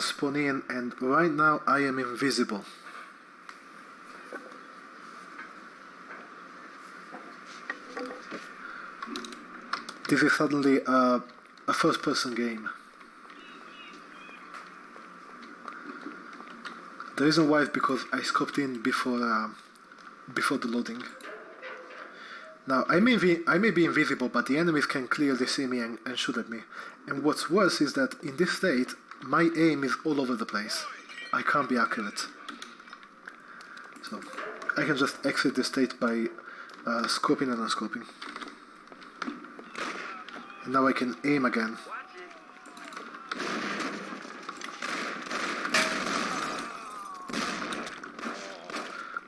spawn in, and right now I am invisible. This is suddenly a first-person game. The reason why is because I scoped in before the loading. Now I may be invisible, but the enemies can clearly see me and shoot at me. And what's worse is that in this state, my aim is all over the place. I can't be accurate. So I can just exit the state by scoping and unscoping. And now I can aim again.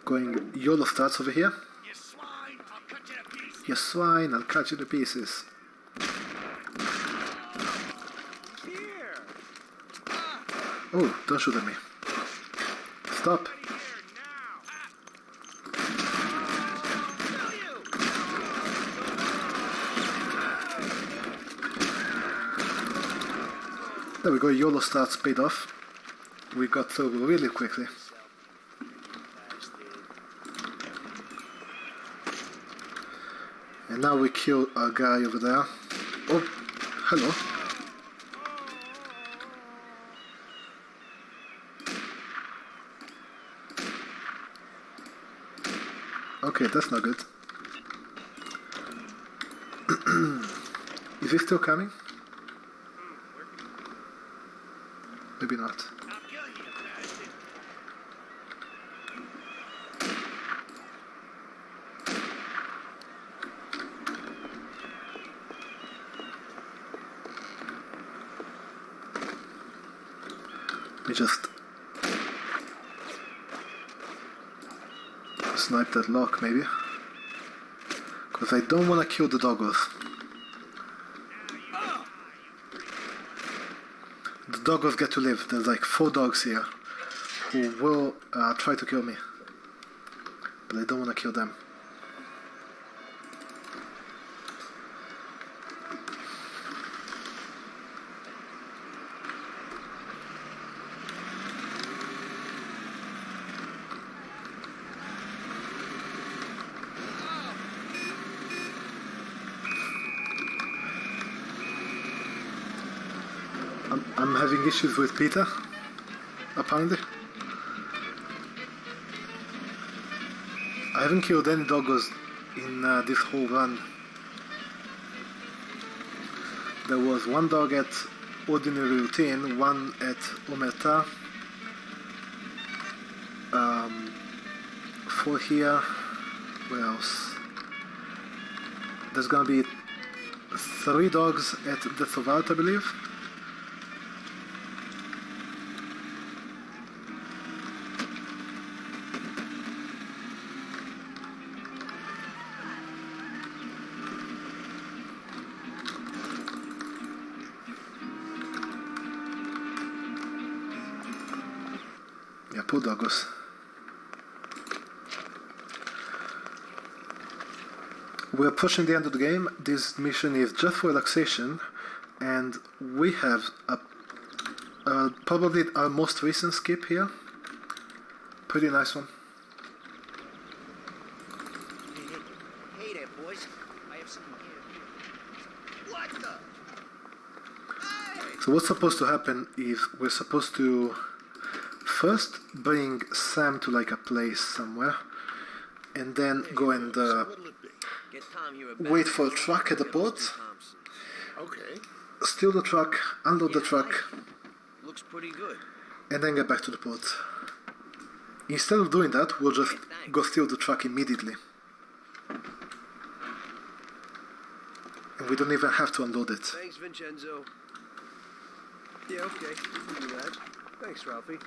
Going YOLO starts over here. You swine, I'll cut you to pieces. Oh, don't shoot at me. Stop. There we go, YOLO starts paid off. We got through really quickly. And now we kill a guy over there. Oh, hello. Okay, that's not good. Is he still coming? Maybe not. Let me just snipe that lock, maybe. Because I don't want to kill the doggos. The doggos get to live. There's like 4 dogs here who will try to kill me. But I don't want to kill them. I'm having issues with Peter, apparently. I haven't killed any doggos in this whole run. There was 1 dog at Ordinary Routine, 1 at Omerta, 4 here. Where else? There's gonna be 3 dogs at Death of Art, I believe. Yeah, poor doggos. We're pushing the end of the game. This mission is just for relaxation, and we have probably our most recent skip here. Pretty nice one. Hey there, boys. I have something here. What the? So what's supposed to happen is we're supposed to first bring Sam to like a place somewhere, and then go and wait for a truck at the port. Okay. Steal the truck, unload the truck, Looks pretty good. and then get back to the port. Instead of doing that, we'll just go steal the truck immediately. And we don't even have to unload it. Thanks, Vincenzo. Yeah, okay. We can do that. Thanks, Ralphie.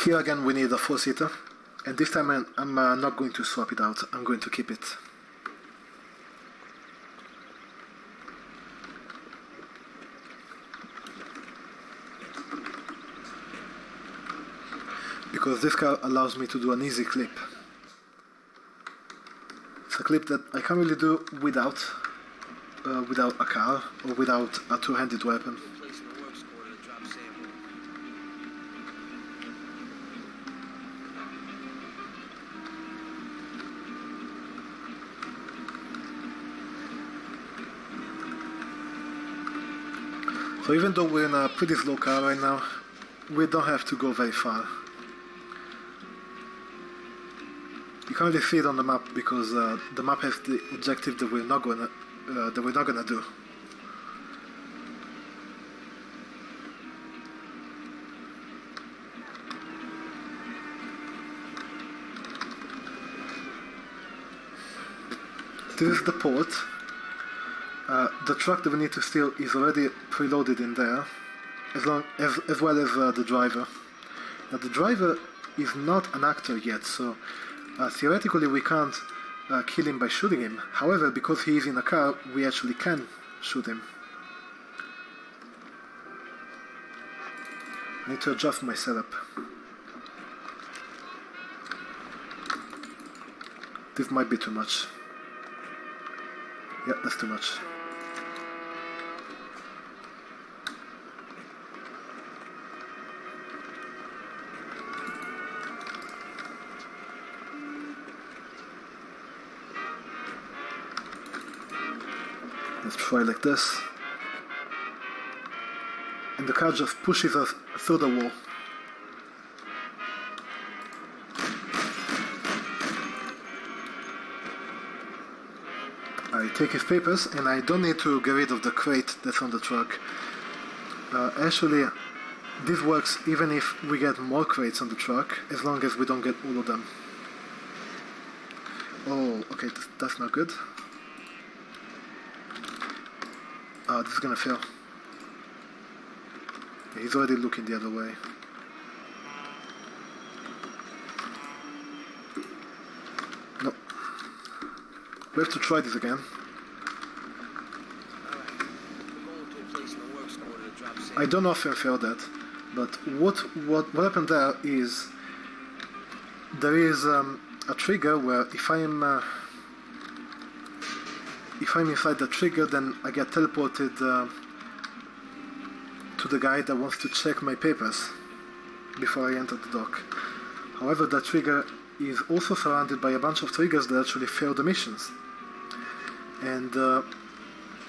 Here again we need a 4-seater, and this time I'm not going to swap it out, I'm going to keep it. Because this car allows me to do an easy clip. It's a clip that I can't really do without a car or without a two-handed weapon. So even though we're in a pretty slow car right now, we don't have to go very far. You can't really see it on the map because the map has the objective that we're not gonna do. This is the port. The truck that we need to steal is already preloaded in there, as well as the driver. Now the driver is not an actor yet, so theoretically we can't kill him by shooting him. However, because he is in a car, we actually can shoot him. I need to adjust my setup. This might be too much. Yeah, that's too much. Let's try like this. And the car just pushes us through the wall. I take his papers, and I don't need to get rid of the crate that's on the truck. Actually, this works even if we get more crates on the truck, as long as we don't get all of them. Oh, okay, that's not good. This is gonna fail. He's already looking the other way. No. We have to try this again. I don't often fail that, but what happened there is there is a trigger where if I'm inside the trigger, then I get teleported to the guy that wants to check my papers before I enter the dock. However, that trigger is also surrounded by a bunch of triggers that actually fail the missions. And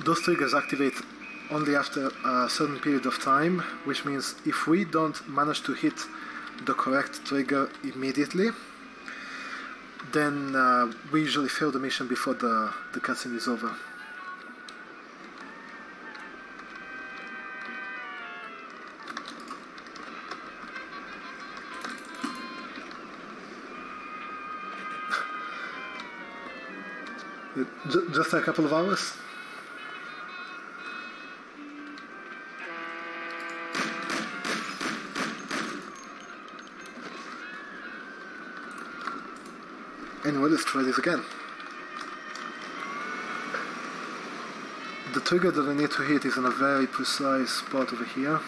those triggers activate only after a certain period of time, which means if we don't manage to hit the correct trigger immediately, then we usually fail the mission before the cutscene is over. Just a couple of hours? Anyway, let's try this again. The trigger that I need to hit is in a very precise spot over here.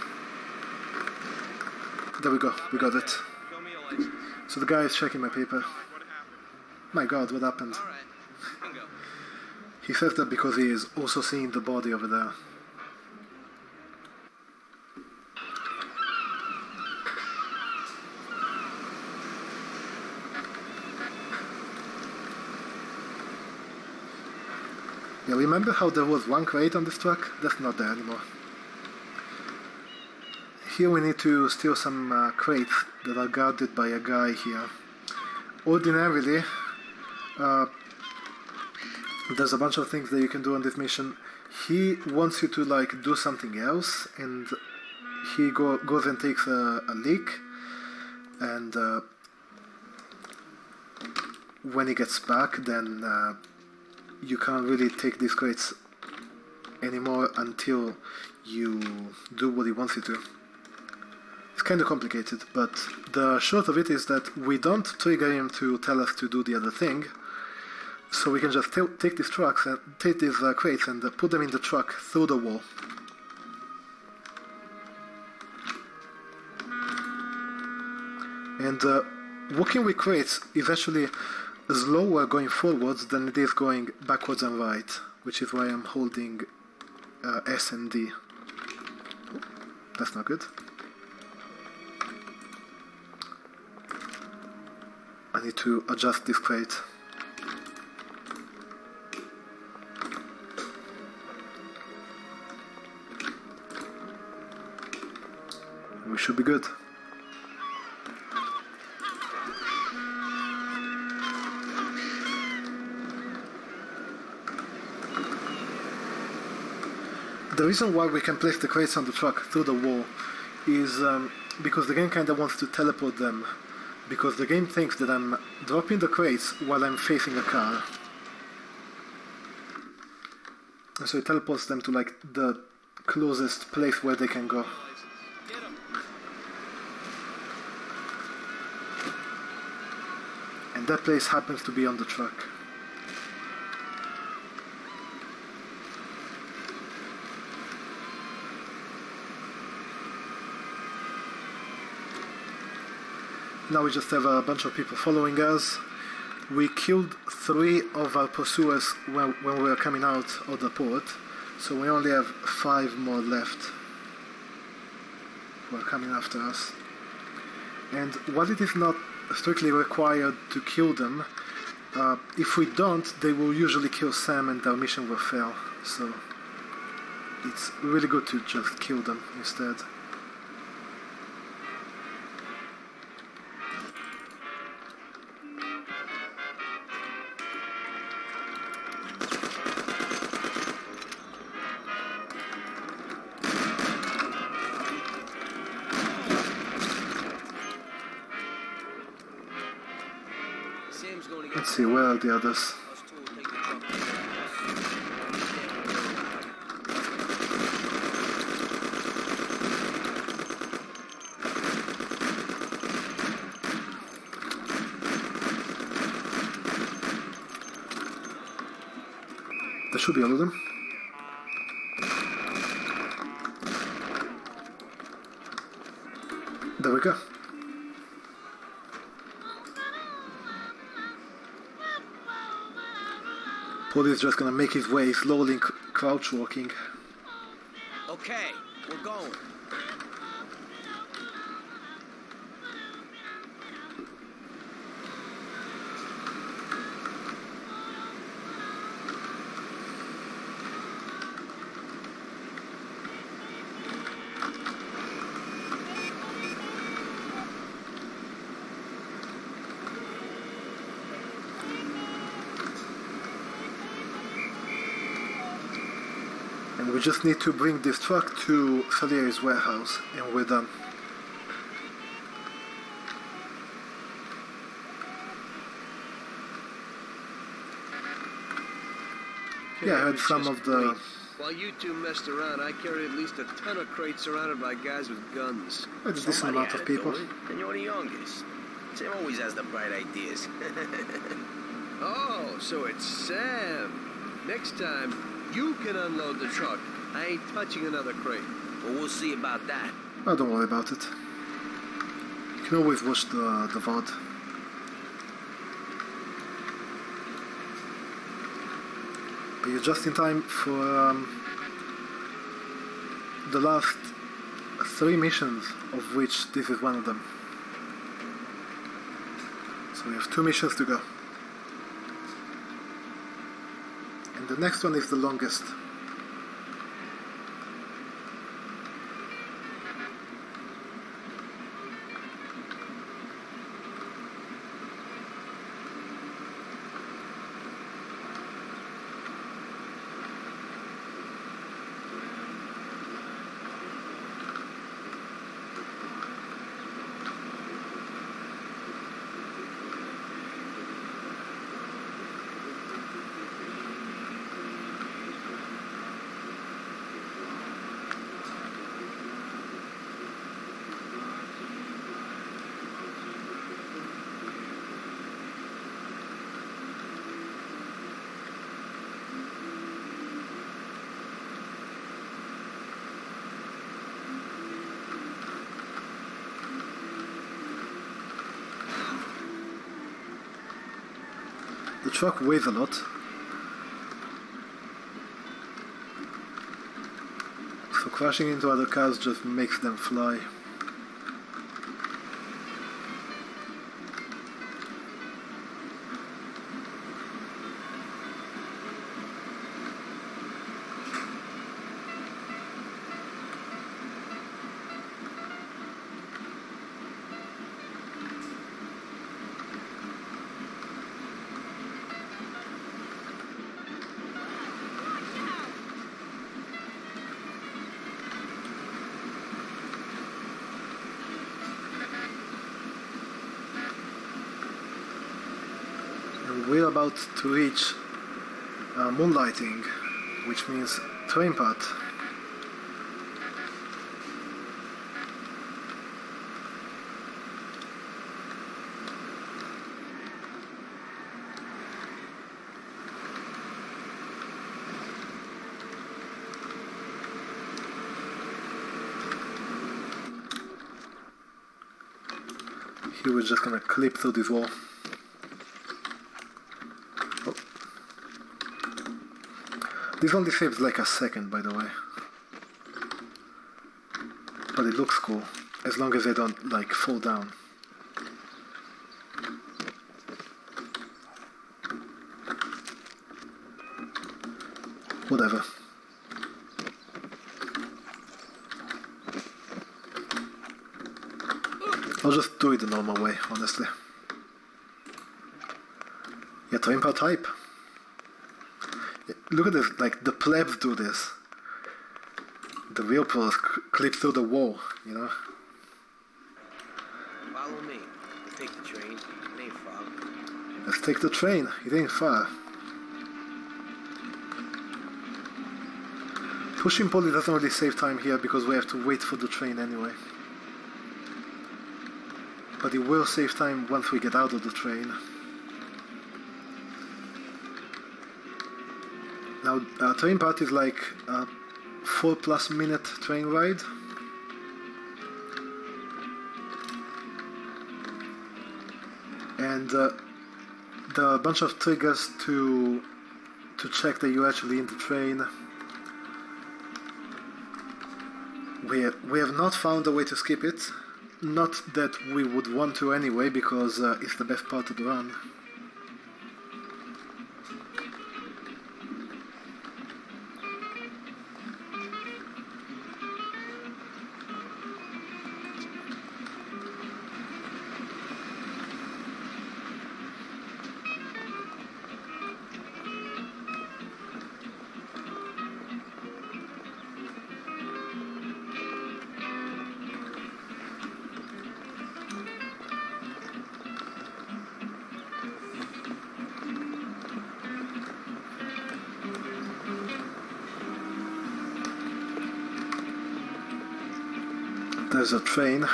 There we go, we got it. Show me a So the guy is checking my paper. My god, what happened? He says that because he is also seeing the body over there. Yeah, remember how there was one crate on this truck? That's not there anymore. Here we need to steal some crates that are guarded by a guy here. Ordinarily, there's a bunch of things that you can do on this mission. He wants you to like do something else, and he goes and takes a leak, and when he gets back, then you can't really take these crates anymore until you do what he wants you to. It's kind of complicated, but the short of it is that we don't trigger him to tell us to do the other thing, so we can just take these trucks and take these crates and put them in the truck through the wall. And walking with crates is actually slower going forwards than it is going backwards and right, which is why I'm holding S and D. Oh, that's not good. I need to adjust this crate. We should be good. The reason why we can place the crates on the truck through the wall is because the game kind of wants to teleport them, because the game thinks that I'm dropping the crates while I'm facing a car. And so it teleports them to like the closest place where they can go. And that place happens to be on the truck. Now we just have a bunch of people following us. We killed 3 of our pursuers when we were coming out of the port, so we only have 5 more left who are coming after us. And while it is not strictly required to kill them, if we don't, they will usually kill Sam and our mission will fail. So it's really good to just kill them instead. Let's see, where are the others? There should be all of them. There we go. Paul is just gonna make his way slowly crouch walking. Okay, we're going. And we just need to bring this truck to Salieri's warehouse, and we're done. Yeah, I heard some of the... While you two messed around, I carried at least a ton of crates surrounded by guys with guns. A decent amount of people. And you're the youngest. Sam always has the bright ideas. Oh, so it's Sam. Next time, you can unload the truck. I ain't touching another crate. Well, we'll see about that. Oh, don't worry about it. You can always watch the VOD. But you're just in time for the last 3 missions, of which this is one of them. So we have 2 missions to go. And the next one is the longest. The truck weighs a lot, so crashing into other cars just makes them fly. We're about to reach moonlighting, which means train path. Here we're just gonna clip through this wall. This only saves like a second, by the way. But it looks cool, as long as they don't, like, fall down. Whatever. I'll just do it the normal way, honestly. Yeah, train path type. Look at this, like, the plebs do this. The real pros clip through the wall, you know? Follow me. Let's take the train. It ain't far. Let's take the train. It ain't far. Pushing pulley doesn't really save time here because we have to wait for the train anyway. But it will save time once we get out of the train. Now, train path is like a 4+ minute train ride. And there are a bunch of triggers to check that you're actually in the train. We have not found a way to skip it. Not that we would want to anyway, because it's the best part of the run. There's a train.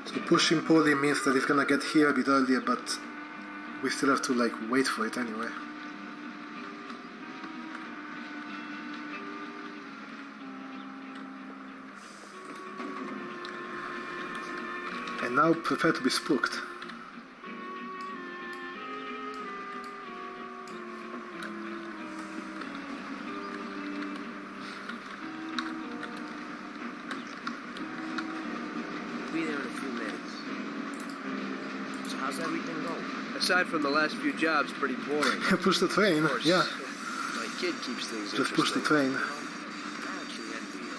So pushing pulley means that it's gonna get here a bit earlier, but we still have to like wait for it anyway. And now prepare to be spooked. how's everything go? Aside from the last few jobs, pretty boring. Push the train, Of course, yeah. My kid keeps things Just push the interesting. train. I actually envy you.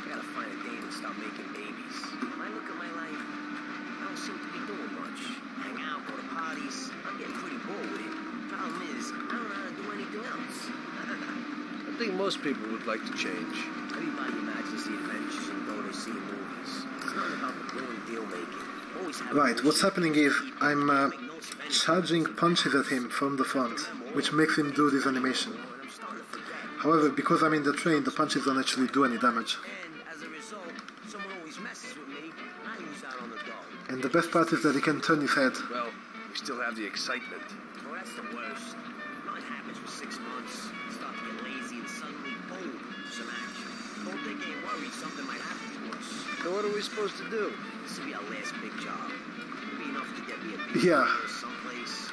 I gotta find a date and start making babies. When I look at my life, I don't seem to be doing much. Hang out, go to parties. I'm getting pretty bored with it. Problem is, I don't know how to do anything else. I think most people would like to change. Everybody imagines the adventures and go to see movies. It's not about the blue and deal making. Always have Right, what's happening is I'm charging punches at him from the front, which makes him do this animation. However, because I'm in the train, the punches don't actually do any damage. And as a result, someone always messes with me, and I lose out on the dough. And the best part is that he can turn his head. Well, we still have the excitement. Oh, that's the worst. Nothing happens for 6 months. Start to get lazy and suddenly, boom, some action. Don't think ain't worried, something might happen to us. So what are we supposed to do? This will be our last big job. It'll be enough to get me a big Yeah. deal someplace,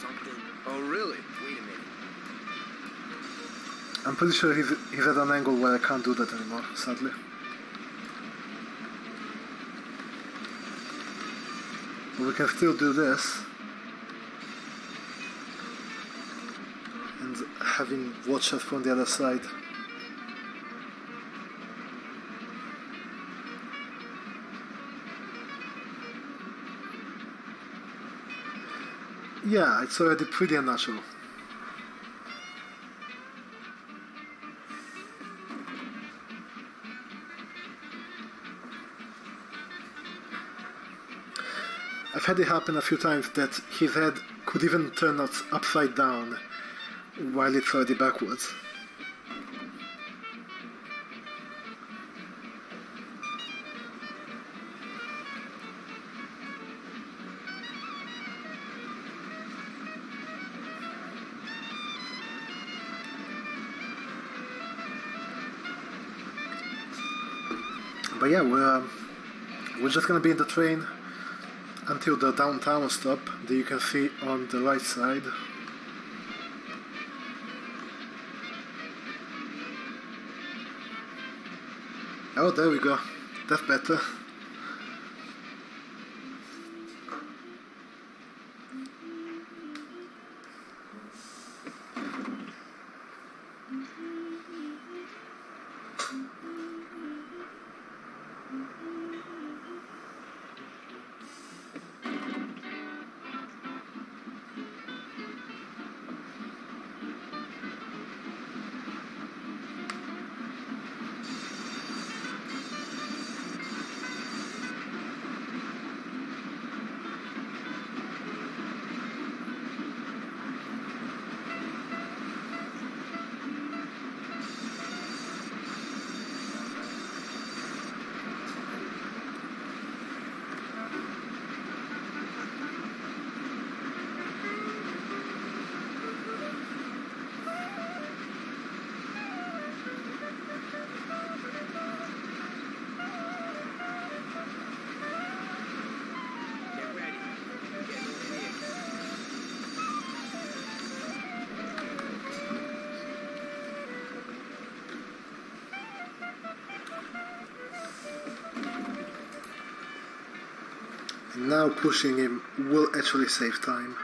something. Oh, really? Wait a minute. I'm pretty sure he's at an angle where I can't do that anymore, sadly. But we can still do this. And have him watch us from the other side. Yeah, it's already pretty unnatural. I've had it happen a few times that his head could even turn upside down while it's already backwards. But yeah, we're just gonna be in the train until the downtown stop that you can see on the right side. Oh, there we go. That's better. Get ready. Get over here. And now pushing him will actually save time.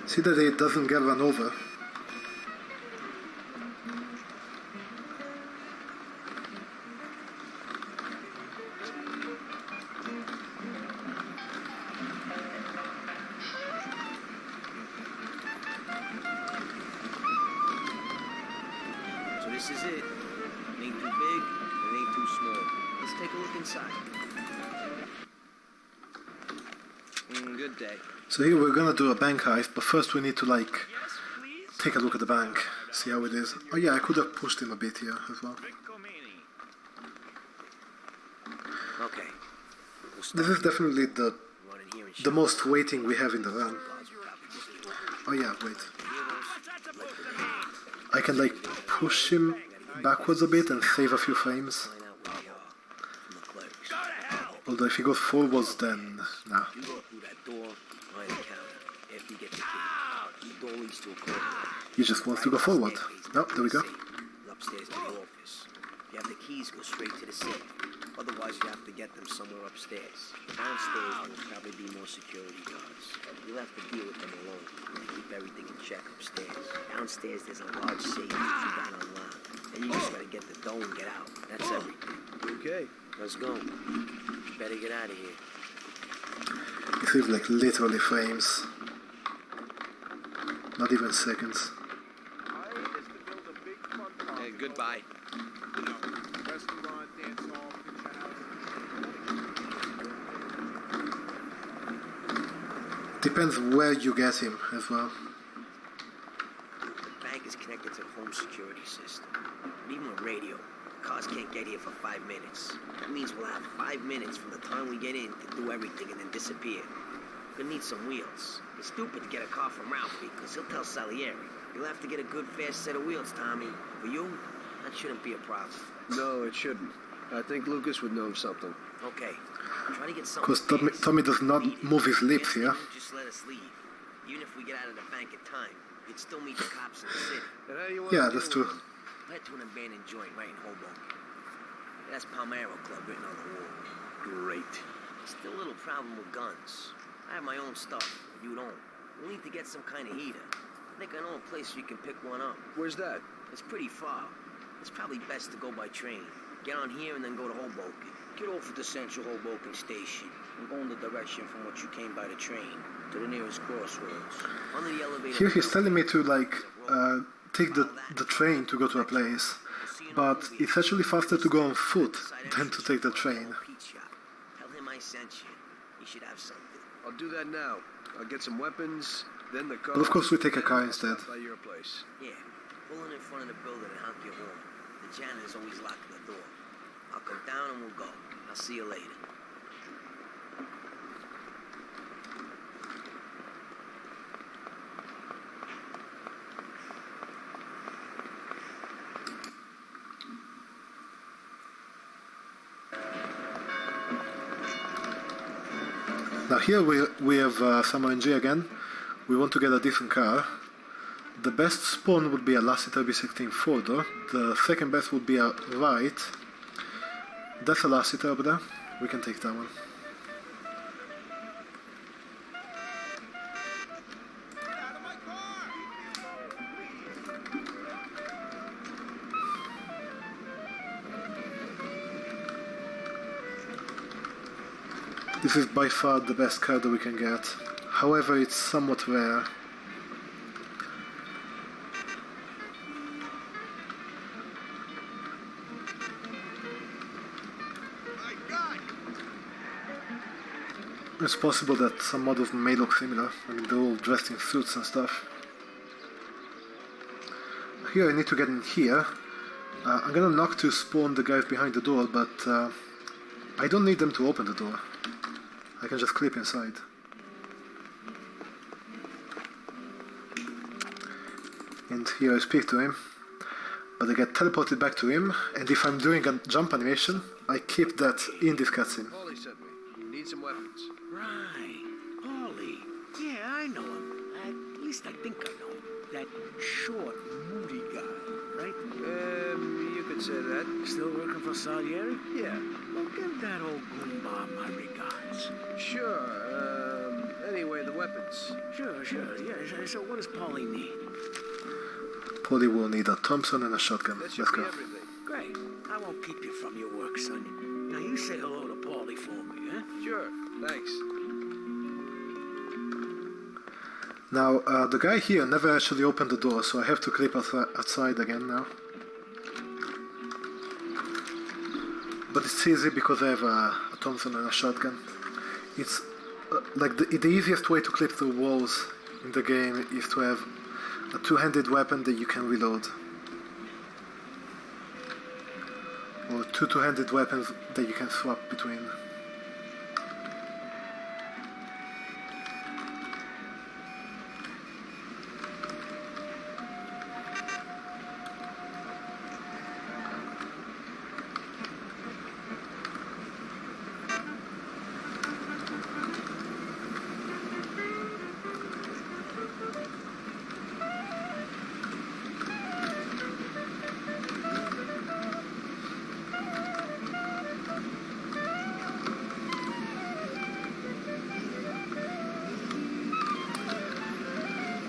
See that it doesn't get run over. So this is it. It ain't too big, it ain't too small. Let's take a look inside. Good day. So here we're gonna do a bank heist, but first we need to like take a look at the bank, see how it is. Oh yeah, I could have pushed him a bit here as well. Okay. This is definitely the most waiting we have in the run. Oh yeah, wait. I can like push him backwards a bit and save a few frames. Although if he goes forwards, then nah. You go through that door behind the counter. After you get the key, the door leads to a corridor. He just wants to go forward. No, there we go. Upstairs to the office. If you have the keys, go straight to the safe. Otherwise, you have to get them somewhere upstairs. Downstairs will probably be more security guards. You'll have to deal with them alone. Keep everything in check upstairs. Downstairs, there's a large safe that you got unlocked. And you just gotta get the dough and get out. That's everything. Okay. Let's go. Better get out of here. This is like literally frames. Not even seconds. Hey, goodbye. Restaurant, dance hall, picture house. Depends where you get him as well. The bank is connected to the home security system. But even with radio, cars can't get here for 5 minutes. That means we'll have 5 minutes from the time we get in to do everything and then disappear. We'll need some wheels. It's stupid to get a car from Ralphie, because he'll tell Salieri. You'll have to get a good, fast set of wheels, Tommy. For you, that shouldn't be a problem. No, it shouldn't. I think Lucas would know of something. Okay. Try to get something. Because Tommy does not move his lips here. Just let us leave. Even if we get out of the bank in time, you'd still meet the cops in the city. And how do you want Yeah, to that's deal true. with them? Head to an abandoned joint right in Hoboken. That's Palmero Club written on the wall. Great. Still a little problem with guns. I have my own stuff. You don't. We'll need to get some kind of heater. I think I know a place you can pick one up. Where's that? It's pretty far. It's probably best to go by train. Get on here and then go to Hoboken. Get off at the Central Hoboken station and go in the direction from which you came by the train to the nearest crossroads. Under the elevator. Here he's telling me to like take the train to go to a place, but it's actually faster to go on foot than to take the train. Tell him I sent you. He should have something. I'll do that now. I'll get some weapons, then the car. But of course we take a car instead. By your place. Yeah. Pull in front of the building and honk your horn. The janitor's always locking the door. I'll come down and we'll go. I'll see you later. Now here we have some RNG again. We want to get a decent car. The best spawn would be a Lassiter B16 4-door. The second best would be a right. That's a Lassiter over there. We can take that one. This is by far the best car that we can get. However, it's somewhat rare. It's possible that some models may look similar. I mean, they're all dressed in suits and stuff. Here I need to get in here. I'm gonna knock to spawn the guys behind the door, but I don't need them to open the door. I can just clip inside. And here I speak to him, but I get teleported back to him, and if I'm doing a jump animation, I keep that in this cutscene. Paulie sent me. Need some weapons. Right. Paulie. Yeah, I know him. At least I think I know him. That short, moody guy, right? You could say that. Still working for Salieri? Yeah. Well, give that old goomba my regards. Sure. Anyway, the weapons. Sure. Yeah, so what does Paulie need? Paulie will need a Thompson and a shotgun. That should Let's be go. everything. Great. I won't keep you from your work, son. Now you say hello to Paulie for me, huh? Sure. Thanks. Now, the guy here never actually opened the door, so I have to clip outside again now. It's easy because I have a Thompson and a shotgun. It's like the easiest way to clip through walls in the game is to have a two-handed weapon that you can reload. Or two-handed weapons that you can swap between.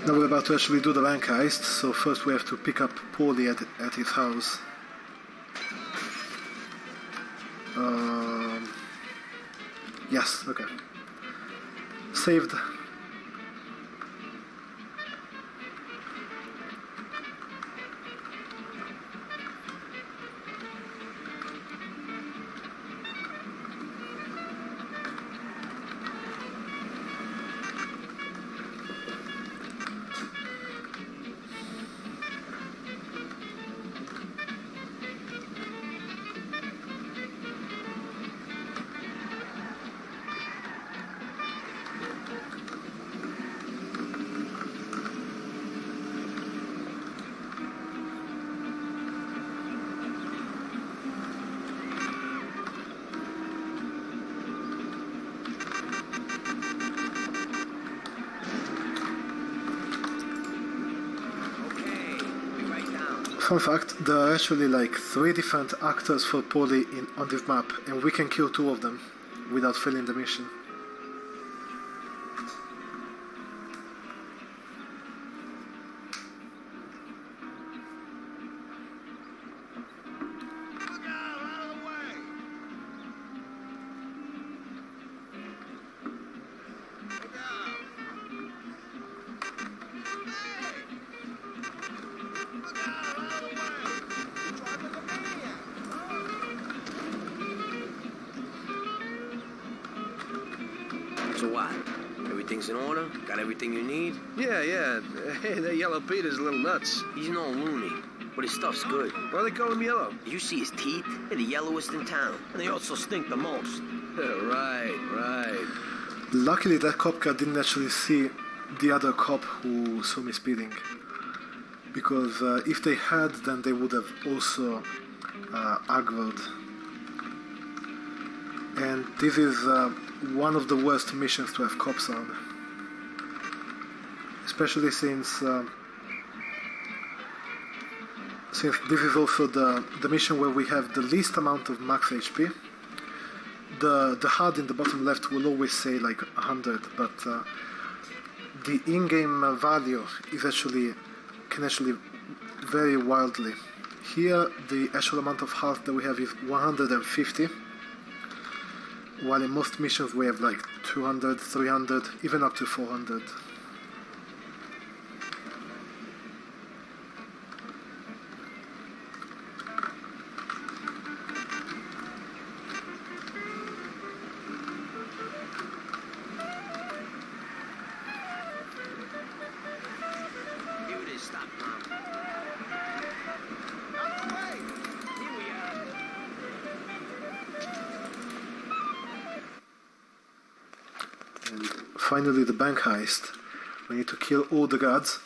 Now we're about to actually do the bank heist, so first we have to pick up Paulie at his house. Yes, okay. Saved. Fun fact, there are actually like 3 different actors for Paulie on this map, and we can kill 2 of them without failing the mission. So what? Everything's in order? Got everything you need? Yeah. Hey, that Yellow Peter's a little nuts. He's no loony, but his stuff's good. Why they call him Yellow? You see his teeth? They're the yellowest in town, and they also stink the most. Right. Luckily that cop car didn't actually see the other cop who saw me speeding. Because if they had, then they would have also aggroed. And this is one of the worst missions to have cops on. Especially since this is also the mission where we have the least amount of max HP. The HUD in the bottom left will always say like 100, but the in-game value is can actually vary wildly. Here the actual amount of health that we have is 150, while in most missions we have like 200, 300, even up to 400. Finally, the bank heist. We need to kill all the guards,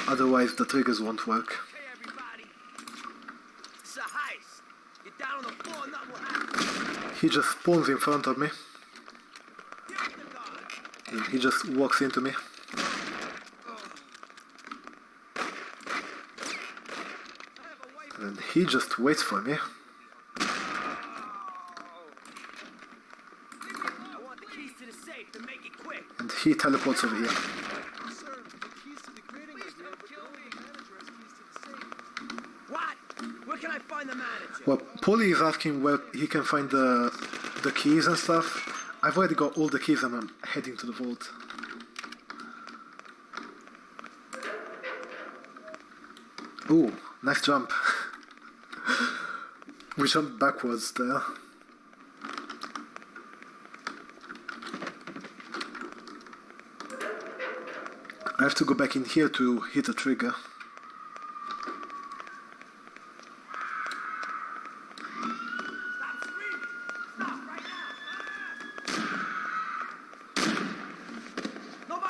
otherwise the triggers won't work. Hey everybody! It's a heist! Get down on the floor, nothing will happen! He just spawns in front of me. And he just walks into me. And he just waits for me. And he teleports over here. What? Where can I find the manager? Well, Paulie is asking where he can find the keys and stuff. I've already got all the keys and I'm heading to the vault. Ooh, nice jump. We jumped backwards there. I have to go back in here to hit the trigger.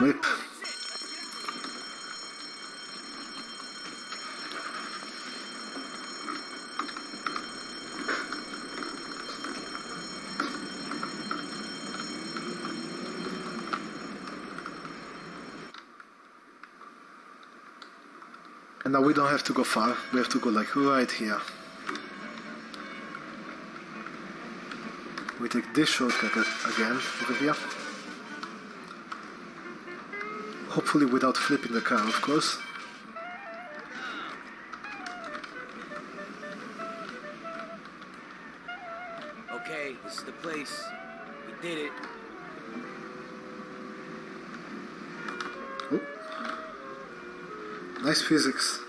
Whip. And now we don't have to go far, we have to go like right here. We take this shortcut again, over here. Hopefully without flipping the car, of course. Okay, this is the place. We did it. Oh. Nice physics.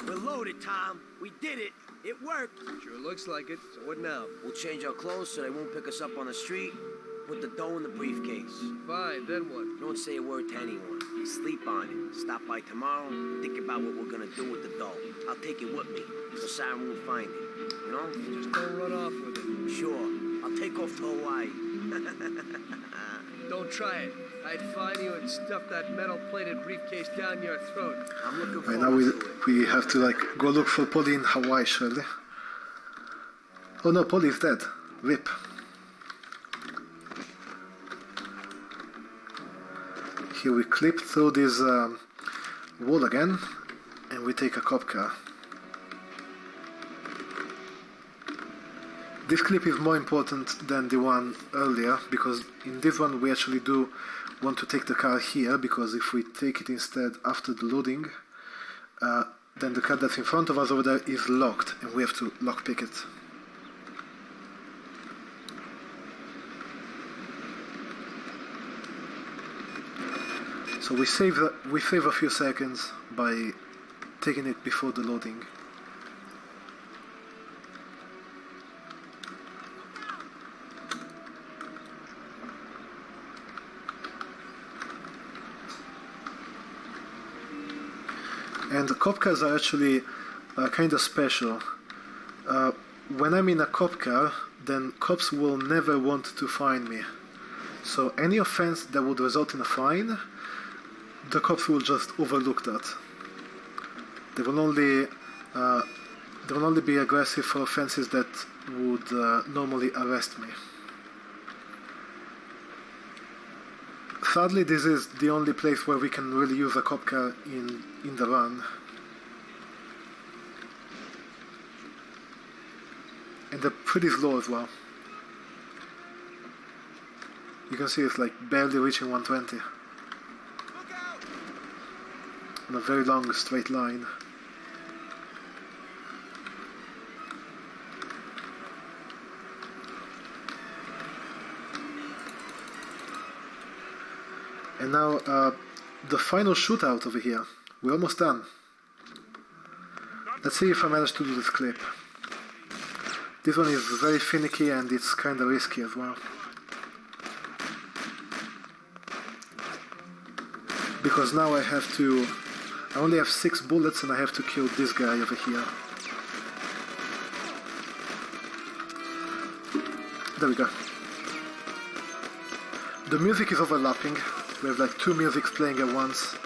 We're loaded, Tom. We did it. It worked. Sure looks like it. So what now? We'll change our clothes so they won't pick us up on the street. Put the dough in the briefcase. Fine, then what? Don't say a word to anyone. Sleep on it. Stop by tomorrow. Think about what we're gonna do with the dough. I'll take it with me, so Siren won't find it. You know? Just don't run off with it. Sure. I'll take off to Hawaii. Don't try it. I'd find you and stuff that metal-plated briefcase down your throat. I'm looking Right forward now to it. we have to like go look for Polly in Hawaii, surely. Oh no, Polly is dead. Rip. Here we clip through this wall again, and we take a cop car. This clip is more important than the one earlier, because in this one we actually do want to take the car here, because if we take it instead after the loading, then the car that's in front of us over there is locked, and we have to lockpick it. So we save a few seconds by taking it before the loading. And the cop cars are actually kind of special. When I'm in a cop car, then cops will never want to fine me. So any offense that would result in a fine, the cops will just overlook that. They will only be aggressive for offenses that would normally arrest me. Sadly, this is the only place where we can really use a cop car in the run. And they're pretty slow as well. You can see it's like barely reaching 120. On a very long straight line. And now the final shootout over here. We're almost done. Let's see if I manage to do this clip. This one is very finicky and it's kind of risky as well. Because now I only have 6 bullets and I have to kill this guy over here. There we go. The music is overlapping. We have like 2 musics playing at once.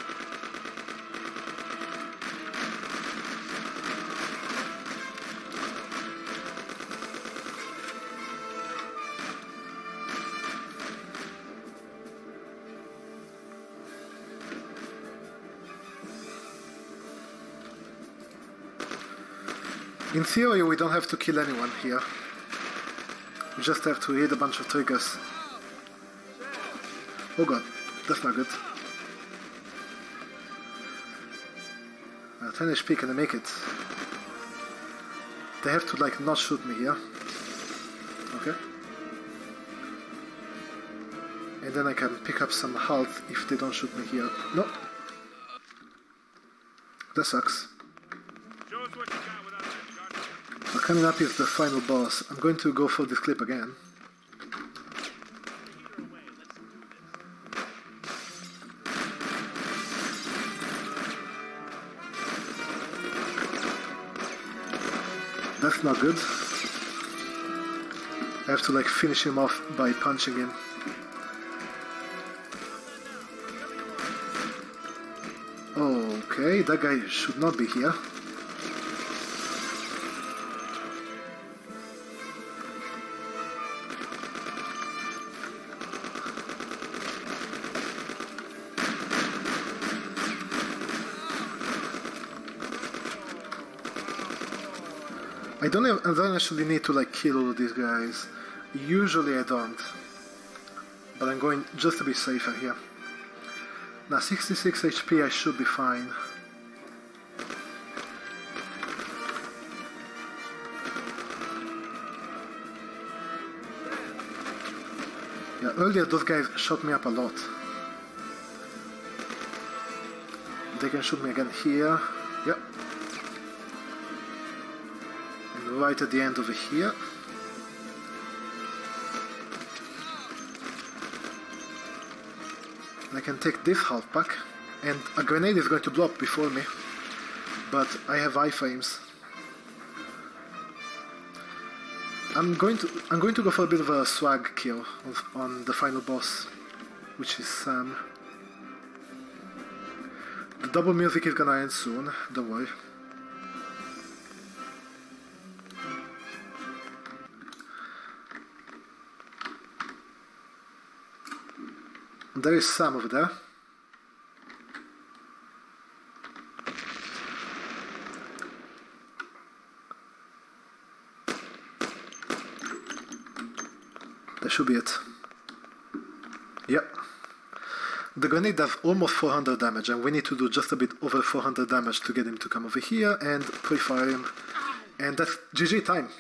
In theory, we don't have to kill anyone here. We just have to hit a bunch of triggers. Oh god, that's not good. 10 HP, can I make it? They have to like not shoot me here. Okay. And then I can pick up some health if they don't shoot me here. No. That sucks. Show us what you got without that gun. But coming up is the final boss. I'm going to go for this clip again. That's not good. I have to like finish him off by punching him. Okay, that guy should not be here. I don't actually need to like kill all of these guys. Usually I don't. But I'm going just to be safer here. Now 66 HP, I should be fine. Yeah, earlier those guys shot me up a lot. They can shoot me again here. Yep. And right at the end over here. I can take this half pack, and a grenade is going to blow up before me, but I have iframes. I'm going to go for a bit of a swag kill on the final boss, which is Sam. The double music is gonna end soon, don't worry. There is Sam over there. That should be it. Yep. The grenade does almost 400 damage, and we need to do just a bit over 400 damage to get him to come over here and pre-fire him. And that's GG time.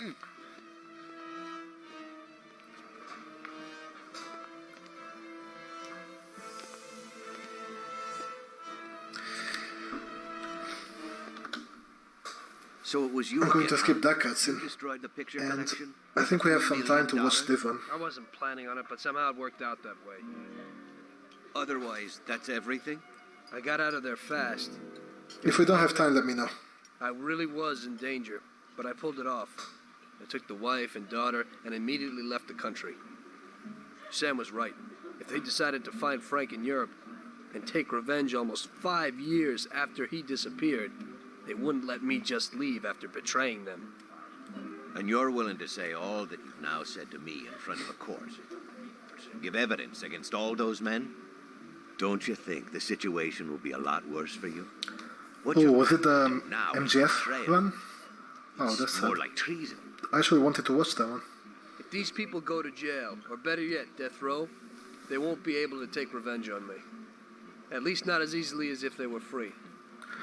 So it was you. I'm going to skip that cutscene. Destroyed the picture and collection? I think we have some time to watch this one. I wasn't planning on it, but somehow it worked out that way. Otherwise, that's everything? I got out of there fast. If we don't have time, let me know. I really was in danger, but I pulled it off. I took the wife and daughter and immediately left the country. Sam was right. If they decided to find Frank in Europe and take revenge almost 5 years after he disappeared, they wouldn't let me just leave after betraying them. And you're willing to say all that you've now said to me in front of a court? Give evidence against all those men? Don't you think the situation will be a lot worse for you? Oh, was it the MGF one? Oh, that's more like treason. I actually wanted to watch that one. If these people go to jail, or better yet, death row, they won't be able to take revenge on me. At least not as easily as if they were free.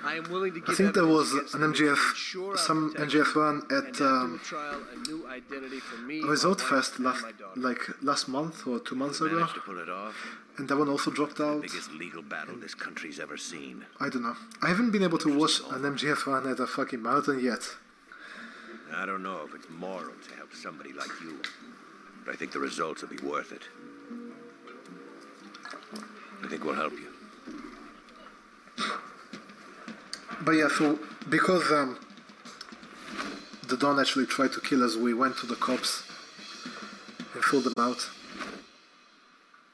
I am willing to give I think there was evidence an against them MGF, to ensure some our protection, MGF one and at after the trial, a new identity for me, Resort my wife, Fest and my daughter. last month or 2 months ago, Managed to pull it off. and that one also dropped out. Biggest legal battle this country's ever seen. I don't know. I haven't been able to watch an MGF one at a fucking marathon yet. I don't know if it's moral to help somebody like you, but I think the results will be worth it. I think we'll help you. But yeah, so because the Don actually tried to kill us, we went to the cops and pulled them out.